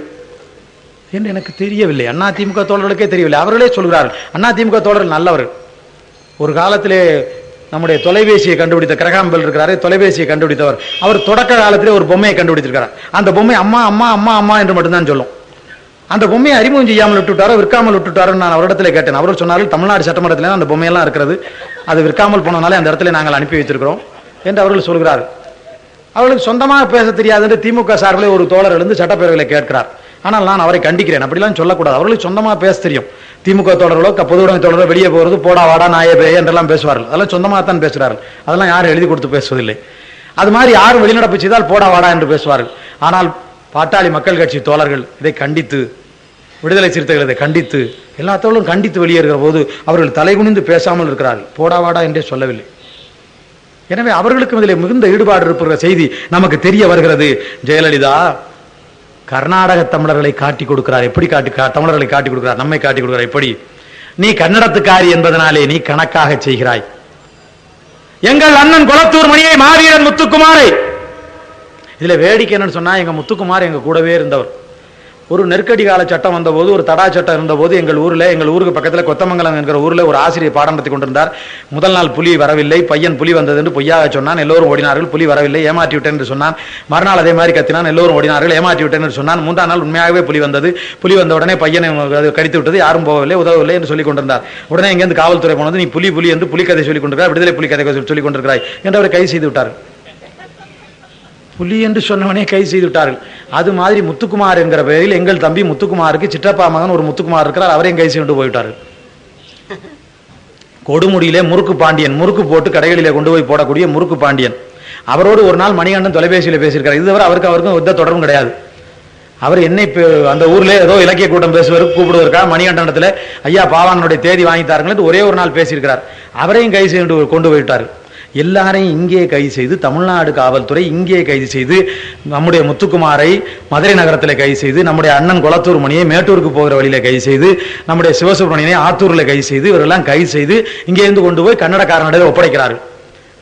என்று எனக்கு தெரியவில்லை. அதிமுக தோழர்களுக்கே தெரியவில்லை. அவர்களே சொல்கிறார்கள், அதிமுக தோழர்கள் நல்லவர்கள். ஒரு காலத்திலே நம்முடைய தொலைபேசியை கண்டுபிடித்த கிரகாம்பல் இருக்கிறாரே, தொலைபேசியை கண்டுபிடித்தவர், அவர் தொடக்க காலத்திலே ஒரு பொம்மையை கண்டுபிடித்திருக்கிறார். அந்த பொம்மை அம்மா அம்மா அம்மா அம்மா என்று மட்டும்தான் சொல்லும். அந்த பொம்மையை அறிமுகம் செய்யாமல் விட்டுவிட்டாரோ விற்காமல் விட்டுவிட்டாரோ நான் அவரிடத்தில் கேட்டேன். அவர்கள் சொன்னார்கள், தமிழ்நாடு சட்டமன்றத்தில் அந்த பொம்மையெல்லாம் இருக்கிறது, அது விற்காமல் போனனாலே அந்த இடத்துல நாங்கள் அனுப்பி வைத்திருக்கிறோம் என்று அவர்கள் சொல்கிறார். அவர்களுக்கு சொந்தமாக பேச தெரியாது என்று திமுக சார்பில் ஒரு தோழர் எழுந்து சட்டப்பேரவையில் கேட்கிறார். ஆனால் நான் அவரை கண்டிக்கிறேன், அப்படிலாம் சொல்லக்கூடாது. அவர்களுக்கு சொந்தமாக பேச தெரியும். திமுக தோழர்களோ பொது உடைமை தோழர்களோ வெளியே போகிறது போடா வாடா நாயே பே என்றெல்லாம் பேசுவார்கள். அதெல்லாம் சொந்தமாக தான் பேசுகிறார்கள். அதெல்லாம் யாரும் எழுதி கொடுத்து பேசுவதில்லை. அது மாதிரி யாரும் வெளிநடப்பு செய்தால் போடா வாடா என்று பேசுவார்கள். ஆனால் பாட்டாளி மக்கள் கட்சி தோழர்கள் இதை கண்டித்து, விடுதலை சிறுத்தைகள் இதை கண்டித்து, எல்லா தோழரும் கண்டித்து வெளியேறுகிற போது அவர்கள் தலைகுனிந்து பேசாமல் இருக்கிறார்கள். போடா வாடா என்றே சொல்லவில்லை. எனவே அவர்களுக்கும் இதில் மிகுந்த ஈடுபாடு இருக்கிற செய்தி நமக்கு தெரிய வருகிறது. ஜெயலலிதா கர்நாடக தமிழர்களை காட்டி கொடுக்கிறார். எப்படி தமிழர்களை காட்டி கொடுக்கிறார்? நம்மை காட்டி கொடுக்கிறார். எப்படி? நீ கன்னடத்துக்காரி என்பதனாலே நீ கணக்காக செய்கிறாய். எங்கள் அண்ணன் குளத்தூர் மணியை, மாவீரன் முத்துக்குமாரை, இதுல வேடிக்கை என்னன்னு சொன்னா, எங்க முத்துக்குமார் எங்க கூடவே இருந்தவர். ஒரு நெருக்கடி கால சட்டம் வந்த போது, ஒரு தடா சட்டம் இருந்த போது எங்கள் ஊருக்கு பக்கத்தில் கொத்தமங்கலம் என்கிற ஊர்ல ஒரு ஆசிரியர் பாடம் நடத்தி கொண்டிருந்தார். முதல் நாள் புலி வரவில்லை, பையன் புலி வந்தது என்று பொய்யாக சொன்னான், எல்லோரும் ஓடினார்கள். புலி வரவில்லை, ஏமாற்றி விட்டேன் என்று சொன்னான். மறுநாள் அதே மாதிரி கத்தினான், எல்லோரும் ஓடினார்கள், ஏமாற்றி விட்டேன் என்று சொன்னான். 3ஆம் நாள் உண்மையாகவே புலி வந்தது. புலி வந்த உடனே பையனை கடித்து விட்டது, யாரும் போகவில்லை, உதவவில்லை என்று சொல்லிக் கொண்டிருந்தார். உடனே இங்கிருந்து காவல்துறை போனது, நீ புலி புலி என்று புலி கதை சொல்லிக் கொண்டிருக்கிறாய், விடுதலை புலி கதை சொல்லிக் கொண்டிருக்கிறாய் என்று அவரை கைது செய்து விட்டார். புலி என்று சொன்னவனே கைது செய்து விட்டார்கள். அது மாதிரி முத்துக்குமார் என்கிற பெயரில் எங்கள் தம்பி முத்துக்குமாருக்கு சிற்றப்பா மகன் ஒரு முத்துக்குமார் இருக்கிறார், அவரையும் கைது செய்து போய்விட்டார்கள். கொடுமுடியிலே முறுக்கு பாண்டியன், முறுக்கு போட்டு கடைகளிலே கொண்டு போய் போடக்கூடிய முறுக்கு பாண்டியன், அவரோடு ஒரு நாள் மணிகண்டன் தொலைபேசியில் பேசியிருக்காரு. இதுவரை அவருக்கும் எந்த தொடர்பும் கிடையாது. அவர் என்னை அந்த ஊர்ல ஏதோ இலக்கிய கூட்டம் பேசுவதற்கு கூப்பிடுவதற்காக மணிகண்டனத்துல ஐயா பாவானுடைய தேதி வாங்கி தாருங்கள் ஒரே ஒரு நாள் பேசியிருக்கிறார். அவரையும் கைது செய்து கொண்டு போயிட்டார். எல்லாரையும் இங்கே கைது செய்து, தமிழ்நாடு காவல்துறை இங்கே கைது செய்து, நம்முடைய முத்துக்குமாரை மதுரை நகரத்தில் கைது செய்து, நம்முடைய அண்ணன் குளத்தூர் மணியை மேட்டூருக்கு போகிற வழியில கைது செய்து, நம்முடைய சிவசுப்ரமணியனை ஆத்தூர்ல கைது செய்து, இவரெல்லாம் கைது செய்து இங்கே இருந்து கொண்டு போய் கன்னடக்காரனிடையே ஒப்படைக்கிறார்கள்.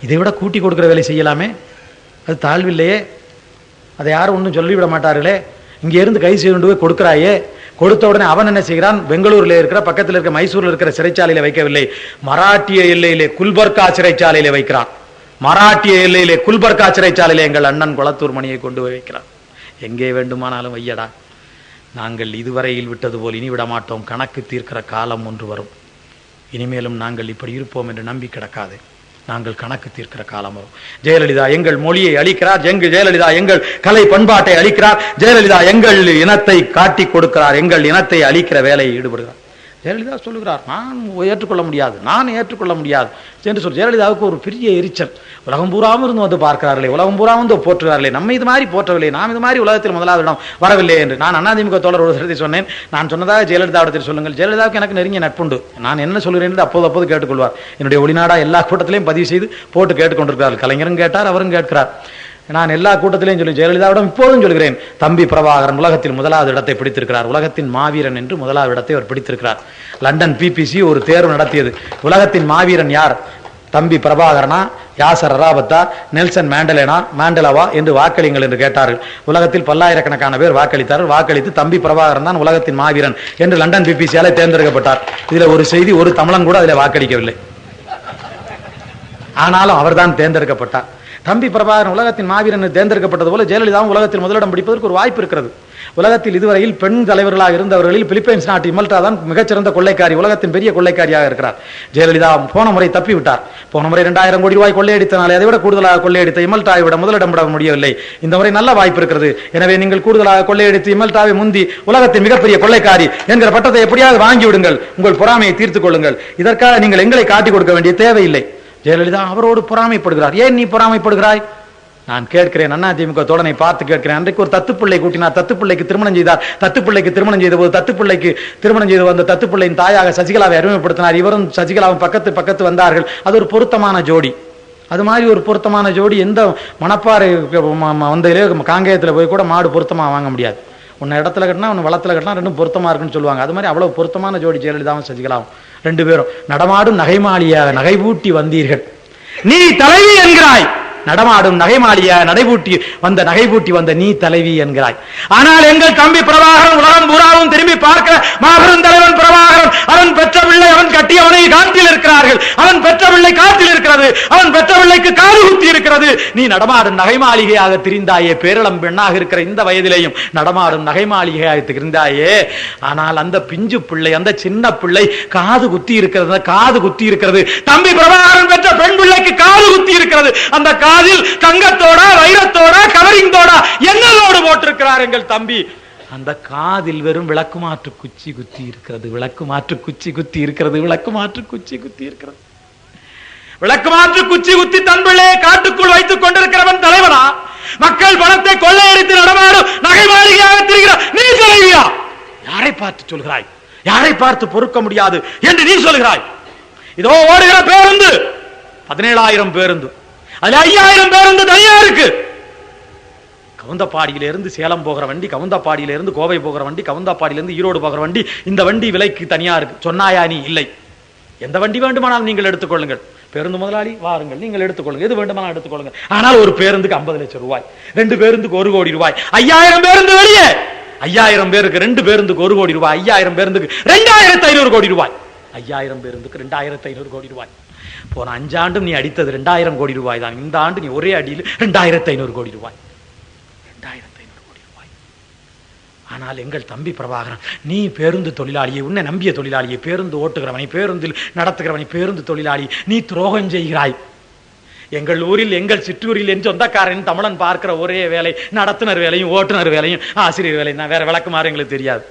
இதை விட கூட்டி கொடுக்கிற வேலை செய்யலாமே, அது தாழ்வில்லையே, அதை யாரும் ஒன்றும் சொல்லிவிட மாட்டார்களே. இங்கே இருந்து கைது செய்து கொண்டு போய் கொடுக்கிறாயே, கொடுத்த உடனே அவன் என்ன செய்கிறான், பெங்களூர்ல இருக்கிற பக்கத்தில் இருக்கிற மைசூர்ல இருக்கிற சிறைச்சாலையில வைக்கவில்லை, மராட்டிய எல்லையிலே குல்பர்கா சிறைச்சாலையில வைக்கிறான். மராட்டிய எல்லையிலே குல்பர்கா சிறைச்சாலையில எங்கள் அண்ணன் குளத்தூர் மணியை கொண்டு போய் வைக்கிறான். எங்கே வேண்டுமானாலும் வையடா, நாங்கள் இதுவரையில் விட்டது போல் இனி விட மாட்டோம். கணக்கு தீர்க்கிற காலம் ஒன்று வரும். இனிமேலும் நாங்கள் இப்படி இருப்போம் என்று நம்பி கிடக்காது. நாங்கள் கணக்கு தீர்க்கிற காலம் வரும். ஜெயலலிதா எங்கள் மொழியை அளிக்கிறார், ஜெயலலிதா எங்கள் கலை பண்பாட்டை அளிக்கிறார், ஜெயலலிதா எங்கள் இனத்தை காட்டி கொடுக்கிறார், எங்கள் இனத்தை அளிக்கிற வேலையை ஈடுபடுகிறார். ஜெயலலிதா சொல்லுகிறார், நான் ஏற்றுக்கொள்ள முடியாது என்று சொல்லி ஜெயலலிதாவுக்கு ஒரு பெரிய எரிச்சல். உலகம் பூராவும் இருந்து வந்து பார்க்கிறார்களே, உலகம் பூரா வந்து போற்றுகிறார்களே, நம்ம இது மாதிரி போற்றவில்லை, நாம் இது மாதிரி உலகத்தில் முதலாவது இடம் வரவில்லை என்று நான் அதிமுக தோழர் ஒரு சிறத்தை சொன்னேன். நான் சொன்னதாக ஜெயலலிதாவிடத்தில் சொல்லுங்கள். ஜெயலலிதாவுக்கு எனக்கு நெருங்கிய நட்புண்டு. நான் என்ன சொல்கிறேன் என்று அப்போது கேட்டுக்கொள்வார். என்னுடைய ஒளிநாடா எல்லா கூட்டத்திலையும் பதிவு செய்து போட்டு கேட்டுக்கொண்டிருக்கிறார்கள். கலைஞரும் கேட்டார், அவரும் கேட்கிறார். நான் எல்லா கூட்டத்திலையும் சொல்லி ஜெயலலிதாவிடம் இப்போதும் சொல்கிறேன், தம்பி பிரபாகரன் உலகத்தில் முதலாவது இடத்தை பிடித்திருக்கிறார். உலகத்தின் மாவீரன் என்று முதலாவது இடத்தை அவர் பிடித்திருக்கிறார். லண்டன் பிபிசி ஒரு தேர்வு நடத்தியது. உலகத்தின் மாவீரன் யார், தம்பி பிரபாகரனா, யாசர் அராபத்தா, நெல்சன் மேண்டலாவா என்று வாக்களிங்கள் என்று கேட்டார்கள். உலகத்தில் பல்லாயிரக்கணக்கான பேர் வாக்களித்தார்கள். வாக்களித்து தம்பி பிரபாகரன் தான் உலகத்தின் மாவீரன் என்று லண்டன் பிபிசியால தேர்ந்தெடுக்கப்பட்டார். இதுல ஒரு செய்தி, ஒரு தமிழன் கூட அதில் வாக்களிக்கவில்லை. ஆனாலும் அவர்தான் தேர்ந்தெடுக்கப்பட்டார். தம்பி பிரபாகரன் உலகத்தின் மாவீரன் தேர்ந்தெடுக்கப்பட்டது போல ஜெயலலிதாவும் உலகத்தில் முதலிடம் பிடிப்பதற்கு ஒரு வாய்ப்பு இருக்கிறது. உலகத்தில் இதுவரையில் பெண் தலைவர்களாக இருந்தவர்களில் பிலிப்பைன்ஸ் நாட்டு இமல்டா தான் மிகச்சிறந்த கொள்ளைக்காரி, உலகத்தின் பெரிய கொள்ளைக்காரியாக இருக்கிறார். ஜெயலலிதா போன முறை தப்பி விட்டார். போன முறை 2000 கோடி ரூபாய் கொள்ளையடித்தனாலே அதை விட கூடுதலாக கொள்ளையடித்த இமல்டாவை விட முதலிடம் விட முடியவில்லை. இந்த முறை நல்ல வாய்ப்பு இருக்கிறது. எனவே நீங்கள் கூடுதலாக கொள்ளையடித்து இமல்டாவை முந்தி உலகத்தின் மிகப்பெரிய கொள்ளைக்காரி என்கிற பட்டத்தை எப்படியாவது வாங்கி விடுங்கள், உங்கள் பொறாமையை தீர்த்துக் கொள்ளுங்கள். இதற்காக நீங்கள் எங்களை காட்டிக் கொடுக்க வேண்டிய தேவையில்லை. ஜெயலலிதா அவரோடு பொறாமைப்படுகிறார். ஏன் நீ பொறாமைப்படுகிறாய்? நான் கேட்கிறேன், அதிமுக தோழனை பார்த்து கேட்கிறேன். அன்றைக்கு ஒரு தத்துப்பிள்ளை கூட்டினார், தத்துப்பிள்ளைக்கு திருமணம் செய்தார். தத்துப்பிள்ளைக்கு திருமணம் செய்த போது தத்துப்பிள்ளைக்கு திருமணம் செய்து வந்த தத்துப்பிள்ளையின் தாயாக சசிகலாவை அறிமுகப்படுத்தினார். இவரும் சசிகலாவும் பக்கத்து வந்தார்கள். அது ஒரு பொருத்தமான ஜோடி. அது மாதிரி ஒரு பொருத்தமான ஜோடி எந்த மணப்பாறை வந்தையிலே காங்கேயத்தில் போய் கூட மாடு பொருத்தமாக வாங்க முடியாது. உன்னை இடத்துல கட்டினா உன்னை வளத்துல கட்டினா ரெண்டும் பொருத்தமா இருக்குன்னு சொல்லுவாங்க. அது மாதிரி அவ்வளவு பொருத்தமான ஜோடி ஜெயலலிதாவும் சசிகலாவும். 2 பேரும் நடமாடும் நகைமாளியாக நகைபூட்டி வந்தீர்கள். நீ தலைவி என்கிறாய், நடமாடும் நகைமாளியாக நகைபூட்டி வந்த நீ தலைவி என்கிறாய். ஆனால் எங்கள் தம்பி பிரபாகரன் உலகம் பூராவும் திரும்பி பார்க்கிற மாபெரும் தலைவன் பிரபாகரன், அவன் பெற்ற பிள்ளை அவன் கட்டியவனை காட்டில் இருக்கிறார்கள், அவன் பெற்ற பிள்ளை காட்டில் இருக்கிறது, அவன் பெற்ற பிள்ளைக்கு காது குத்தி இருக்கிறது. நீ நடமாடும் நகைமாளிகையாக திரிந்தாயே, பேரளம் பெண்ணாக இருக்கிற இந்த வயதிலேயும் நடமாடும் நகைமாளிகையாக திரிந்தாயே. ஆனால் அந்த பிஞ்சு பிள்ளை, அந்த சின்ன பிள்ளை காது குத்தி இருக்கிறது. தம்பி பிரபாகரன் பெற்ற பெண் பிள்ளைக்கு காது குத்தி இருக்கிறது. அந்த காதில் தங்கத்தோட வைரத்தோட கவரிங்கோட என்னோடு போட்டிருக்கிறார் எங்கள் தம்பி. அந்த காதில் வெறும் விளக்குமாற்று குச்சி குத்தி இருக்கிறது. விளக்குமாற்று குச்சி குத்தி தன் பிள்ளையை காட்டுக்குள் வைத்துக் கொண்டிருக்கிறவன் தலைவனா? மக்கள் பணத்தை கொள்ளையடித்து நடமாடும் நகை மாளிகையாக திரிகிறார். நீ தலைவியா? யாரை பார்த்து சொல்கிறாய்? யாரை பார்த்து பொறுக்க முடியாது என்று நீ சொல்கிறாய்? இதோ ஓடுகிற பேருந்து 17,000 பேருந்து, அதுல 5,000 பேருந்து தனியா இருக்கு. கவுந்தப்பாடியிலிருந்து சேலம் போகிற வண்டி, கவுந்தப்பாடியிலிருந்து கோவை போகிற வண்டி, கவுந்தப்பாடியிலிருந்து ஈரோடு போகிற வண்டி, இந்த வண்டி விலைக்கு தனியா இருக்கு. சொன்னாயா நீ? இல்லை. எந்த வண்டி வேண்டுமானாலும் நீங்கள் எடுத்துக்கொள்ளுங்கள். பேருந்து முதலாளி வாருங்கள், நீங்கள் எடுத்துக்கொள்ளுங்க, எது வேண்டுமானாலும் எடுத்துக்கொள்ளுங்க. ஆனால் ஒரு பேருந்துக்கு 50 லட்சம் ரூபாய், 2 பேருந்துக்கு 1 கோடி ரூபாய், 5,000 பேருந்து வெளியே, 5,000 பேருக்கு 2 பேருந்துக்கு 1 கோடி ரூபாய், 5,000 பேருந்துக்கு 2,500 கோடி ரூபாய், 5,000 பேருந்துக்கு 2,500 கோடி ரூபாய். போன 5 ஆண்டும் நீ அடித்தது 2,000 கோடி ரூபாய் தான். இந்த ஆண்டு நீ ஒரே அடியில் 2,500 கோடி ரூபாய், 2,500 கோடி ரூபாய். ஆனால் எங்கள் தம்பி பிரபாகரன், நீ பேருந்து தொழிலாளியை, உன்னை நம்பிய தொழிலாளியை, பேருந்து ஓட்டுகிறவனை, பேருந்தில் நடத்துகிறவனை, பேருந்து தொழிலாளி நீ துரோகம் செய்கிறாய். எங்கள் ஊரில், எங்கள் சிற்றூரில் என் சொந்தக்காரன் தமிழன் பார்க்கிற ஒரே வேலை நடத்துனர் வேலையும் ஓட்டுநர் வேலையும் ஆசிரியர் வேலையும் தான். வேற விளக்குமாறு எங்களுக்கு தெரியாது.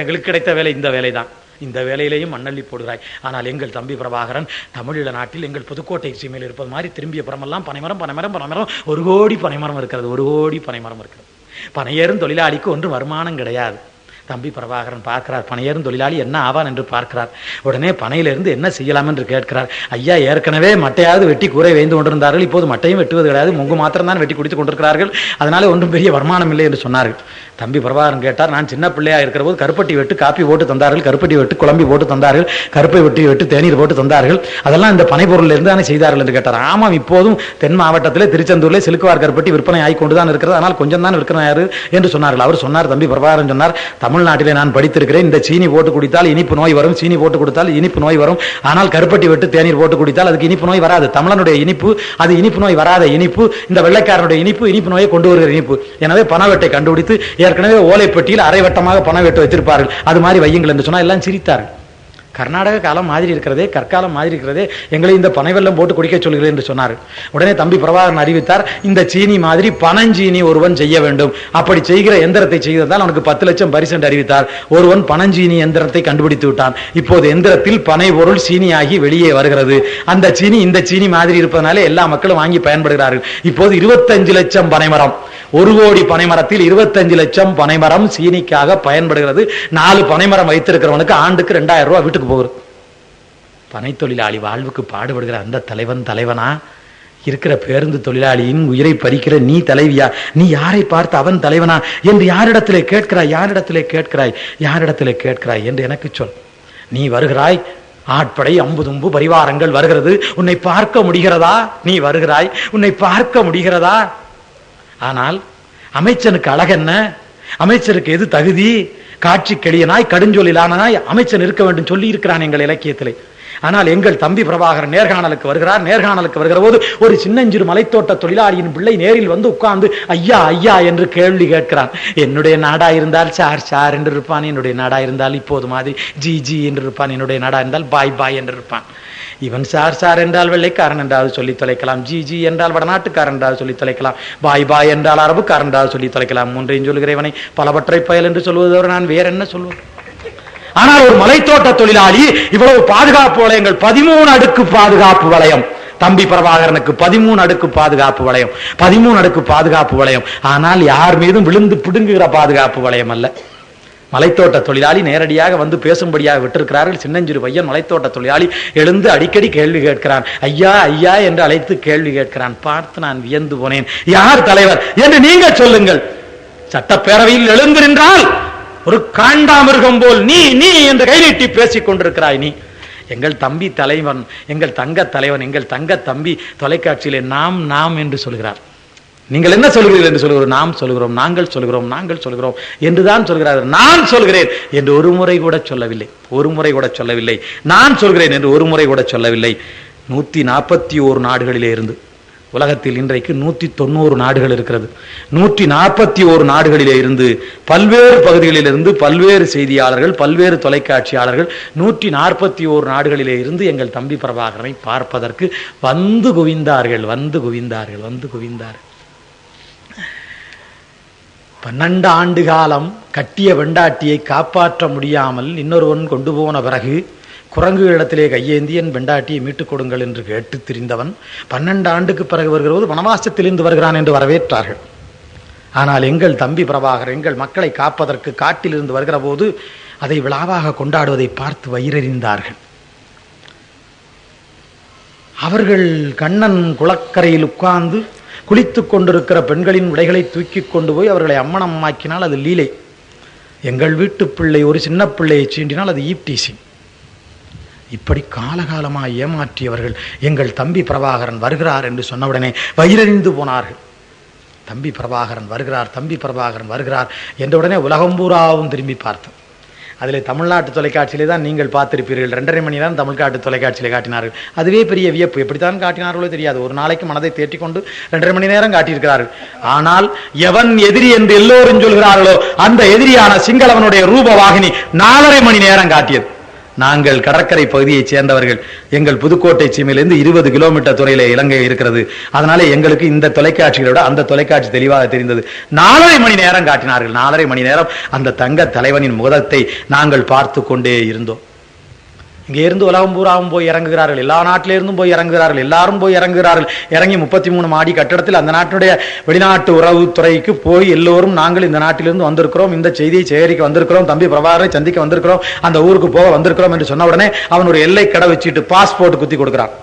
எங்களுக்கு கிடைத்த வேலை இந்த வேலை தான். இந்த வேலையிலேயும் மண்ணள்ளி போடுகிறாய். ஆனால் எங்கள் தம்பி பிரபாகரன் தமிழீழ நாட்டில் எங்கள் புதுக்கோட்டை சீமையில் இருப்பது மாதிரி திரும்பிய புறமெல்லாம் பனைமரம் பனைமரம் பனைமரம், 1 கோடி பனைமரம் இருக்கிறது, 1 கோடி பனைமரம் இருக்கிறது. பனையேறும் தொழிலாளிக்கு ஒன்று வருமானம் கிடையாது. தம்பி பிரபாகரன் பார்க்கிறார், பனையேறும் தொழிலாளி என்ன ஆவான் என்று பார்க்கிறார். உடனே பனையிலிருந்து என்ன செய்யலாம் என்று கேட்கிறார். ஐயா, ஏற்கனவே மட்டையாவது வெட்டி கூரை வைந்து கொண்டிருந்தார்கள், இப்போது மட்டையும் வெட்டுவது கிடையாது, முங்கு மாத்திரம் தான் வெட்டி குடித்துக் கொண்டிருக்கிறார்கள், அதனால ஒன்றும் பெரிய வருமானம் இல்லை என்று சொன்னார்கள். தம்பி பிரபாகரன் கேட்டார், நான் சின்ன பிள்ளையா இருக்கிற போது கருப்பட்டி வெட்டு காப்பி போட்டு தந்தார்கள், கருப்பட்டி வெட்டு குழம்பி போட்டு தந்தார்கள், கருப்பை வெட்டி வெட்டு தேநீர் போட்டு தந்தார்கள், அதெல்லாம் இந்த பனைப்பொருள் இருந்து தானே செய்தார்கள் என்று கேட்டார். ஆமாம், இப்போதும் தென் மாவட்டத்தில் திருச்செந்தூரில் சிலுக்குவார் கருப்பட்டி விற்பனை ஆகிக்கொண்டுதான் இருக்கிறது, ஆனால் கொஞ்சம் தான் விற்கிறாரு என்று சொன்னார்கள். அவர் சொன்னார், தம்பி பிரபாகரன் சொன்னார், தமிழ்நாட்டிலே நான் படித்திருக்கிறேன், இந்த சீனி போட்டு குடித்தால் இனிப்பு நோய் வரும், சீனி போட்டு கொடுத்தால் இனிப்பு நோய் வரும், ஆனால் கருப்பட்டி வெட்டு தேநீர் போட்டு குடித்தால் அதுக்கு இனிப்பு நோய் வராது. தமிழனுடைய இனிப்பு அது இனிப்பு நோய் வராத இனிப்பு, இந்த வெள்ளைக்காரனுடைய இனிப்பு இனிப்பு நோயை கொண்டு வருகிற இனிப்பு. எனவே பணவெட்டை கண்டுபிடித்து ஏற்கனவே ஓலைப்பட்டியில் அரைவட்டமாக பணம் வெட்டு வைத்திருப்பார்கள், அது மாதிரி வையுங்கள் என்று சொன்னால் எல்லாம் சிரித்தார்கள். கர்நாடக காலம் மாதிரி இருக்கிறதே, கற்காலம் மாதிரி இருக்கிறதே, எங்களை இந்த பனை வெல்லம் போட்டு குடிக்க சொல்கிறேன் என்று சொன்னார். உடனே தம்பி பிரபாகரன் அறிவித்தார், இந்த சீனி மாதிரி பனஞ்சீனி ஒருவன் செய்ய வேண்டும், அப்படி செய்கிற எந்திரத்தை செய்தால் அவனுக்கு 10 லட்சம் பரிசு என்று அறிவித்தார். ஒருவன் பனஞ்சீனி எந்திரத்தை கண்டுபிடித்து விட்டான். இப்போது எந்திரத்தில் பனை பொருள் சீனியாகி வெளியே வருகிறது. அந்த சீனி இந்த சீனி மாதிரி இருப்பதனாலே எல்லா மக்களும் வாங்கி பயன்படுகிறார்கள். இப்போது 25 லட்சம் பனைமரம், 1 கோடி பனைமரத்தில் 25 லட்சம் பனைமரம் சீனிக்காக பயன்படுகிறது. 4 பனைமரம் வைத்திருக்கிறவனுக்கு ஆண்டுக்கு 2000 ரூபாய் வீட்டுக்கு போகிறது. பனை தொழிலாளி வாழ்வுக்கு பாடுபடுகிற அந்த தலைவன் தலைவனா? இருக்கிற பேருந்து தொழிலாளியின் உயிரை பறிக்கிற நீ தலைவியா? நீ யாரை பார்த்து அவன் தலைவனா என்று யாரிடத்திலே கேட்கிறாய்? யாரிடத்திலே கேட்கிறாய்? யாரிடத்திலே கேட்கிறாய் என்று எனக்கு சொல். நீ வருகிறாய், ஆட்படை அம்புதும்பு பரிவாரங்கள் வருகிறது, உன்னை பார்க்க முடிகிறதா? நீ வருகிறாய், உன்னை பார்க்க முடிகிறதா? ஆனால் அமைச்சனுக்கு அழகென்ன? அமைச்சருக்கு எது தகுதி? காட்சி கெளியனாய் கடுஞ்சொலிலானாய் அமைச்சன் இருக்க வேண்டும் சொல்லி இருக்கிறான் எங்கள் இலக்கியத்திலே. ஆனால் எங்கள் தம்பி பிரபாகரன் நேர்காணலுக்கு வருகிறார். நேர்காணலுக்கு வருகிற போது ஒரு சின்னஞ்சிறு மலைத்தோட்ட தொழிலாளியின் பிள்ளை நேரில் வந்து உட்கார்ந்து ஐயா ஐயா என்று கேள்வி கேட்கிறான். என்னுடைய நாடா இருந்தால் சார் சார் என்று இருப்பான், என்னுடைய நாடா இருந்தால் இப்போது மாதிரி ஜி ஜி என்று இருப்பான், என்னுடைய நாடா இருந்தால் பாய் பாய் என்று இருப்பான். இவன் சார் சார் என்றால் வெள்ளைக்காரன் என்றால் சொல்லி தொலைக்கலாம், ஜி ஜி என்றால் வடநாட்டுக்காரன் என்றால் சொல்லி தொலைக்கலாம், பாய் பாய் என்றால் அரபுக்காரன் என்றால் சொல்லி தொலைக்கலாம். மூன்றையும் சொல்கிறவனை பலவற்றை பயல் என்று சொல்வதோடு நான் வேற என்ன சொல்வது? ஆனால் ஒரு மலைத்தோட்ட தொழிலாளி இவ்வளவு பாதுகாப்பு வளையங்கள், 13 அடுக்கு பாதுகாப்பு வளையம். தம்பி பிரபாகரனுக்கு 13 அடுக்கு பாதுகாப்பு வளையம், 13 அடுக்கு பாதுகாப்பு வளையம். ஆனால் யார் மீதும் விழுந்து பிடுங்குகிற பாதுகாப்பு வளையம் அல்ல. மலைத்தோட்ட தொழிலாளி நேரடியாக வந்து பேசும்படியாக விட்டிருக்கிறார்கள். சின்னஞ்சிறு பையன் மலைத்தோட்ட தொழிலாளி எழுந்து அடிக்கடி கேள்வி கேட்கிறான். ஐயா ஐயா என்று அழைத்து கேள்வி கேட்கிறான். பார்த்து நான் வியந்து போனேன். யார் தலைவர் என்று நீங்கள் சொல்லுங்கள். சட்டப்பேரவையில் எழுந்து நின்றால் ஒரு காண்டாமிருகம் போல் நீ நீ என்று கைநீட்டி பேசிக் கொண்டிருக்கிறாய். நீ எங்கள் தம்பி தலைவன், எங்கள் தங்க தலைவன், எங்கள் தங்க தம்பி தொலைக்காட்சியிலே நாம் நாம் என்று சொல்கிறார். நீங்கள் என்ன சொல்கிறீர்கள் என்று சொல்கிறோம். நாம் சொல்கிறோம், நாங்கள் சொல்கிறோம், நாங்கள் சொல்கிறோம் என்றுதான் சொல்கிறார்கள். நான் சொல்கிறேன் என்று ஒரு முறை கூட சொல்லவில்லை, ஒரு முறை கூட சொல்லவில்லை. நான் சொல்கிறேன் என்று ஒரு முறை கூட சொல்லவில்லை. 141 நாடுகளிலே இருந்து, உலகத்தில் இன்றைக்கு 190 நாடுகள் இருக்கிறது. 141 நாடுகளிலே இருந்து, பல்வேறு பகுதிகளிலிருந்து பல்வேறு செய்தியாளர்கள், பல்வேறு தொலைக்காட்சியாளர்கள் 141 நாடுகளிலே இருந்து எங்கள் தம்பி பிரபாகரனை பார்ப்பதற்கு வந்து குவிந்தார்கள், வந்து குவிந்தார்கள், வந்து குவிந்தார்கள். 12 ஆண்டு காலம் கட்டிய வெண்டாட்டியை காப்பாற்ற முடியாமல் இன்னொருவன் கொண்டு போன பிறகு குரங்கு இடத்திலே கையேந்தி என் வெண்டாட்டியை மீட்டுக் கொடுங்கள் என்று கேட்டு திரிந்தவன் 12 ஆண்டுக்கு பிறகு வருகிறபோது வனவாசத்திலிருந்து வருகிறான் என்று வரவேற்றார்கள். ஆனால் எங்கள் தம்பி பிரபாகர் எங்கள் மக்களை காப்பதற்கு காட்டிலிருந்து வருகிற போது அதை விழாவாக கொண்டாடுவதை பார்த்து வயிறறிந்தார்கள். அவர்கள் கண்ணன் குளக்கரையில் உட்கார்ந்து குளித்துக் கொண்டிருக்கிற பெண்களின் உடைகளை தூக்கி கொண்டு போய் அவர்களை அம்மனம்மாக்கினால் அது லீலை. எங்கள் வீட்டு பிள்ளை ஒரு சின்ன பிள்ளையை சீண்டினால் அது ஈப்டீசிங். இப்படி காலகாலமாக ஏமாற்றியவர்கள் எங்கள் தம்பி பிரபாகரன் வருகிறார் என்று சொன்னவுடனே வயிறறிந்து போனார்கள். தம்பி பிரபாகரன் வருகிறார், தம்பி பிரபாகரன் வருகிறார் என்றவுடனே உலகம் பூராவும் திரும்பி பார்த்தோம். அதில் தமிழ்நாட்டு தொலைக்காட்சியிலே தான் நீங்கள் பார்த்திருப்பீர்கள். 2.5 மணி நேரம் தமிழ்நாட்டு தொலைக்காட்சியிலே காட்டினார்கள். அதுவே பெரிய வியப்பு. எப்படித்தான் காட்டினார்களோ தெரியாது. ஒரு நாளைக்கு மனதை தேற்றிக் கொண்டு 2.5 மணி நேரம் காட்டியிருக்கிறார்கள். ஆனால் எவன் எதிரி என்று எல்லோரும் சொல்கிறார்களோ அந்த எதிரியான சிங்களவனுடைய ரூபவாகினி 4.5 மணி நேரம் காட்டியது. நாங்கள் கடற்கரை பகுதியைச் சேர்ந்தவர்கள். எங்கள் புதுக்கோட்டை சீமையிலிருந்து 20 கிலோமீட்டர் துறையில இலங்கை இருக்கிறது. அதனால எங்களுக்கு இந்த தொலைக்காட்சிகளோட அந்த தொலைக்காட்சி தெளிவாக தெரிந்தது. 4.5 மணி நேரம் காட்டினார்கள். 4.5 மணி நேரம் அந்த தங்க தலைவனின் முகத்தை நாங்கள் பார்த்து கொண்டே இருந்தோம். இங்கே இருந்து உலகம் பூராவும் போய் இறங்குகிறார்கள். எல்லா நாட்டிலிருந்தும் போய் இறங்குகிறார்கள். எல்லாரும் போய் இறங்குகிறார்கள். இறங்கி 33 மாடி கட்டடத்தில் அந்த நாட்டினுடைய வெளிநாட்டு உறவுத்துறைக்கு போய் எல்லோரும் நாங்கள் இந்த நாட்டிலிருந்து வந்திருக்கிறோம், இந்த செய்தியை சேகரிக்க வந்திருக்கிறோம், தம்பி பிரபாகரை சந்திக்க வந்திருக்கிறோம், அந்த ஊருக்கு போக வந்திருக்கிறோம் என்று சொன்ன உடனே அவன் ஒரு எல்லை கடை வச்சுட்டு பாஸ்போர்ட் குத்தி கொடுக்கிறான்.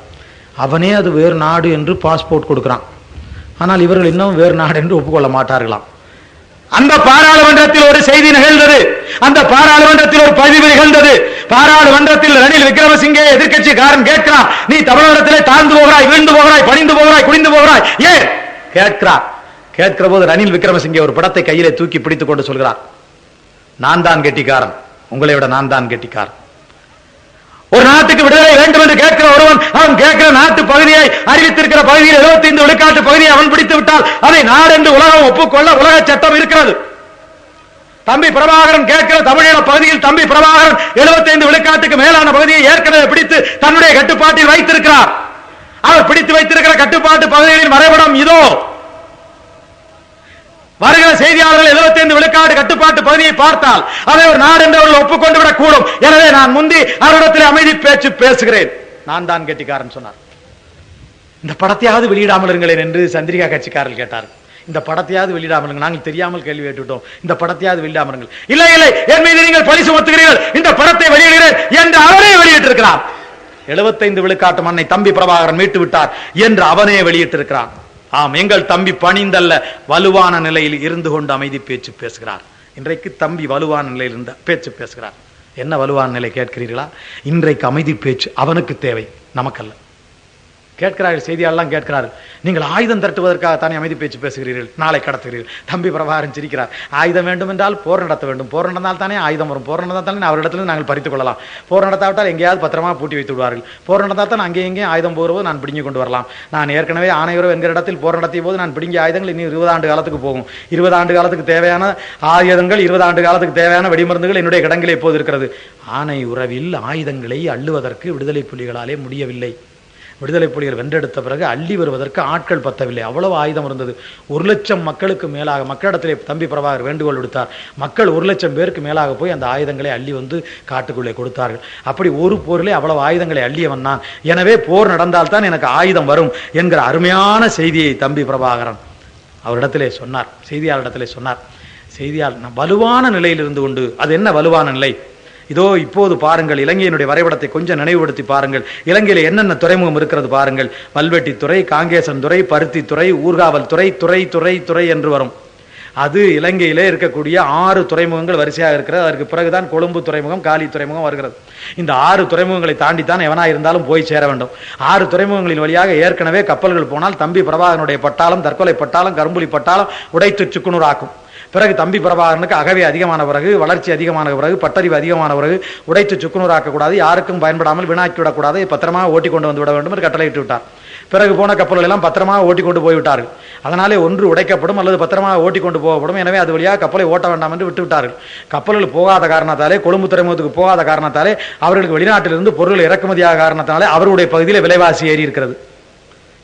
அவனே அது வேறு நாடு என்று பாஸ்போர்ட் கொடுக்கிறான். ஆனால் இவர்கள் இன்னும் வேறு நாடு என்று ஒப்புக்கொள்ள மாட்டார்களாம். அந்த பாராளுமன்றத்தில் ஒரு செய்தி நிகழ்ந்தது. அந்த பாராளுமன்றத்தில் ஒரு பதிவு நிகழ்ந்தது. பாராளுமன்றத்தில் ரணில் விக்ரமசிங்கே எதிர்க்கட்சிக்காரன் கேட்கிறான், நீ தமிழகத்திலே தாழ்ந்து போகிறாய், வீழ்ந்து போகிறாய், பணிந்து போகிறாய், குனிந்து போகிறாய், ஏன் கேட்கிறார். கேட்கிற போது ரணில் விக்ரமசிங்கே ஒரு படத்தை கையிலே தூக்கி பிடித்துக் கொண்டு சொல்கிறார், நான் தான் கெட்டிக்காரன், உங்களை விட நான் தான் கெட்டிக்காரன். ஒரு நாட்டுக்கு விடுதலை வேண்டும் என்று கேட்கிற ஒருவன் அவன் கேட்கிற நாட்டு பகுதியை அறிவித்திருக்கிற பகுதியில் 75 விழுக்காட்டு பகுதியை அவன் பிடித்து விட்டால் அதை நாடு என்று உலகம் ஒப்புக்கொள்ள உலக சட்டம் இருக்கிறது. தம்பி பிரபாகரன் கேட்கிற தமிழீழ பகுதியில் தம்பி பிரபாகரன் 75 விழுக்காட்டுக்கு மேலான பகுதியை ஏற்கனவே பிடித்து தன்னுடைய கட்டுப்பாட்டில் வைத்திருக்கிறார். அவர் பிடித்து வைத்திருக்கிற கட்டுப்பாட்டு பகுதிகளின் வரைபடம் இதோ. வருகிற செய்தியாளர்கள் 75 விழுக்காடு கட்டுப்பாட்டு பகுதியை பார்த்தால் அதை ஒரு நாடு என்று அவர்கள் ஒப்புக்கொண்டு விடக் கூடும். எனவே நான் முந்தி அவரிடத்தில் அமைதி பேச்சு பேசுகிறேன். நான் தான் கெட்டிக்காரன் சொன்னார். இந்த படத்தையாவது வெளியிடாமல் இருங்களேன் என்று சந்திரிகா கட்சிக்காரர்கள் கேட்டார். இந்த படத்தையாவது வெளியிடாமல் இருங்கள், நாங்கள் தெரியாமல் கேள்வி கேட்டுவிட்டோம், இந்த படத்தையாவது வெளியிடாமல் இருங்கள். இல்லை இல்லை, என் மீது நீங்கள் பழி சுமத்துகிறீர்கள், இந்த படத்தை வெளியிடுகிறேன் என்று அவரே வெளியிட்டிருக்கிறார். 75 விழுக்காட்டு மண்ணை தம்பி பிரபாகரன் மீட்டு விட்டார் என்று அவனே வெளியிட்டிருக்கிறான். ஆம், எங்கள் தம்பி பணிந்தல்ல, வலுவான நிலையில் இருந்து கொண்டு அமைதி பேச்சு பேசுகிறார். இன்றைக்கு தம்பி வலுவான நிலையில் இருந்த பேச்சு பேசுகிறார். என்ன வலுவான நிலை கேட்கிறீர்களா? இன்றைக்கு அமைதி பேச்சு அவனுக்கு தேவை, நமக்கல்ல. கேட்கிறார்கள், செய்தியாளெல்லாம் கேட்கிறார்கள், நீங்கள் ஆயுதம் திரட்டுவதற்காக தானே அமைதி பேச்சு பேசுகிறீர்கள், நாளை கடத்துகிறீர்கள். தம்பி பிரபாகரன் சிரிக்கிறார். ஆயுதம் வேண்டும் என்றால் போர் நடத்த வேண்டும், போர் நடந்தால் தானே ஆயுதம் வரும், போர் நடந்தால் தானே அவரிடத்திலிருந்து நாங்கள் பறித்துக் கொள்ளலாம். போர் நடத்தாவிட்டால் எங்கேயாவது பத்திரமா பூட்டி வைத்து விடுவார்கள். போர் நடந்தால் தான் அங்கே எங்கேயும் ஆயுதம் போகும்போது நான் பிடிங்கி கொண்டு வரலாம். நான் ஏற்கனவே ஆணையரவு என்கிற இடத்தில் போர் நடத்திய போது நான் பிடிங்கிய ஆயுதங்கள் இன்னும் 20 ஆண்டு காலத்துக்கு போகும். 20 ஆண்டு காலத்துக்கு தேவையான ஆயுதங்கள், 20 ஆண்டு காலத்துக்கு தேவையான வெடிமருந்துகள் என்னுடைய கிடங்கிலே இப்போது இருக்கிறது. ஆணை உறவில் ஆயுதங்களை அள்ளுவதற்கு விடுதலை புலிகளாலே முடியவில்லை. விடுதலை புலிகள் வென்றெடுத்த பிறகு அள்ளி வருவதற்கு ஆட்கள் பத்தவில்லை, அவ்வளவு ஆயுதம் இருந்தது. 1 லட்சம் மக்களுக்கு மேலாக மக்களிடத்திலே தம்பி பிரபாகர் வேண்டுகோள் விடுத்தார். மக்கள் 1 லட்சம் பேருக்கு மேலாக போய் அந்த ஆயுதங்களை அள்ளி வந்து காட்டுக்குள்ளே கொடுத்தார்கள். அப்படி ஒரு போரிலே அவ்வளவு ஆயுதங்களை அள்ளியவன் நான். எனவே போர் நடந்தால்தான் எனக்கு ஆயுதம் வரும் என்கிற அருமையான செய்தியை தம்பி பிரபாகரன் அவரிடத்திலே சொன்னார், செய்தியாளரிடத்திலே சொன்னார். செய்தியாளர் வலுவான நிலையில் இருந்து கொண்டு, அது என்ன வலுவான நிலை? இதோ இப்போது பாருங்கள், இலங்கையினுடைய வரைபடத்தை கொஞ்சம் நினைவுபடுத்தி பாருங்கள். இலங்கையில் என்னென்ன துறைமுகம் இருக்கிறது பாருங்கள். வல்வெட்டித்துறை, காங்கேசன் துறை, பருத்தித்துறை, ஊர்காவல் துறை, துறை துறை துறை என்று வரும். அது இலங்கையிலே இருக்கக்கூடிய 6 துறைமுகங்கள் வரிசையாக இருக்கிறது. அதற்கு பிறகுதான் கொழும்பு துறைமுகம், காலி துறைமுகம் வருகிறது. இந்த 6 துறைமுகங்களை தாண்டித்தான் எவனா இருந்தாலும் போய் சேர வேண்டும். 6 துறைமுகங்களின் வழியாக ஏற்கனவே கப்பல்கள் போனால் தம்பி பிரபாகரனுடைய பட்டாளம், தற்கொலை பட்டாளம், கரும்புலி பட்டாளம் உடைத்து சுக்குநூறாக்கும். பிறகு தம்பி பிரபாகரனுக்கு அகவை அதிகமான பிறகு, வளர்ச்சி அதிகமான பிறகு, பட்டறிவு அதிகமான பிறகு உடைத்து சுக்குநூறாக்கக்கூடாது, யாருக்கும் பயன்படாமல் வினாக்கி விடக்கூடாது, பத்திரமாக ஓட்டி கொண்டு வந்து விட வேண்டும் என்று கட்டளையிட்டு விட்டார். பிறகு போன கப்பல்கள் எல்லாம் பத்திரமாக ஓட்டி கொண்டு போய்விட்டார்கள். அதனாலே ஒன்று உடைக்கப்படும் அல்லது பத்திரமாக ஓட்டி கொண்டு போகப்படும். எனவே அது வழியாக கப்பலை ஓட்ட வேண்டாம் என்று விட்டு விட்டார்கள். கப்பல்கள் போகாத காரணத்தாலே, கொழும்பு துறைமுகத்துக்கு போகாத காரணத்தாலே, அவர்களுக்கு வெளிநாட்டிலிருந்து பொருள் இறக்குமதியாக காரணத்தாலே அவருடைய பகுதியில் விலைவாசி ஏறி இருக்கிறது.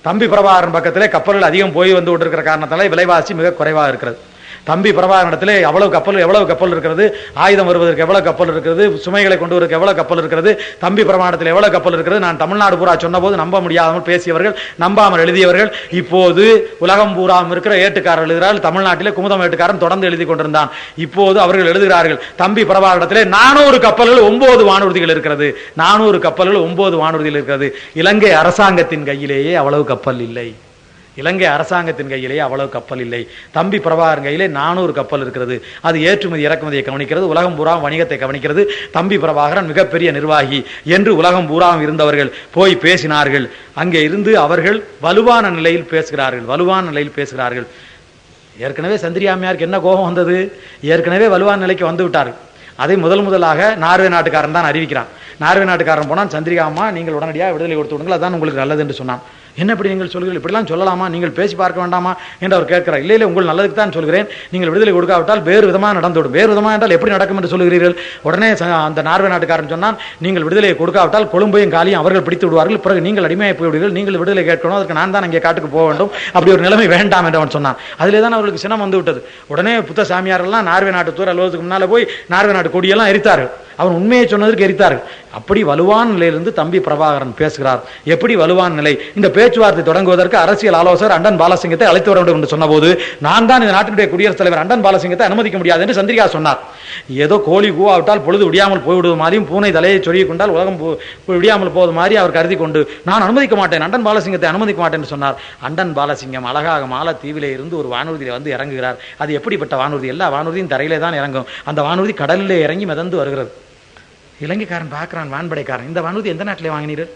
தம்பி பிரபாகரன் பக்கத்திலே கப்பல்கள் அதிகம் போய் வந்து கொண்டிருக்கிற காரணத்தாலே விலைவாசி மிக குறைவாக இருக்கிறது. தம்பி பிரபாகரனிடத்திலே எவ்வளவு கப்பல் இருக்கிறது, ஆயுதம் வருவதற்கு எவ்வளவு கப்பல் இருக்கிறது, சுமைகளை கொண்டு வருவதற்கு எவ்வளவு கப்பல் இருக்கிறது, தம்பி பிரபாகரத்தில் எவ்வளவு கப்பல் இருக்கிறது. நான் தமிழ்நாடு பூரா சொன்னபோது நம்ப முடியாமல் பேசியவர்கள், நம்பாமல் எழுதியவர்கள், இப்போது உலகம் பூராவும் இருக்கிற ஏட்டுக்காரர்கள் எழுதுகிறார்கள். தமிழ்நாட்டிலே குமுதம் ஏட்டுக்காரன் தொடர்ந்து எழுதி கொண்டிருந்தான். இப்போது அவர்கள் எழுதுகிறார்கள், தம்பி பிரபாகரத்திலே 400 கப்பல்கள் 9 வானூர்திகள் இருக்கிறது. 400 கப்பல்கள் 9 வானூர்திகள் இருக்கிறது. இலங்கை அரசாங்கத்தின் கையிலேயே அவ்வளவு கப்பல் இல்லை. இலங்கை அரசாங்கத்தின் கையிலேயே அவ்வளவு கப்பல் இல்லை. தம்பி பிரபாகரன் கையிலே 400 கப்பல் இருக்கிறது. அது ஏற்றுமதி இறக்குமதியை கவனிக்கிறது, உலகம் பூரா வணிகத்தை கவனிக்கிறது. தம்பி பிரபாகரன் மிகப்பெரிய நிர்வாகி என்று உலகம் பூராவும் இருந்தவர்கள் போய் பேசினார்கள். அங்கே இருந்து அவர்கள் வலுவான நிலையில் பேசுகிறார்கள், வலுவான நிலையில் பேசுகிறார்கள். ஏற்கனவே சந்திரியாமையாருக்கு என்ன கோபம் வந்தது? ஏற்கனவே வலுவான நிலைக்கு வந்து விட்டார்கள். அதை முதலாக நார்வே நாட்டுக்காரன் தான் அறிவிக்கிறான். நார்வே நாட்டுக்காரன் போனால், சந்திரிகா அம்மா நீங்கள் உடனடியாக விடுதலை கொடுத்து விடுங்கள், அதான் உங்களுக்கு நல்லது என்று சொன்னான். என்ன இப்படி நீங்கள் சொல்கிறீர்கள், இப்படிலாம் சொல்லலாமா, நீங்கள் பேசி பார்க்க வேண்டாமா என்று அவர் கேட்கிறார். இல்லை உங்கள் நல்லதுக்கு தான் சொல்கிறேன், நீங்கள் விடுதலை கொடுக்காவிட்டால் வேறு விதமாக நடந்துவிடும். வேறு விதமாக என்றால் எப்படி நடக்கும் என்று சொல்கிறீர்கள்? உடனே அந்த நார்வே நாட்டுக்காரன் சொன்னான், நீங்கள் விடுதலையை கொடுக்காவிட்டால் கொழும்பையும் காலியும் அவர்கள் பிடித்து விடுவார்கள், பிறகு நீங்கள் அடிமையாக போய்விடுவீர்கள், நீங்கள் விடுதலை கேட்கணும், அதற்கு நான் தான் அங்கே காட்டுக்கு போக வேண்டும், அப்படி ஒரு நிலைமை வேண்டாம் என்று அவன் சொன்னான். அதிலே தான் அவர்களுக்கு சினம் வந்து விட்டது. உடனே புத்த சாமியாரெல்லாம் நார்வே நாட்டு தூர் அலுவலகத்துக்கு முன்னால் போய் நார்வே நாட்டு கொடியெல்லாம் எரித்தார்கள். அவன் உண்மையை சொன்னதற்கு எரித்தார்கள். அப்படி வலுவான நிலையிலிருந்து தம்பி பிரபாகரன் பேசுகிறார். எப்படி வலுவான நிலை? இந்த பேச்சுவார்த்தை தொடங்குவதற்கு அரசியல் ஆலோசகர் அண்டன் பாலசிங்கத்தை அழைத்து வர வேண்டும் என்று சொன்னபோது, நான் தான் இந்த நாட்டினுடைய குடியரசுத் தலைவர் அண்டன் பாலசிங்கத்தை அனுமதிக்க முடியாது என்று சந்திரிகா சொன்னார். ஏதோ கோழி கூவாவிட்டால் பொழுது விடியாமல் போய்விடுவது மாதிரியும், பூனை தலையை சொருகி கொண்டால் உலகம் விடியாமல் போவது மாதிரி அவர் கருதி கொண்டு, நான் அனுமதிக்க மாட்டேன், அண்டன் பாலசிங்கத்தை அனுமதிக்க மாட்டேன் என்று சொன்னார். அண்டன் பாலசிங்கம் அழகாக மாலத்தீவிலே இருந்து ஒரு வானூர்தியில் வந்து இறங்குகிறார். அது எப்படிப்பட்ட வானூர்தி? எல்லா வானூர்தியும் தரையிலே தான் இறங்கும். அந்த வானூர்தி கடலிலே இறங்கி மிதந்து வருகிறது. இலங்கைக்காரன் பார்க்கிறான், வான்படைக்காரன், இந்த வானூர்தி எந்த நாட்டிலே வாங்கினீர்கள்?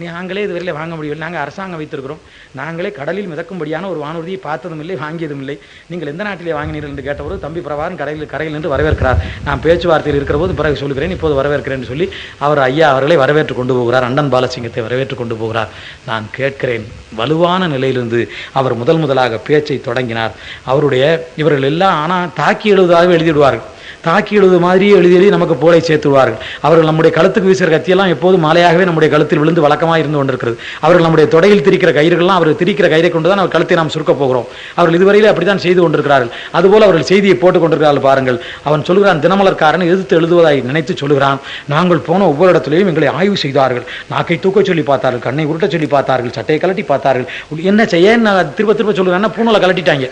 நாங்களே இதுவரையிலே வாங்க முடியவில்லை, நாங்கள் அரசாங்கம் வைத்திருக்கிறோம், நாங்களே கடலில் மிதக்கும்படியான ஒரு வானூர்தியை பார்த்ததும் இல்லை, வாங்கியதும் இல்லை, நீங்கள் எந்த நாட்டிலே வாங்கினீர்கள் என்று கேட்டபோது தம்பி பிரபாகரன் கரையில் என்று வரவேற்கிறார். நான் பேச்சுவார்த்தையில் இருக்கிற போது பிறகு சொல்கிறேன், இப்போது வரவேற்கிறேன் என்று சொல்லி அவர் ஐயா அவர்களை வரவேற்று கொண்டு போகிறார். அண்டன் பாலசிங்கத்தை வரவேற்று கொண்டு போகிறார். நான் கேட்கிறேன், வலுவான நிலையிலிருந்து அவர் முதலாக பேச்சை தொடங்கினார். அவருடைய இவர்கள் எல்லாம் ஆனால் தாக்கி எழுதுவதாக எழுதிவிடுவார்கள், தாக்கி எழுது மாதிரியே எழுதி நமக்கு போலை சேர்த்துவார்கள். அவர்கள் நம்முடைய கழுத்துக்கு வீசுகிற கத்தியெல்லாம் எப்போதும் மாலையாகவே நம்முடைய கழுத்தில் விழுந்து வழக்கமாக இருந்து கொண்டிருக்கிறது. அவர்கள் நம்முடைய தொடையில் திரிக்கிற கயிறுகள்லாம் அவர்கள் திரிக்கிற கயிறை கொண்டு தான் அவர் கழுத்தை நாம் சுருக்க போகிறோம். அவர்கள் இதுவரையிலே அப்படித்தான் செய்து கொண்டிருக்கிறார்கள். அதுபோல் அவர்கள் செய்தியை போட்டுக் கொண்டிருக்கிறார்கள். பாருங்கள், அவன் சொல்கிறான், தினமலர்காரன் எதிர்த்து எழுதுவதாய் நினைத்து சொல்கிறான், நாங்கள் போன ஒவ்வொரு இடத்திலையும் எங்களை ஆய்வு செய்தார்கள், நாக்கை தூக்க சொல்லி பார்த்தார்கள், கண்ணை உருட்ட சொல்லி பார்த்தார்கள், சட்டையை கலட்டி பார்த்தார்கள். என்ன செய்ய திரும்ப சொல்லுறாங்கன்னா பூனலை கலட்டிட்டாங்க,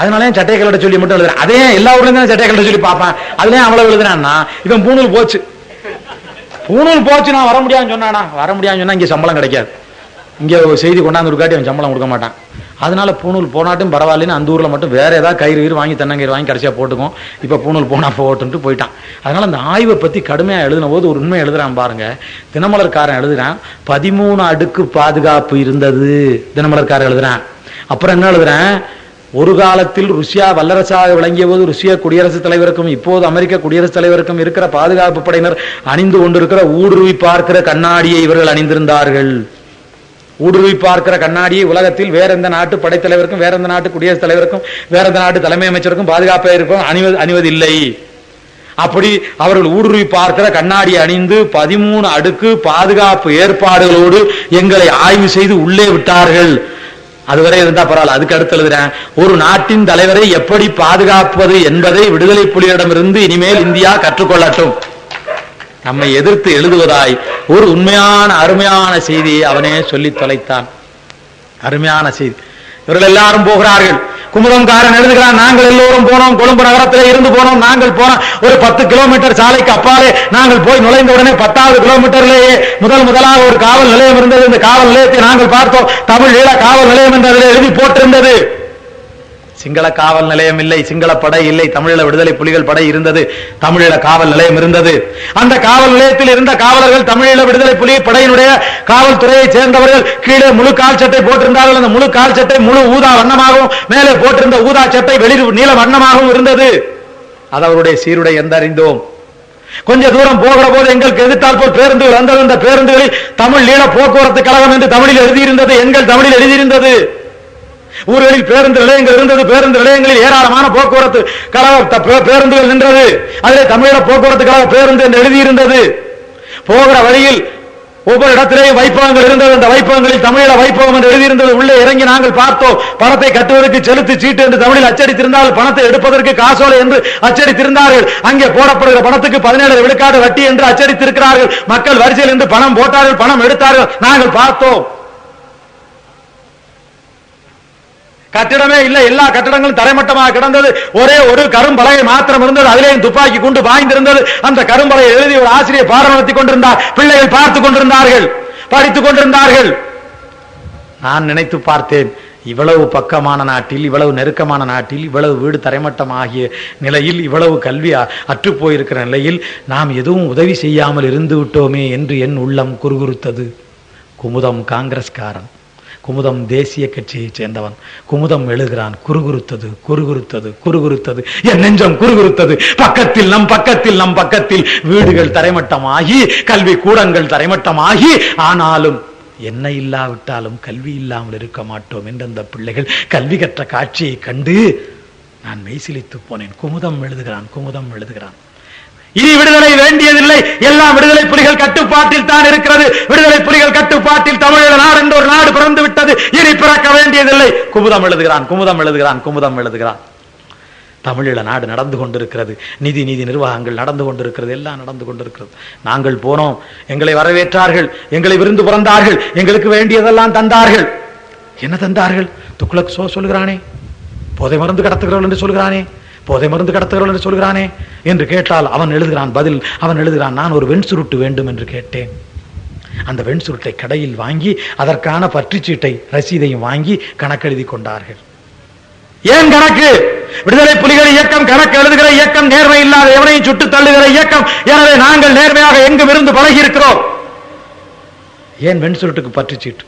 அதனால சட்டையை கலட்ட சொல்லி மட்டும் எழுதுறேன். அதே எல்லா ஊர்லயும் தான் சட்டையை கலட்ட சொல்லி பார்ப்பேன், அதுலயும் அவ்வளவு எழுதுறான்னா இவன் பூணூல் போச்சு நான் வர முடியாதுன்னு சொன்னானா, வர முடியாதுன்னு சொன்னா இங்க சம்பளம் கிடைக்காது, இங்க செய்தி கொண்டாந்து ஒரு காட்டி அவன் சம்பளம் கொடுக்க மாட்டான். அதனால பூணூல் போனாட்டும் பரவாயில்லன்னு அந்த ஊர்ல மட்டும் வேற ஏதாவது கயிறு வாங்கி தென்னங்கயிறு வாங்கி கடைசியா போட்டுக்கும். இப்ப பூணூல் போனா போட்டுன்ட்டு போயிட்டான். அதனால அந்த ஆய்வை பத்தி கடுமையா எழுதின போது ஒரு உண்மை எழுதுறான் பாருங்க. தினமலர்காரன் எழுதுறான், 13 அடுக்கு பாதுகாப்பு இருந்தது. தினமலர்காரன் எழுதுறான். அப்புறம் என்ன எழுதுறேன், ஒரு காலத்தில் ருஷ்யா வல்லரசாக விளங்கிய போது ருஷ்ய குடியரசுத் தலைவருக்கும் இப்போது அமெரிக்க குடியரசுத் தலைவருக்கும் இருக்கிற பாதுகாப்பு படையினர் அணிந்து கொண்டிருக்கிற ஊடுருவி பார்க்கிற கண்ணாடியை இவர்கள் அணிந்திருந்தார்கள். ஊடுருவி பார்க்கிற கண்ணாடியை உலகத்தில் வேற எந்த நாட்டு படைத்தலைவருக்கும் வேற எந்த நாட்டு குடியரசுத் தலைவருக்கும் வேற எந்த நாட்டு தலைமை அமைச்சருக்கும் பாதுகாப்பாக இருக்கும் அணிவதில்லை. அப்படி அவர்கள் ஊடுருவி பார்க்கிற கண்ணாடியை அணிந்து 13 அடுக்கு பாதுகாப்பு ஏற்பாடுகளோடு எங்களை ஆய்வு செய்து உள்ளே விட்டார்கள். அதுவரை இருந்தா பரவாயில்ல. அதுக்கு அடுத்து எழுதுறேன், ஒரு நாட்டின் தலைவரை எப்படி பாதுகாப்பது என்பதை விடுதலை புலிகளிடமிருந்து இனிமேல் இந்தியா கற்றுக்கொள்ளட்டும். நம்மை எதிர்த்து எழுதுவதாய் ஒரு உண்மையான அருமையான செய்தியை அவனே சொல்லி தொலைத்தான். அருமையான செய்தி. இவர்கள் எல்லாரும் போகிறார்கள். குமுதம்காரன் எழுதுகிறான், நாங்கள் எல்லோரும் போனோம், கொழும்பு நகரத்தில் இருந்து போனோம், நாங்கள் போனோம் ஒரு 10 கிலோமீட்டர் சாலைக்கு அப்பாலே நாங்கள் போய் நுழைந்த உடனே 10வது கிலோமீட்டர்லேயே முதலாக ஒரு காவல் நிலையம் இருந்தது. இந்த காவல் நிலையத்தை நாங்கள் பார்த்தோம். தமிழ் ஈழ காவல் நிலையம் என்று அதில் எழுதி போட்டிருந்தது. சிங்கள காவல் நிலையம் இல்லை, சிங்கள படை இல்லை, தமிழீழ விடுதலை புலிகள் படை இருந்தது, தமிழீழ காவல் நிலையம் இருந்தது. அந்த காவல் நிலையத்தில் இருந்த காவலர்கள் தமிழீழ விடுதலை புலி படையினுடைய காவல்துறையை சேர்ந்தவர்கள். கீழே முழு கால் சட்டை போட்டிருந்தார்கள். அந்த முழு கால் சட்டை முழு ஊதா வண்ணமாகவும் மேலே போட்டிருந்த ஊதா சட்டை வெளிர் நீல வண்ணமாகவும் இருந்தது. அது அவருடைய சீருடை என்றறிந்தோம். கொஞ்ச தூரம் போகிற போது எங்களுக்கு எதிர்த்தால் போல் பேருந்துகள் வந்தது. அந்த பேருந்துகளில் தமிழ் ஈழ போக்குவரத்து கழகம் என்று தமிழில் எழுதியிருந்தது, எங்கள் தமிழில் எழுதியிருந்தது. ஊர்களில் பேருந்து நிலையங்கள் இருந்தது. பேருந்து நிலையங்களில் ஏராளமான போக்குவரத்து கழக பேருந்துகள் நின்றது. அதிலே தமிழீழ போக்குவரத்து கழக பேருந்து என்று எழுதியிருந்தது. போகிற வழியில் ஒவ்வொரு இடத்திலேயும் வைப்பகங்கள் இருந்தது. அந்த வைப்பகங்களில் தமிழீழ வைப்பகம் என்று எழுதியிருந்தது. உள்ளே இறங்கி நாங்கள் பார்த்தோம். பணத்தை கட்டுவதற்கு செலுத்து சீட்டு என்று தமிழில் அச்சடித்திருந்தால் பணத்தை எடுப்பதற்கு காசோலை என்று அச்சடித்திருந்தார்கள். அங்கே போடப்படுகிற பணத்துக்கு 17 விழுக்காடு வட்டி என்று அச்சடித்திருக்கிறார்கள். மக்கள் வரிசையில் இருந்து பணம் போட்டார்கள், பணம் எடுத்தார்கள். நாங்கள் பார்த்தோம். கட்டிடமே இல்லை, எல்லா கட்டிடங்களும் தரைமட்டமாக கிடந்தது. ஒரே ஒரு கரும்பலகை மாத்திரம் இருந்தது. அதிலேயும் துப்பாக்கி கொண்டு வாய்ந்திருந்தது. அந்த கரும்பலையை எழுதி ஒரு ஆசிரியர் பாடம் நடத்தி கொண்டிருந்தார். பிள்ளைகள் பார்த்துக் கொண்டிருந்தார்கள், படித்துக் கொண்டிருந்தார்கள். நான் நினைத்து பார்த்தேன், இவ்வளவு பக்கமான நாட்டில், இவ்வளவு நெருக்கமான நாட்டில், இவ்வளவு வீடு தரைமட்டம் ஆகிய நிலையில், இவ்வளவு கல்வி அற்று போயிருக்கிற நிலையில் நாம் எதுவும் உதவி செய்யாமல் இருந்து விட்டோமே என்று என் உள்ளம் குறுகுறுத்தது. குமுதம் காங்கிரஸ்காரன், குமுதம் தேசிய கட்சியை சேர்ந்தவன். குமுதம் எழுகிறான், குறுகுறுத்தது குறுகுறுத்தது குறுகுறுத்தது, என் நெஞ்சம் குறுகுறுத்தது. பக்கத்தில் நம் வீடுகள் தரைமட்டமாகி, கல்வி கூடங்கள் தரைமட்டமாகி, ஆனாலும் என்ன இல்லாவிட்டாலும் கல்வி இல்லாமல் இருக்க மாட்டோம் என்று அந்த பிள்ளைகள் கல்வி கற்ற காட்சியை கண்டு நான் மெய்சிலித்து போனேன். குமுதம் எழுதுகிறான். இனி விடுதலை வேண்டியதில்லை, எல்லாம் விடுதலை புலிகள் கட்டுப்பாட்டில் தான் இருக்கிறது. விடுதலை புலிகள் கட்டுப்பாட்டில் தமிழீழ நாடு என்ற ஒரு நாடு பிறந்து விட்டது, இனி பிறக்க வேண்டியதில்லை. குமுதம் எழுதுகிறான். தமிழீழ நாடு நடந்து கொண்டிருக்கிறது, நிதி நிர்வாகங்கள் நடந்து கொண்டிருக்கிறது, எல்லாம் நடந்து கொண்டிருக்கிறது. நாங்கள் போனோம், எங்களை வரவேற்றார்கள், எங்களை விருந்து பிறந்தார்கள், எங்களுக்கு வேண்டியதெல்லாம் தந்தார்கள். என்ன தந்தார்கள்? துக்ளக் சொல்கிறானே, போதை மருந்து கடத்துகிறவர்கள் என்று சொல்கிறானே என்று கேட்டால் அவன் எழுதுகிறான் பதில். அவன் எழுதுகிறான், நான் ஒரு வெண்சுருட்டு வேண்டும் என்று கேட்டேன். அந்த வெண்சுருட்டை கடையில் வாங்கி அதற்கான பற்றுச்சீட்டை ரசீதையும் வாங்கி கணக்கெழுதி கொண்டார்கள். ஏன் கணக்கு? விடுதலை புலிகள் இயக்கம் கணக்கு எழுதுகிற இயக்கம், நேர்மை இல்லாத எவனையும் சுட்டு தள்ளுகிற இயக்கம். எனவே நாங்கள் நேர்மையாக எங்கும் இருந்து பழகி இருக்கிறோம். ஏன் வெண்சுருட்டுக்கு பற்றுச்சீட்டு?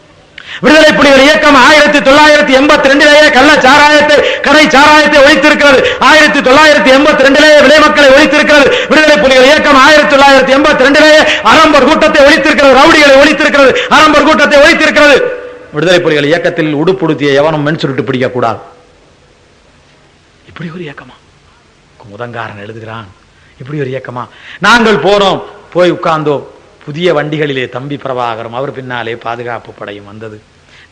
விடுதலை புலிகள் இயக்கம் 1982 கள்ள சாராயத்தை, கடை சாராயத்தை ஒழித்திருக்கிறது. 1982 விலை மக்களை ஒழித்திருக்கிறது. விடுதலை புலிகள் இயக்கம் 1982 அரம்பர் கூட்டத்தை ஒழித்திருக்கிறது, ரவுடிகளை ஒழித்திருக்கிறது, அரம்பர் கூட்டத்தை ஒழித்திருக்கிறது. விடுதலை புலிகள் இயக்கத்தில் உடுப்புடுத்திய எவனும் மென்சுருட்டு பிடிக்க கூடாது. இப்படி ஒரு இயக்கமா? குமுதங்காரன் எழுதுகிறான், இப்படி ஒரு இயக்கமா? நாங்கள் போனோம், போய் உட்கார்ந்தோம். புதிய வண்டிகளிலே தம்பி பிரபாகரம், அவர் பின்னாலே பாதுகாப்பு படையும் வந்தது.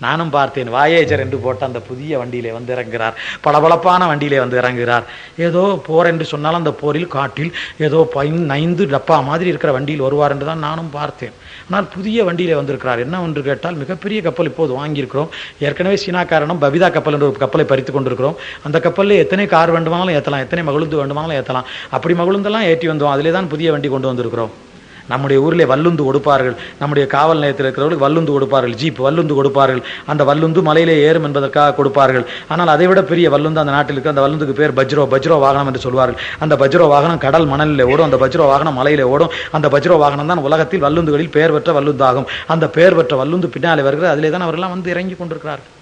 நானும் பார்த்தேன். வாயேஜர் என்று போட்ட அந்த புதிய வண்டியிலே வந்து இறங்குகிறார், பளபளப்பான வண்டியிலே வந்து இறங்குகிறார். ஏதோ போர் என்று சொன்னாலும் அந்த போரில் காட்டில் ஏதோ 5 டப்பா மாதிரி இருக்கிற வண்டியில் வருவார் என்று தான் நானும் பார்த்தேன். ஆனால் புதிய வண்டியிலே வந்திருக்கிறார். என்ன ஒன்று கேட்டால், மிகப்பெரிய கப்பல் இப்போது வாங்கியிருக்கிறோம். ஏற்கனவே சீனாக்காரனும் பபிதா கப்பல் என்ற ஒரு கப்பலை பறித்து கொண்டிருக்கிறோம். அந்த கப்பலில் எத்தனை கார் வேண்டுமானாலும் ஏற்றலாம், எத்தனை மகிழுந்து வேண்டுமானாலும் ஏற்றலாம். அப்படி மகிழுந்தெல்லாம் ஏற்றி வந்தோம். அதிலே தான் புதிய வண்டி கொண்டு வந்திருக்கிறோம். நம்முடைய ஊரிலே வல்லுந்து கொடுப்பார்கள், நம்முடைய காவல் நிலையத்தில் இருக்கிறவர்களுக்கு வல்லுந்து கொடுப்பார்கள், ஜீப் வல்லுந்து கொடுப்பார்கள். அந்த வல்லுந்து மலையிலே ஏறும் என்பதற்காக கொடுப்பார்கள். ஆனால் அதை விட பெரிய வல்லுந்து அந்த நாட்டில் இருக்கிற அந்த வல்லுந்துக்கு பேர் பஜ்ரோ வாகனம் என்று சொல்வார்கள். அந்த பஜ்ரோ வாகனம் கடல் மணலிலே ஓடும், அந்த பஜ்ரோ வாகனம் மலையிலே ஓடும். அந்த பஜ்ரோ வாகனம் தான் உலகத்தில் வல்லுந்துகளில் பெயர் பெற்ற வல்லுந்தாகும். அந்த பெயர் பெற்ற வல்லுந்து பின்னாலே வருகிறது. அதிலே தான் அவரெல்லாம் வந்து இறங்கி கொண்டிருக்கிறார்கள்.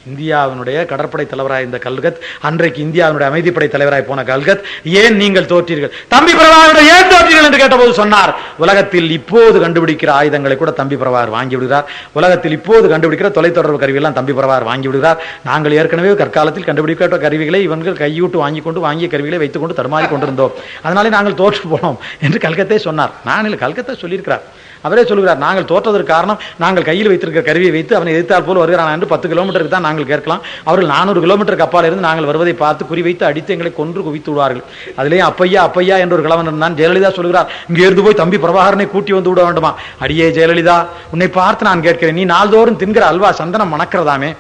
இந்தியாவினுடைய கடற்படை தலைவராய் இந்த கல்கத், அன்றைக்கு இந்தியாவினுடைய அமைதிப்படை தலைவராய் போன கல்கத், ஏன் நீங்கள் தோற்றீர்கள்? தம்பி பிரபாகர் ஏன் தோற்றீர்கள் என்று கேட்டபோது சொன்னார், உலகத்தில் இப்போது கண்டுபிடிக்கிற ஆயுதங்களை கூட தம்பி பிரபாகர் வாங்கி விடுகிறார். உலகத்தில் இப்போது கண்டுபிடிக்கிற தொலைத்தொடர்பு கருவியெல்லாம் தம்பி பிரபாகர் வாங்கி விடுகிறார். நாங்கள் ஏற்கனவே கற்காலத்தில் கண்டுபிடிக்கப்பட்ட கருவிகளை இவர்கள் கையூட்டு வாங்கிய கருவிகளை வைத்துக் கொண்டு தடுமாறி கொண்டிருந்தோம். அதனாலே நாங்கள் தோற்று போனோம் என்று கல்கத்தே சொன்னார். நான் இல்லை, கல்கத்தா சொல்லியிருக்கிறார். அவரே சொல்கிறார், நாங்கள் தோற்றதற்கு காரணம் நாங்கள் கையில் வைத்திருக்கிற கருவியை வைத்து அவனை எதிர்த்தால் போல் வருகிறான் என்று 10 கிலோமீட்டருக்கு தான் நாங்கள் கேட்கலாம். அவர்கள் 400 கிலோமீட்டருக்கு அப்பால் இருந்து நாங்கள் வருவதை பார்த்து குறிவைத்து அடித்து எங்களை கொன்று குவித்து விடுவார்கள். அதிலேயும் அப்பையா என்ற ஒரு கிழவன் இருந்தான். ஜெயலலிதா சொல்கிறார், இங்கே இருந்து போய் தம்பி பிரபாகரனை கூட்டி வந்து விட வேண்டுமா? அடியே ஜெயலலிதா, உன்னை பார்த்து நான் கேட்கிறேன், நீ நாள்தோறும் தின்கிற அல்வா சந்தனம் மணக்கிறதாமே,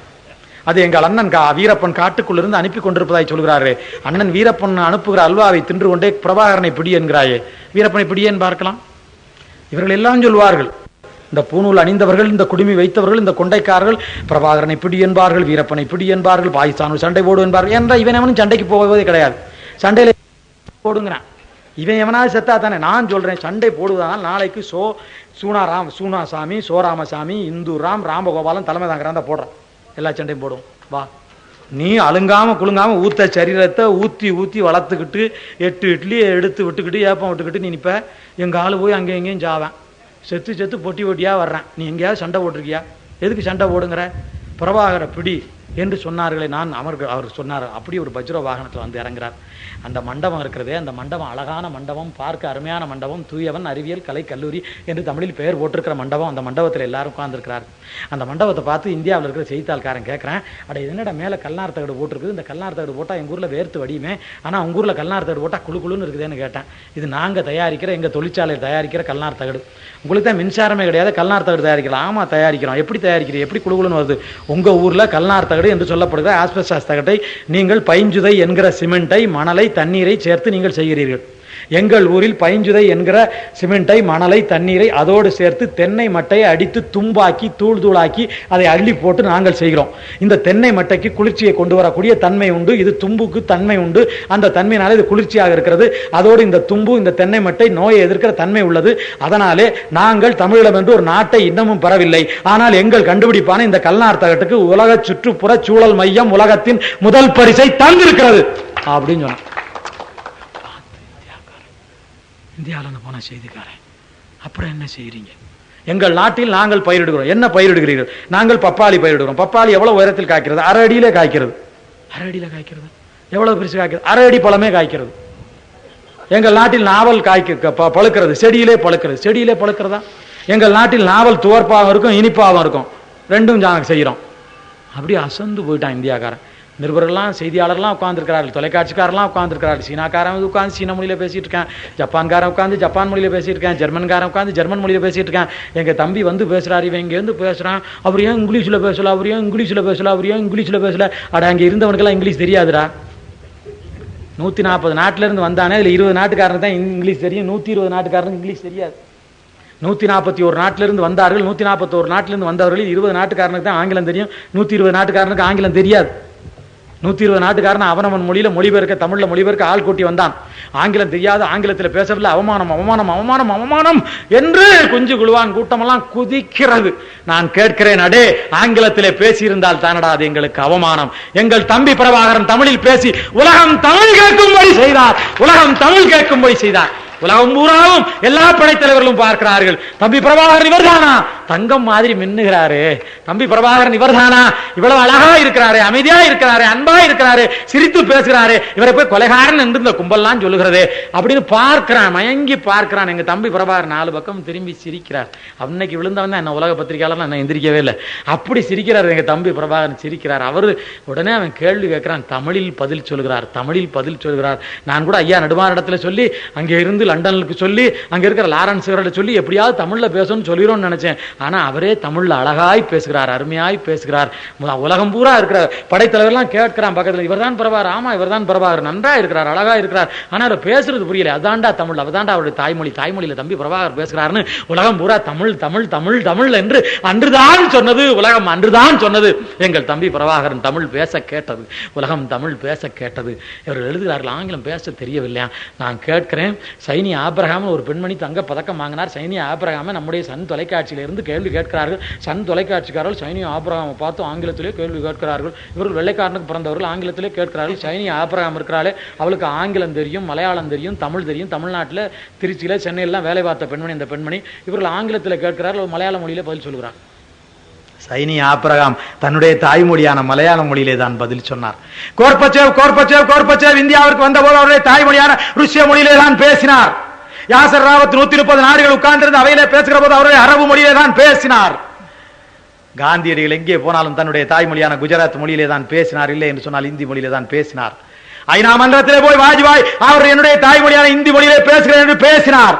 அது எங்கள் அண்ணன் வீரப்பன் காட்டுக்குள்ளிருந்து அனுப்பி கொண்டிருப்பதாய் சொல்கிறாரே. அண்ணன் வீரப்பன் அனுப்புகிற அல்வாவை தின்று கொண்டே பிரபாகரனை பிடி என்கிறாயே, வீரப்பனை பிடியேன்னு பார்க்கலாம். இவர்கள் எல்லாம் சொல்வார்கள், இந்த பூணூல் அணிந்தவர்கள், இந்த குடுமி வைத்தவர்கள், இந்த கொண்டைக்காரர்கள் பிரபாகரனை பிடி என்பார்கள், வீரப்பனை பிடி என்பார்கள், பாகிஸ்தானோடு சண்டை போடு என்பார்கள். என்ற இவன் எவனும் சண்டைக்கு போவதே கிடையாது. சண்டையில போடுங்கிறான். இவன் எவனாவது செத்தா தானே. நான் சொல்றேன், சண்டை போடுவதானால் நாளைக்கு சூனாசாமி, சோராமசாமி, இந்துராம், ராமகோபாலன் தலைமை தாங்கிறான் தான் போடுறான். எல்லா சண்டையும் போடுவோம் வா. நீ அழுங்காம குழுங்காம ஊத்த சரீரத்தை ஊத்தி வளர்த்துக்கிட்டு 8 இட்லி எடுத்து விட்டுக்கிட்டு ஏப்பம் விட்டுக்கிட்டு நீ நிற்ப. எங்கள் ஆள் போய் அங்கே எங்கேயும் ஜாவேன், செத்து பொட்டியா வர்றேன். நீ எங்கேயாவது சண்டை போட்டிருக்கியா? எதுக்கு சண்டை போடுங்கிற? பிரபாகர பிடி என்று சொன்னார்களே. அவர் சொன்னார். அப்படி ஒரு பஜ்ரோ வாகனத்தில் வந்து இறங்குறார். அந்த மண்டபம் இருக்கிறதே, அந்த மண்டபம் அழகான மண்டபம், பார்க்க அருமையான மண்டபம், தூயவன் அறிவியல் கலை கல்லூரி என்று தமிழில் பெயர் போட்டிருக்கிற மண்டபம். அந்த மண்டபத்தில் எல்லாரும் உட்கார்ந்துருக்கிறார். அந்த மண்டபத்தை பார்த்து இந்தியாவில் இருக்கிற செய்தித்தாள்காரன் கேட்குறேன், அட என்னடா மேலே கல்நார் தகடு போட்டிருக்குது, இந்த கல்நார் தகடு போட்டால் எங்கள் ஊரில் வேர்த்து வடியுமே, ஆனால் உங்கள் ஊரில் கல்நார் தகடு போட்டால் குழுன்னு இருக்குதுன்னு கேட்டேன். இது நாங்கள் தயாரிக்கிற, எங்கள் தொழிற்சாலையில் தயாரிக்கிற கல்நார் தகடு. உங்களுக்கு தான் மின்சாரமே கிடையாது, கல்நார் தகடு தயாரிக்கலாம். ஆமாம் தயாரிக்கிறோம். எப்படி தயாரிக்கிறீங்க? எப்படி குழுன்னு வருது? உங்கள் ஊரில் கல்நார் தகடு என்று சொல்லப்படுகிற ஆஸ்பெஸ்டாஸ் தகட்டை நீங்கள் பைஞ்சுதை என்கிற சிமெண்ட்டை, மணலை, தண்ணீரை சேர்த்து நீங்கள் செய்கிறீர்கள். எங்கள் ஊரில் பைஞ்சுதை என்கிற சிமெண்டை, மணலை, தண்ணீரை அதோடு சேர்த்து தென்னை மட்டையை அடித்து தும்பாக்கி தூளாக்கி அதை அள்ளி போட்டு நாங்கள் செய்கிறோம். இந்த தென்னை மட்டைக்கு குளிர்ச்சியை கொண்டு வரக்கூடிய தன்மை உண்டு, இது தும்புக்கு தன்மை உண்டு. அந்த தன்மையினாலே இது குளிர்ச்சியாக இருக்கிறது. அதோடு இந்த தும்பு, இந்த தென்னை மட்டை நோயை எதிர்க்கிற தன்மை உள்ளது. அதனாலே நாங்கள் தமிழீழம் என்று ஒரு நாட்டை இன்னமும் பெறவில்லை. ஆனால் எங்கள் கண்டுபிடிப்பான இந்த கல்நார் தகட்டுக்கு உலக சுற்றுப்புற சூழல் மையம் உலகத்தின் முதல் பரிசை தந்திருக்கிறது அப்படின்னு சொன்னான். இந்தியாவில் போன செய்திக்காரன், அப்புறம் என்ன செய்கிறீங்க? எங்கள் நாட்டில் நாங்கள் பயிரிடுகிறோம். என்ன பயிரிடுகிறீர்கள்? நாங்கள் பப்பாளி பயிரிடுகிறோம். பப்பாளி எவ்வளவு உயரத்தில் காய்க்கிறது? அரை அடியிலே காய்க்கிறது. அரை அடியில காய்க்கிறது. எவ்வளவு பெருசு காய்க்கிறது? அரை அடி பழமே காய்க்கிறது. எங்கள் நாட்டில் நாவல் பழுக்கிறது, செடியிலே பழுக்கிறது. செடியிலே பழுக்கிறதா? எங்கள் நாட்டில் நாவல் துவர்ப்பாகவும் இருக்கும், இனிப்பாகவும் இருக்கும். ரெண்டும் செய்யறோம். அப்படியே அசந்து போயிட்டான் இந்தியாக்காரன். நிருபர்கள்லாம், செய்தியாளர்லாம் உட்காந்துருக்கிறார்கள், தொலைக்காட்சிக்காரெல்லாம் உட்காந்துருக்கிறார்கள். சீனாக்காரன் உட்காந்து சீன மொழியில பேசிட்டு இருக்கான், ஜப்பான்காரன் உட்காந்து ஜப்பான் மொழியில பேசிட்டு இருக்கான், ஜெர்மன்காரன் உட்காந்து ஜெர்மன் மொழியில பேசிட்டு இருக்கான். எங்க தம்பி வந்து பேசுறாரு, இவன் இங்க இருந்து பேசுறான், அவர் ஏன் இங்கிலீஷ்ல பேசல, அவர் ஏன் இங்கிலீஷ்ல பேசல, அவர் ஏன் இங்கிலீஷ்ல பேசல. அட, அங்க இருந்தவனுக்கெல்லாம் இங்கிலீஷ் தெரியாதுடா. 140 நாட்டில இருந்து வந்தானே, இதுல 20 நாட்டுக்காரன் தான் இங்கிலீஷ் தெரியும், 120 நாட்டுக்காரனுக்கு இங்கிலீஷ் தெரியாது. 141 நாட்டிலிருந்து வந்தார்கள். 141 நாட்டிலிருந்து வந்தவர்கள் 20 நாட்டுக்காரனுக்கு தான் ஆங்கிலம் தெரியும், 120 நாட்டுக்காரனுக்கு ஆங்கிலம் தெரியாது. 120 நாட்டுக்காரன் அவனவன் மொழியில மொழிபெயர்க்க, தமிழ்ல மொழிபெயர்க்க ஆள் கூட்டி வந்தான். ஆங்கிலம் தெரியாது, ஆங்கிலத்தில் பேசவில்லை. அவமானம் அவமானம் அவமானம் அவமானம் என்று குஞ்சு குழுவான் கூட்டமெல்லாம் குதிக்கிறது. நான் கேட்கிறேன், அடே, ஆங்கிலத்திலே பேசியிருந்தால் தானடா அது எங்களுக்கு அவமானம். எங்கள் தம்பி பிரபாகரன் தமிழில் பேசி உலகம் தமிழ் கேட்கும்படி செய்தார். உலகம் தமிழ் கேட்கும்படி செய்தார். உலகம் பூராவும் எல்லா படைத்தலைவர்களும் பார்க்கிறார்கள். தம்பி பிரபாகரன் இவர்தானா? தங்கம் மாதிரி மின்னுகிறாரு. தம்பி பிரபாகரன் இவர்தானா? இவ்வளவு அழகா இருக்கிறாரு, அமைதியா இருக்கிறாரு, அன்பா இருக்கிறாரு, சிரித்து பேசுகிறாரு. இவரை போய் கொலைகாரன் என்று இந்த கும்பல்லாம் சொல்லுகிறது அப்படின்னு பார்க்கிறான், மயங்கி பார்க்கிறான். எங்க தம்பி பிரபாகரன் 4 பக்கம் திரும்பி சிரிக்கிறார். அன்னைக்கு விழுந்தவன் தான் என்ன உலக பத்திரிகையாளர் என்ன எந்திரிக்கவே இல்லை. அப்படி சிரிக்கிறார் எங்க தம்பி பிரபாகரன், சிரிக்கிறார். அவரு உடனே அவன் கேள்வி கேட்கிறான், தமிழில் பதில் சொல்கிறார், தமிழில் பதில் சொல்கிறார். நான் கூட ஐயா நெடுமாறனிடத்துல சொல்லி, அங்கே இருந்து லண்டனுக்கு சொல்லி, அங்க இருக்கிற லாரன்ஸ் சொல்லி எப்படியாவது தமிழ்ல பேசணும்னு சொல்லிடும்னு நினைச்சேன். ஆனா அவரே தமிழ்ல அழகாய் பேசுகிறார், அருமையாய் பேசுகிறார். உலகம் பூரா இருக்கிற படைத்தலைவர்லாம் கேட்கிறான் பக்கத்துல, இவர்தான் பிரபாகர். ஆமா, இவர்தான் பிரபாகர், நன்றா இருக்கிறார், அழகா இருக்கிறார். ஆனா அவர் பேசுறது புரியல. அதாண்டா தமிழ், அவதாண்டா அவருடைய தாய்மொழி, தாய்மொழியில தம்பி பிரபாகர் பேசுகிறார்னு உலகம் பூரா தமிழ் தமிழ் தமிழ் தமிழ் என்று அன்றுதான் சொன்னது உலகம், அன்றுதான் சொன்னது. எங்கள் தம்பி பிரபாகரன் தமிழ் பேச கேட்டது, உலகம் தமிழ் பேச கேட்டது. இவர்கள் எழுதுகிறார்கள், ஆங்கிலம் பேச தெரியவில்லையா? நான் கேட்கிறேன், சைனி ஆபிரகாம் ஒரு பெண்மணி தங்க பதக்கம் வாங்கினார். சைனி ஆபிரகாமை நம்முடைய சன் தொலைக்காட்சியில இருந்து கேள்வி கேட்கிறார்கள். சன் தொலைக்காட்சிக்காரர்கள் சைனி ஆபிரகாமை பார்த்து ஆங்கிலத்திலே கேள்வி கேட்கிறார்கள். இவர்கள் வெள்ளைக்காரனுக்கு பிறந்தவர்கள் ஆங்கிலத்திலே கேட்கிறார்கள். சைனி ஆபிரகாம் இருக்கிறாளே, அவளுக்கு ஆங்கிலம் தெரியும், மலையாளம் தெரியும், தமிழ் தெரியும். தமிழ்நாட்டில் திருச்சியில சென்னையெல்லாம் வேலை பார்த்த பெண்மணி இந்த பெண்மணி. இவர்கள் ஆங்கிலத்தில் கேட்கிறார்கள், மலையாள மொழியில பதில் சொல்கிறார். சைனி ஆபிரகாம் தன்னுடைய தாய்மொழியான மலையாள மொழியிலே தான் பதில் சொன்னார். கோர்பச்சேவ் இந்தியாவிற்கு வந்த போது அவருடைய தாய்மொழியான ருஷ்ய மொழியிலே தான் பேசினார். யாசர் ராவத் 130 நாடுகள் உட்கார்ந்திருந்து அவையிலே பேசுகிற போது அவருடைய அரபு மொழியிலே தான் பேசினார். காந்தியடிகள் எங்கே போனாலும் தன்னுடைய தாய்மொழியான குஜராத் மொழியிலே தான் பேசினார். இல்லை என்று சொன்னால் இந்தி மொழியிலே தான் பேசினார். ஐநா மன்றத்திலே போய் வாஜ்பாய் அவர் என்னுடைய தாய்மொழியான இந்தி மொழியிலே பேசுகிறேன் என்று பேசினார்.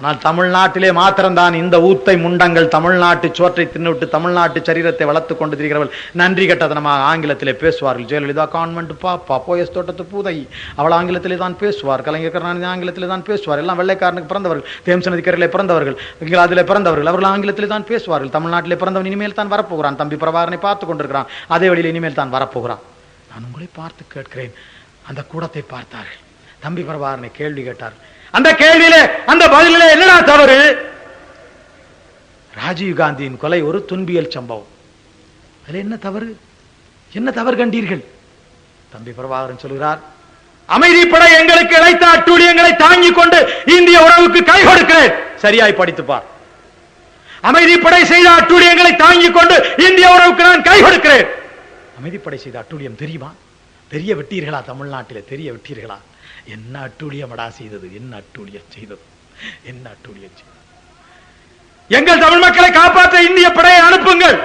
ஆனால் தமிழ்நாட்டிலே மாத்திரம்தான் இந்த ஊத்தை முண்டங்கள் தமிழ்நாட்டு சோற்றை தின்னுவிட்டு தமிழ்நாட்டு சரீரத்தை வளர்த்துக் கொண்டு திரிகிறவர்கள் நன்றி கட்டதனமாக ஆங்கிலத்திலே பேசுவார்கள். ஜெயலலிதா கான்வென்ட் பாப்பா, போயஸ் தோட்டத்து பூதை, அவள் ஆங்கிலத்திலே தான் பேசுவார். கலைஞர் கருணாநிதி ஆங்கிலத்திலே தான் பேசுவார். எல்லாம் வெள்ளைக்காரனுக்கு பிறந்தவர்கள், தேம்ஸ் நதிக்கரையிலே பிறந்தவர்கள், இங்கிலாந்திலே பிறந்தவர்கள், அவர்கள் ஆங்கிலத்திலே தான் பேசுவார்கள். தமிழ்நாட்டிலே பிறந்தவன் இனிமேல் தான் வரப்போகிறான். தம்பி பிரபாகரனை பார்த்து கொண்டிருக்கிறான், அதே வழியில் இனிமேல் தான் வரப்போகிறான். நான் உங்களை பார்த்து கேட்கிறேன், அந்த கூடத்தை பார்த்தார்கள், தம்பி பிரபாகரனை கேள்வி கேட்டார்கள். அந்த கேள்வியிலே, அந்த பதிலிலே என்னடா தவறு? ராஜீவ் காந்தியின் கொலை ஒரு துன்பியல் சம்பவம், அதுல என்ன தவறு? என்ன தவறு கண்டீர்கள்? தம்பி பிரபாகரன் சொல்கிறார், அமைதிப்படை எங்களுக்கு இழைத்த அட்டூழியங்களை தாங்கிக் கொண்டு இந்திய உறவுக்கு கை கொடுக்கிறேன். சரியாய் படித்துப்பார். அமைதிப்படை செய்த அட்டூழியங்களை தாங்கிக் கொண்டு இந்திய உறவுக்கு நான் கை கொடுக்கிறேன். அமைதிப்படை செய்த அட்டூழியம் தெரியுமா? தெரிய விட்டீர்களா? தமிழ்நாட்டிலே தெரிய விட்டீர்களா? என்ன அட்டூழியமடா செய்தது, என்ன அட்டூழியம் செய்தது, என்ன அட்டூழியம் செய்தது. எங்கள் தமிழ் மக்களை காப்பாற்ற இந்திய படையை அனுப்புங்கள்.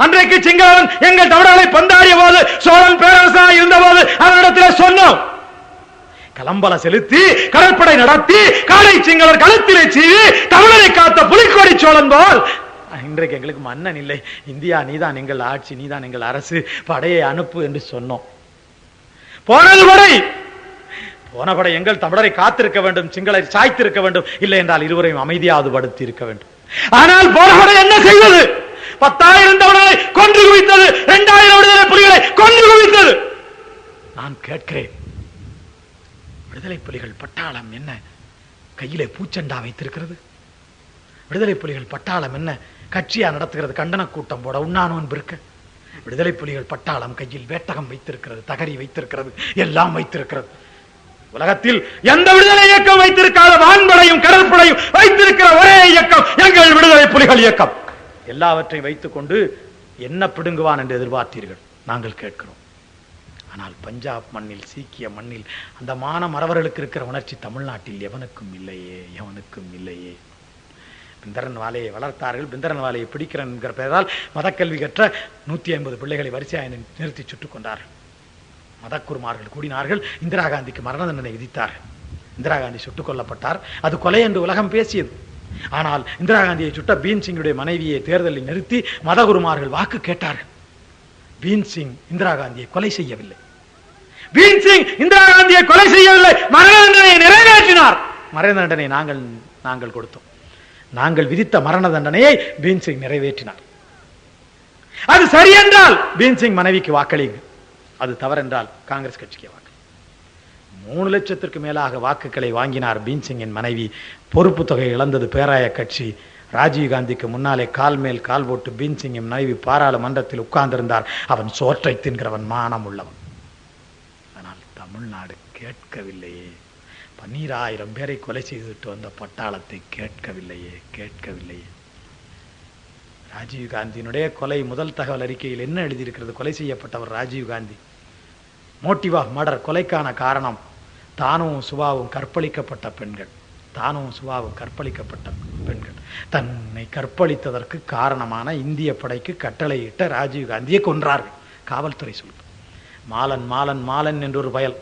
அன்றைக்கு சிங்களவன் எங்கள் தமிழர்களை பந்தாடிய போது, சோழன் பேரரசாக இருந்த போது அவனிடத்தில் சொன்னோம், கலம்பல செலுத்தி கடற்படை நடத்தி காடை சிங்களர் களத்திலே செய்து தமிழரை காத்த புலிக்கொடி சோழன் போல் இன்றைக்கு எங்களுக்கு மன்னன் இல்லை, இந்தியா நீதான் எங்கள் ஆட்சி, நீதான் எங்கள் அரசு, படையை அனுப்பு என்று சொன்னோம். போனது படை, போன படை எங்கள் தமிழரை காத்திருக்க வேண்டும், சிங்களரை சாய்த்திருக்க வேண்டும், இல்லை என்றால் இருவரையும் அமைதியாவது படுத்தி இருக்க வேண்டும். ஆனால் போன படை என்ன செய்வது? 10,000 தமிழர்களை கொன்று குவித்தது, 2,000 விடுதலை புலிகளை கொன்று குவித்தது. நான் கேட்கிறேன், விடுதலை புலிகள் பட்டாளம் என்ன கையிலே பூச்சண்டா வைத்திருக்கிறது? விடுதலை புலிகள் பட்டாளம் என்ன கட்சியா நடத்துகிறது? கண்டன கூட்டம் போட உண்ணானோன் இருக்க. விடுதலை புலிகள் பட்டாளம் கையில் வேட்டகம் வைத்திருக்கிறது, தகரி வைத்திருக்கிறது, எல்லாம் வைத்திருக்கிறது. உலகத்தில் எந்த விடுதலை இயக்கம் வைத்திருக்காத வான்படையும் கடற்படையும் வைத்திருக்கிற ஒரே இயக்கம் எங்கள் விடுதலை புலிகள் இயக்கம் எல்லாவற்றையும் வைத்துக் கொண்டு என்ன பிடுங்குவான் என்று எதிர்பார்த்தீர்கள். நாங்கள் கேட்கிறோம். ஆனால் பஞ்சாப் மண்ணில், சீக்கிய மண்ணில் அந்த மான மறவர்களுக்கு இருக்கிற உணர்ச்சி தமிழ்நாட்டில் எவனுக்கும் இல்லையே, எவனுக்கும் இல்லையே. பிந்தரன் வாலையை வளர்த்தார்கள். பிந்தரன் வாலையை பிடிக்கிறேன் என்கிற பெயரால் மதக்கல்வி கற்ற 150 பிள்ளைகளை வரிசையாக நிறுத்தி சுட்டுக் கொண்டார்கள். மதக்குருமார்கள் கூடினார்கள். இந்திரா காந்திக்கு மரண தண்டனை விதித்தார்கள். இந்திரா காந்தி சுட்டுக் கொல்லப்பட்டார். அது கொலை என்று உலகம் பேசியது. ஆனால் இந்திரா காந்தியை சுட்ட பீன் சிங்குடைய மனைவியை தேர்தலில் நிறுத்தி மதகுருமார்கள் வாக்கு கேட்டார்கள். பீன் சிங் இந்திரா காந்தியை கொலை செய்யவில்லை. பீன் சிங் இந்திரா காந்தியை கொலை செய்யவில்லை, மரண தண்டனையை நிறைவேற்றினார். மரண தண்டனை நாங்கள் கொடுத்தோம். நாங்கள் விதித்த மரண தண்டனையை பீன் சிங் நிறைவேற்றினார். அது சரி என்றால் பீன் சிங் மனைவிக்கு வாக்களிங்க, அது தவறென்றால் காங்கிரஸ் கட்சிக்கு வாக்கு. 3 லட்சத்திற்கு மேலாக வாக்குகளை வாங்கினார் பீன் சிங்கின் மனைவி. பொறுப்பு தொகை இழந்தது பேராய கட்சி. ராஜீவ் காந்திக்கு முன்னாலே கால் மேல் கால் போட்டு பீன் சிங்கின் மனைவி பாராளுமன்றத்தில் உட்கார்ந்திருந்தார். அவன் சோற்றை தின்கிறவன், மானம் உள்ளவன். ஆனால் தமிழ்நாடு கேட்கவில்லையே. 12,000 பேரை கொலை செய்துவிட்டு வந்த பட்டாளத்தை கேட்கவில்லையே, கேட்கவில்லையே. ராஜீவ் காந்தியினுடைய கொலை முதல் தகவல் அறிக்கையில் என்ன எழுதியிருக்கிறது? கொலை செய்யப்பட்டவர் Rajiv Gandhi. Motive of murder, கொலைக்கான காரணம் தானும் சுபாவும் கற்பழிக்கப்பட்ட பெண்கள். தானும் சுபாவும் கற்பழிக்கப்பட்ட பெண்கள். தன்னை கற்பழித்ததற்கு காரணமான இந்திய படைக்கு கட்டளையிட்ட ராஜீவ் காந்தியை கொன்றார்கள். காவல்துறை சொல்லுது. மாலன் மாலன் மாலன் என்று ஒரு பயல்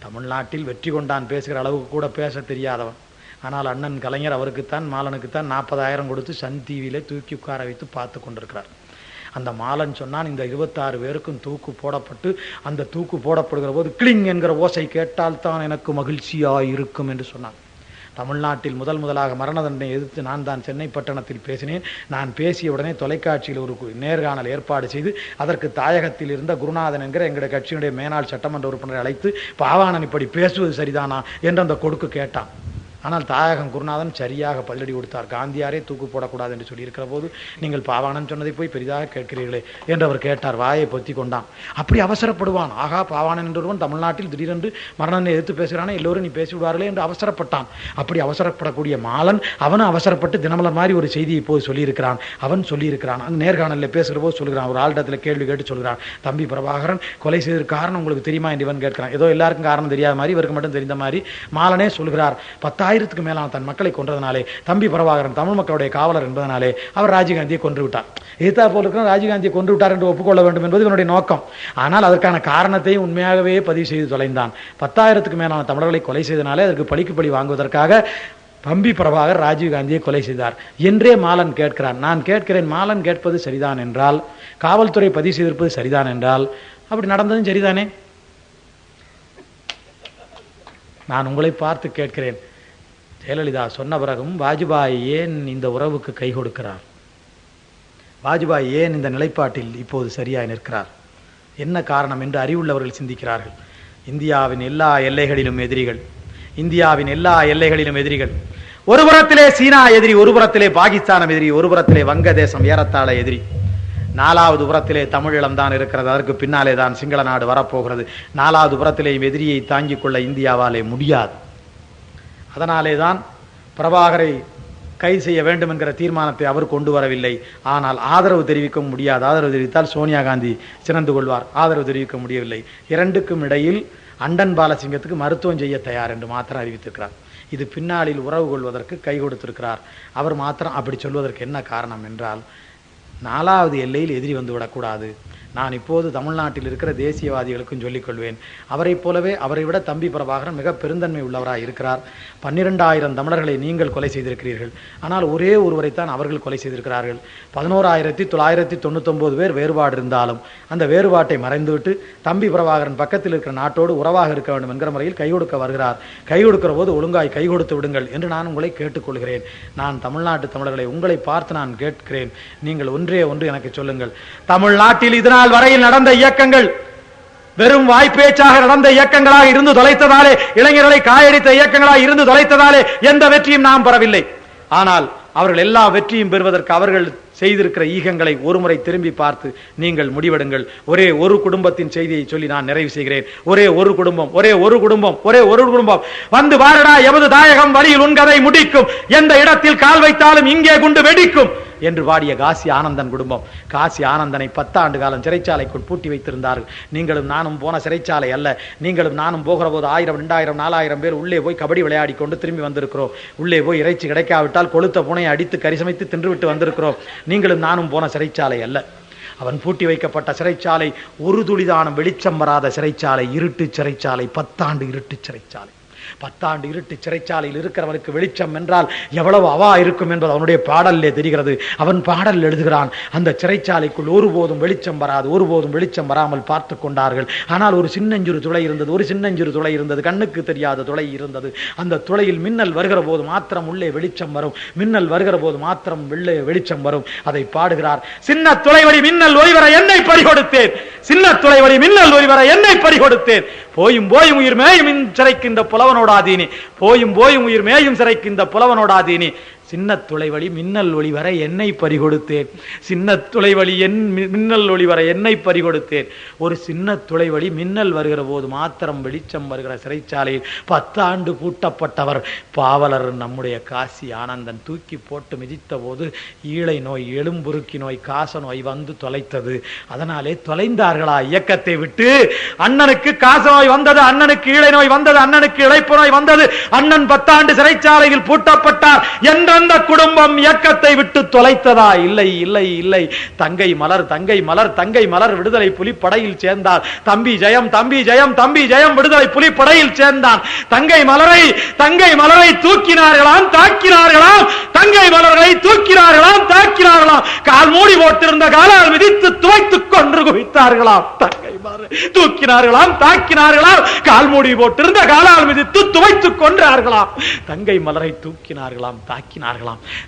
தமிழ்நாட்டில் வெற்றி கொண்டான் பேசுகிற அளவுக்கு கூட பேச தெரியாதவன். ஆனால் அண்ணன் கலைஞர் அவருக்குத்தான், மாலனுக்குத்தான் 40,000 கொடுத்து சன் டிவியில தூக்கி உட்கார வைத்து பார்த்து கொண்டிருக்கிறார். அந்த மாலன் சொன்னான், இந்த 26 பேருக்கும் தூக்கு போடப்பட்டு அந்த தூக்கு போடப்படுகிற போது கிளிங் என்கிற ஓசை கேட்டால் தான் எனக்கு மகிழ்ச்சியாய் இருக்கும் என்று சொன்னான். தமிழ்நாட்டில் முதலாக மரண தண்டனை எதிர்த்து நான் தான் சென்னை பட்டணத்தில் பேசினேன். நான் பேசிய உடனே தொலைக்காட்சியில் ஒரு நேர்காணல் ஏற்பாடு செய்து அதற்கு தாயகத்தில் இருந்த குருநாதன் என்கிற எங்களுடைய கட்சியினுடைய மேனாள் சட்டமன்ற உறுப்பினரை அழைத்து, பாவாணன் இப்படி பேசுவது சரிதானா என்று அந்த கொடுக்கு கேட்டான். ஆனால் தாயகம் குருநாதன் சரியாக பதிலடி கொடுத்தார். காந்தியாரே தூக்கு போடக்கூடாது என்று சொல்லியிருக்கிற போது நீங்கள் பாவாணன் சொன்னதை போய் பெரிதாக கேட்கிறீர்களே என்று அவர் கேட்டார். வாயை பொத்தி கொண்டான். அப்படி அவசரப்படுவான். ஆகா, பாவாணன் என்றொருவன் தமிழ்நாட்டில் திடீரென்று மரணனை எதிர்த்து பேசுகிறானே, எல்லோரும் நீ பேசிவிடுவார்களே என்று அவசரப்பட்டான். அப்படி அவசரப்படக்கூடிய மாலன் அவனும் அவசரப்பட்டு தினமலர் மாதிரி ஒரு செய்தியை போய் சொல்லியிருக்கிறான். அவன் சொல்லியிருக்கிறான். அந்த நேர்காணலில் பேசுகிற போது சொல்கிறான், ஒரு ஆள்டத்தில் கேள்வி கேட்டு சொல்கிறான், தம்பி பிரபாகரன் கொலை செய்ததற்கு காரணம் உங்களுக்கு தெரியுமா என்று இவன் கேட்கிறான். ஏதோ எல்லாருக்கும் காரணம் தெரியாத மாதிரி இவருக்கு மட்டும் தெரிந்த மாதிரி மாலனே சொல்கிறார். 10,000க்கு மேலான தன் மக்களை கொன்றதனாலே, தம்பி பிரபாகரன் தமிழ் மக்களுடைய காவலர் என்பதனாலே அவர் ராஜீவ்காந்தியை கொன்று விட்டார். எதிர்த்தா போல ராஜீவ்காந்தியை கொன்று விட்டார் என்று ஒப்புக்கொள்ள வேண்டும் என்பது இவனுடைய நோக்கம். ஆனால் அதற்கான காரணத்தை உண்மையாகவே பதிவு செய்து தொலைந்தான். 10,000க்கு மேலான தமிழர்களை கொலை செய்தனாலே அதற்கு பழிக்கு பழி வாங்குவதற்காக தம்பி பிரபாகர் ராஜீவ்காந்தியை கொலை செய்தார் என்றே மாலன் கேட்கிறான். நான் கேட்கிறேன், மாலன் கேட்பது சரிதான் என்றால், காவல்துறை பதிவு செய்திருப்பது சரிதான் என்றால், அப்படி நடந்ததும் சரிதானே? நான் உங்களை பார்த்து கேட்கிறேன், ஜெயலலிதா சொன்ன பிறகும் வாஜ்பாய் ஏன் இந்த உறவுக்கு கை கொடுக்கிறார்? வாஜ்பாய் ஏன் இந்த நிலைப்பாட்டில் இப்போது சரியாய் நிற்கிறார்? என்ன காரணம் என்று அறிவுள்ளவர்கள் சிந்திக்கிறார்கள். இந்தியாவின் எல்லா எல்லைகளிலும் எதிரிகள், இந்தியாவின் எல்லா எல்லைகளிலும் எதிரிகள். ஒரு புறத்திலே சீனா எதிரி, ஒரு புறத்திலே பாகிஸ்தான் எதிரி, ஒரு புறத்திலே வங்கதேசம் ஏறத்தாழ எதிரி. 4வது புறத்திலே தமிழீழம் தான் இருக்கிறது. அதற்கு பின்னாலே தான் சிங்கள நாடு வரப்போகிறது. 4வது புறத்திலே எதிரியை தாங்கிக் கொள்ள இந்தியாவாலே முடியாது. அதனாலே தான் பிரபாகரை கைது செய்ய வேண்டும் என்கிற தீர்மானத்தை அவர் கொண்டு வரவில்லை. ஆனால் ஆதரவு தெரிவிக்க முடியாது. ஆதரவு தெரிவித்தால் சோனியா காந்தி சிறந்து கொள்வார். ஆதரவு தெரிவிக்க முடியவில்லை. 2க்கும் இடையில் அண்டன் பாலசிங்கத்துக்கு மருத்துவம் செய்ய தயார் என்று மாத்திரம் அறிவித்திருக்கிறார். இது பின்னாளில் உறவு கொள்வதற்கு கை கொடுத்திருக்கிறார். அவர் மாத்திரம் அப்படி சொல்வதற்கு என்ன காரணம் என்றால், 4வது எல்லையில் எதிரி வந்து விடக்கூடாது. நான் இப்போது தமிழ்நாட்டில் இருக்கிற தேசியவாதிகளுக்கும் சொல்லிக்கொள்வேன், அவரை போலவே அவரை விட தம்பி பிரபாகரன் மிக பெருந்தன்மை உள்ளவராக இருக்கிறார். 12,000 தமிழர்களை நீங்கள் கொலை செய்திருக்கிறீர்கள். ஆனால் ஒரே ஒருவரைத்தான் அவர்கள் கொலை செய்திருக்கிறார்கள். 11,999 பேர் வேறுபாடு இருந்தாலும் அந்த வேறுபாட்டை மறைந்துவிட்டு தம்பி பிரபாகரன் பக்கத்தில் இருக்கிற நாட்டோடு உறவாக இருக்க வேண்டும் என்கிற முறையில் கை கொடுக்க வருகிறார். கை கொடுக்கிற போது ஒழுங்காய் கை கொடுத்து விடுங்கள் என்று நான் உங்களை கேட்டுக்கொள்கிறேன். நான் தமிழ்நாட்டு தமிழர்களை உங்களை பார்த்து நான் கேட்கிறேன், நீங்கள் ஒன்றே ஒன்று எனக்கு சொல்லுங்கள். தமிழ்நாட்டில் இதனால் வரையில் நடந்த இயக்கங்கள் வெறும் வாய்ப்பேச்சாக நடந்த இயக்கங்களாக இருந்து தொலைத்ததாலே, இளைஞர்களை காயடித்த இயக்கங்களாக இருந்து தொலைத்ததாலே எந்த வெற்றியும் நாம் பெறவில்லை. ஆனால் அவர்கள் எல்லா வெற்றியும் பெறுவதற்கு அவர்கள் செய்திருக்கிற ஈகங்களை ஒருமுறை திரும்பி பார்த்து நீங்கள் முடிவெடுங்கள். ஒரே ஒரு குடும்பத்தின் செய்தியை சொல்லி நான் நிறைவு செய்கிறேன். ஒரே ஒரு குடும்பம், ஒரே ஒரு குடும்பம், ஒரே ஒரு குடும்பம். வந்து பாரடா எமது தாயகம் வழியில் உன்கதை முடிக்கும், எந்த இடத்தில் கால் வைத்தாலும் இங்கே குண்டு வெடிக்கும் என்று பாடிய காசி ஆனந்தன் குடும்பம். காசி ஆனந்தனை 10 ஆண்டு காலம் சிறைச்சாலைக்குள் பூட்டி வைத்திருந்தார்கள். நீங்களும் நானும் போன சிறைச்சாலை அல்ல. நீங்களும் நானும் போகிற போது 1000, 2000, 4000 பேர் உள்ளே போய் கபடி விளையாடி கொண்டு திரும்பி வந்திருக்கிறோம். உள்ளே போய் இறைச்சி கிடைக்காவிட்டால் கொளுத்த பூனையை அடித்து கரிசமைத்து தின்றுவிட்டு வந்திருக்கிறோம். நீங்களும் நானும் போன சிறைச்சாலை அல்ல. அவன் பூட்டி வைக்கப்பட்ட சிறைச்சாலை ஒரு துளிதானம் வெளிச்சம் வராத சிறைச்சாலை, இருட்டு சிறைச்சாலை, 10 ஆண்டு இருட்டு சிறைச்சாலை. 10 ஆண்டு இருட்டு சிறைச்சாலையில் இருக்கிறவனுக்கு வெளிச்சம் என்றால் எவ்வளவு அவா இருக்கும் என்பது அவனுடைய பாடலிலே தெரிகிறது. அவன் பாடல் எழுதுகிறான், அந்த சிறைச்சாலைக்குள் ஒருபோதும் வெளிச்சம் வராது, ஒருபோதும் வெளிச்சம் வராமல் பார்த்து கொண்டார்கள். ஆனால் ஒரு சின்னஞ்சிறு துளை இருந்தது, ஒரு சின்னஞ்சிறு துளை இருந்தது, கண்ணுக்கு தெரியாத துளை இருந்தது. அந்த துளையில் மின்னல் வருகிற போது மாத்திரம் உள்ளே வெளிச்சம் வரும், மின்னல் வருகிற போது மாத்திரம் உள்ளே வெளிச்சம் வரும். அதை பாடுகிறார். சின்ன துளை வழி மின்னல் ஒளிவர என்னை பறிகொடுத்தேன், சின்ன துளை வழி மின்னல் ஒளிவர என்னை பறிகொடுத்தேன். போயும் போயும் உயிர் மேயும் சிறைக்கின்ற புலவனோடாதீனி, போயும் போயும் உயிர் மேயும் சிறைக்கின்ற புலவனோடாதீனி. சின்ன துளை வழி மின்னல் ஒளி வர என்னை பறிகொடுத்தேன், சின்ன துளை வழி மின்னல் ஒளி வர என்னை பறிகொடுத்தேன். ஒரு சின்ன துளை வழி மின்னல் வருகிற போது மாத்திரம் வெளிச்சம் வருகிற சிறைச்சாலையில் 10 ஆண்டு பூட்டப்பட்டவர் பாவலர் நம்முடைய காசி ஆனந்தன் தூக்கி போட்டு மிதித்த போது ஈழை நோய், எலும்புருக்கி நோய், காச நோய் வந்து தொலைத்தது. அதனாலே தொலைந்தார்களா இயக்கத்தை விட்டு? அண்ணனுக்கு காச நோய் வந்தது, அண்ணனுக்கு ஈழை நோய் வந்தது, அண்ணனுக்கு இழைப்பு நோய் வந்தது, அண்ணன் 10 ஆண்டு சிறைச்சாலையில் பூட்டப்பட்டார் என்ற அந்த குடும்பம் இயக்கத்தை விட்டு தொலைத்ததா? இல்லை, இல்லை, இல்லை. தங்கை மலர், தங்கை மலர், தங்கை மலர் விடுதலை புலிப்படையில் சேர்ந்தார். தம்பி ஜெயம், தம்பி ஜெயம், தம்பி ஜெயம் விடுதலை புலிப்படையில் சேர்ந்தான். தங்கை மலரை, தங்கை மலரை தூக்கினார்களாம், தாக்கினார்களாம், தங்கை மலர்களை தூக்கினார்களாம், தாக்கினார்களாம். கால் மூடி போட்டிருந்த காலால் மிதித்து துவைத்துக் கொன்று குவித்தார்களாம். தங்கை மலரை தூக்கினார்களாம், தாக்கினார்களாம், கால் மூடி போட்டிருந்த காலால் மிதித்து துவைத்துக் கொன்றார்களாம். தங்கை மலரை தூக்கினார்களாம், தாக்கினார்களாம்.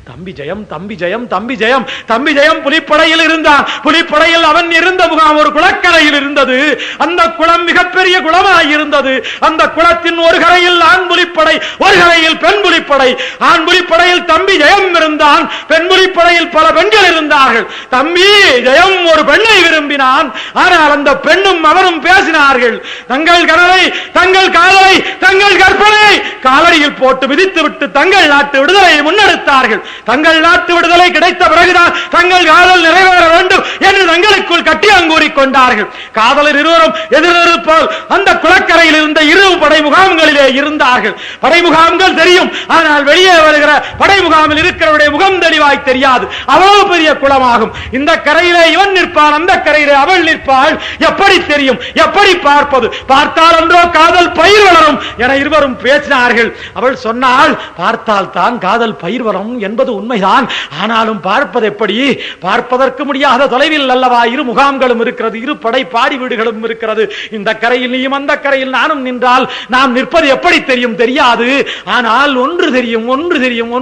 தம்பி ஜெயம், தம்பி ஜெயம், தம்பி ஜெயம், தம்பி ஜெயம் புலிப்படையில் இருந்தான். புலிப்படையில் அவன் இருந்த முகாம் ஒரு குளக்கரையில் இருந்தது. அந்த குளம் மிகப்பெரிய குளமாய் இருந்தது. அந்த குளத்தின் ஒரு கரையில் ஆண் புலிப்படை, ஒரு கரையில் பெண் புலிப்படை. ஆண் புலிப்படையில் தம்பி ஜெயம் இருந்தான், பெண் புலிப்படையில் பல பெண்கள் இருந்தார்கள். தம்பி ஜெயம் ஒரு பெண்ணை விரும்பினான். ஆனால் அந்த பெண்ணும் அவரும் பேசினார்கள். தங்கள் கனவை, தங்கள் காலை, தங்கள் கற்பனை காலடியில் போட்டு மிதித்து விட்டு தங்கள் நாட்டு விடுதலை முன்னெடுத்தார்கள். தங்கள் நாட்டு விடுதலை கிடைத்த பிறகுதான் தங்கள் காதல் நிறைவேற வேண்டும் என்று தங்களுக்குள் கட்டியங்கூறிக் கொண்டார்கள். காதலர் இருவரும் எதிர்பால் அந்த குளக்கரையில் இருந்த 2 படை முகாம்களிலே இருந்தார்கள். படை முகாம்கள் தெரியும், ஆனால் வெளியே வருகிற படை முகாமில் இருக்கிறவருடைய முகம் தெளிவாய் தெரியாது. அவ்வளவு பெரிய குளமாகும். இந்த கரையிலே இவன் நிற்பான், அந்த கரையிலே அவள் நிற்பாள். எப்படி தெரியும், எப்படி பார்ப்பது? பார்த்தால் அன்றோ காதல் பயிர் வளரும் என இருவரும் பேசினார்கள். அவள் சொன்னால், பார்த்தால் தான் காதல் பயிர் வரும் என்பது உண்மைதான், ஆனாலும் பார்ப்பது எப்படி? பார்ப்பதற்கு முடியாத தொலைவில் அல்லவா 2 முகாம்களும் இருக்கிறது, 2 படை பாடி வீடுகளும் இருக்கிறது. இந்த கரையில் நீயும் அந்த கரையில் நானும் நின்றால் நாம் நிற்பது எப்படி தெரியும்? தெரியாது. ஆனால் ஒன்று தெரியும், ஒன்று தெரியும்,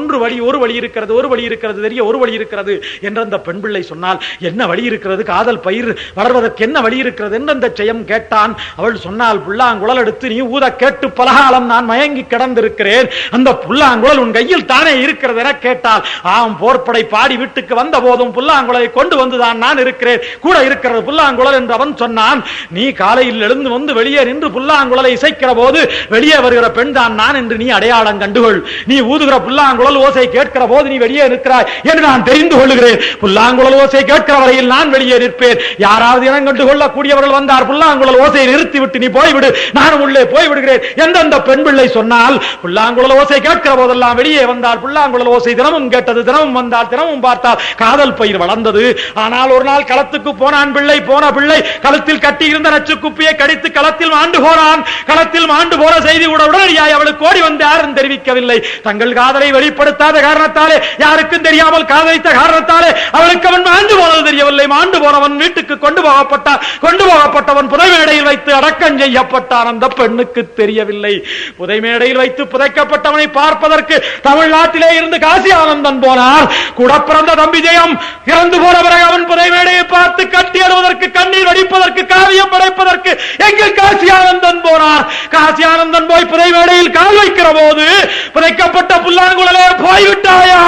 ஒரு வழி இருக்கிறது, ஒரு வழி இருக்கிறது, தெரிய ஒரு வழி இருக்கிறது என்று அந்த பெண் பிள்ளை சொன்னால், என்ன வழி இருக்கிறது? காதல் பயிர் வளர்வதற்கு என்ன வழி இருக்கிறது என்று அந்த ஜெயம் கேட்டான். அவள் சொன்னால், புல்லாங்குழல் எடுத்து நீ ஊத கேட்டு பலகாலம் நான் மயங்கி கிடந்திருக்கிறேன், அந்த புல்லாங்குழல் உன் கையில் தானே இருக்கிறது என கேட்டால், ஆம், போர்ப்படை பாடி வீட்டுக்கு வந்த போதும் புல்லாங்குழலை கொண்டு வந்துதான் நான் இருக்கிறேன், கூட இருக்கிறது புல்லாங்குழல் என்று அவன் சொன்னான். நீ காலையில் எழுந்து வந்து வெளியே நின்று புல்லாங்குழலை இசைக்கிற போது வெளியே வருகிற பெண் தான் நான் என்று நீ அடையாளம் கண்டுகொள். நீ ஊதுகிற புல்லாங்குழல் ஓசை கேட்கிற போது நீ வெளியே நிற்கிறாய் என்று நான் தெரிந்து கொள்ளுகிறேன். புல்லாங்குழல் ஓசை கேட்கிற வரையில் நான் வெளியே நிற்பேன். யாராவது இனம் கண்டு கொள்ளக்கூடியவர்கள் வந்தார், புல்லாங்குழல் ஓசையை நிறுத்திவிட்டு நீ போய்விடு, நானும் உள்ளே போய்விடுகிறேன் எந்த பெண் பிள்ளை சொன்னால், புல்லாங்குழல் ஓசை கேட்கிற போதெல்லாம் வெளியே வந்தால் புல்லாங்குழல் ஓசை தினமும் கேட்டது, தினமும் வந்தால், தினமும் பார்த்தால் காதல் பயிர் வளர்ந்தது. ஆனால் ஒரு நாள் களத்துக்கு போனான் பிள்ளை. போன பிள்ளை களத்தில் கட்டி இருந்த நச்சு குப்பியை கடித்து களத்தில் மாண்டு போனான். களத்தில் மாண்டு போன செய்தி கூட உடனடியாய் அவளுக்கு ஓடி வந்து யாரும் தெரிவிக்கவில்லை. தங்கள் காதலை வெளிப்படுத்தாத காரணத்தாலே, யாருக்கும் தெரியாமல் காதலித்த காரணத்தாலே அவளுக்கு அவன் மாண்டு போனது தெரியவில்லை. மாண்டு போனவன் வீட்டுக்கு கொண்டு போகப்பட்டான். கொண்டு போகப்பட்டவன் புதைமேடையில் வைத்து அடக்கம் செய்யப்பட்டான். அந்த பெண்ணுக்கு தெரியவில்லை. புதைமேடையில் வைத்து புதைக்கப்பட்டவனை பார்ப்பதற்கு தமிழ்நாட்டிலே இருந்து காசி ஆனந்தன் போனார். கூட பிறந்த தம்பி ஜெயம் இறந்து போன பிறகு அவன் புதைமேடையை பார்த்து கட்டி அழுவதற்கு, கண்ணீர் வடிப்பதற்கு, காவியம் படைப்பதற்கு எங்கள் காசி ஆனந்தன் போனார். காசி ஆனந்தன் போய் புதைமேடையில் கால் வைக்கிற போது, புதைக்கப்பட்ட புல்லாங்குழலே போய்விட்டாயா,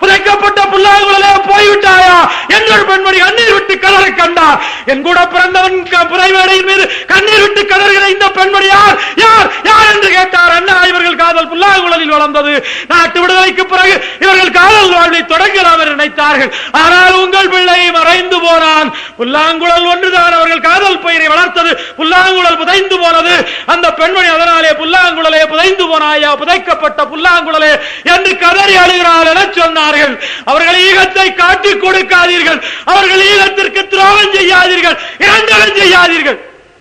புதைக்கப்பட்ட புல்லாங்குழலே போய்விட்டாயா என்று பெண்மணி கண்ணீர் விட்டு கதறி கண்டார். என் கூட பிறந்தவன் புதைவேடையின் மீது கண்ணீர் விட்டு கதறுகிற இந்த பெண்மணி யார் யார் யார் என்று கேட்டார். அண்ணா, இவர்கள் காதல் புல்லாங்குழலில் வளர்ந்தது. நாட்டு விடுதலைக்கு பிறகு இவர்கள் காதல் வாழ்வை தொடங்கலாம் என்று நினைத்தார்கள். ஆனால் உங்கள் பிள்ளை மறைந்து போனான். புல்லாங்குழல் ஒன்றுதான் அவர்கள் காதல் பயிரை வளர்த்தது. புல்லாங்குழல் புதைந்து போனது. அந்த பெண்மணி அதனாலே புல்லாங்குழலே புதைந்து போனாயா, புதைக்கப்பட்ட புல்லாங்குழலே என்று கதறி அழுகிறாள் என சொன்னார்கள். அவர்கள் ஈகத்தை காட்டிக் கொடுக்காதீர்கள். அவர்கள் ஈகத்திற்கு துரோகம் செய்யாதீர்கள், இரண்டகம் செய்யாதீர்கள்.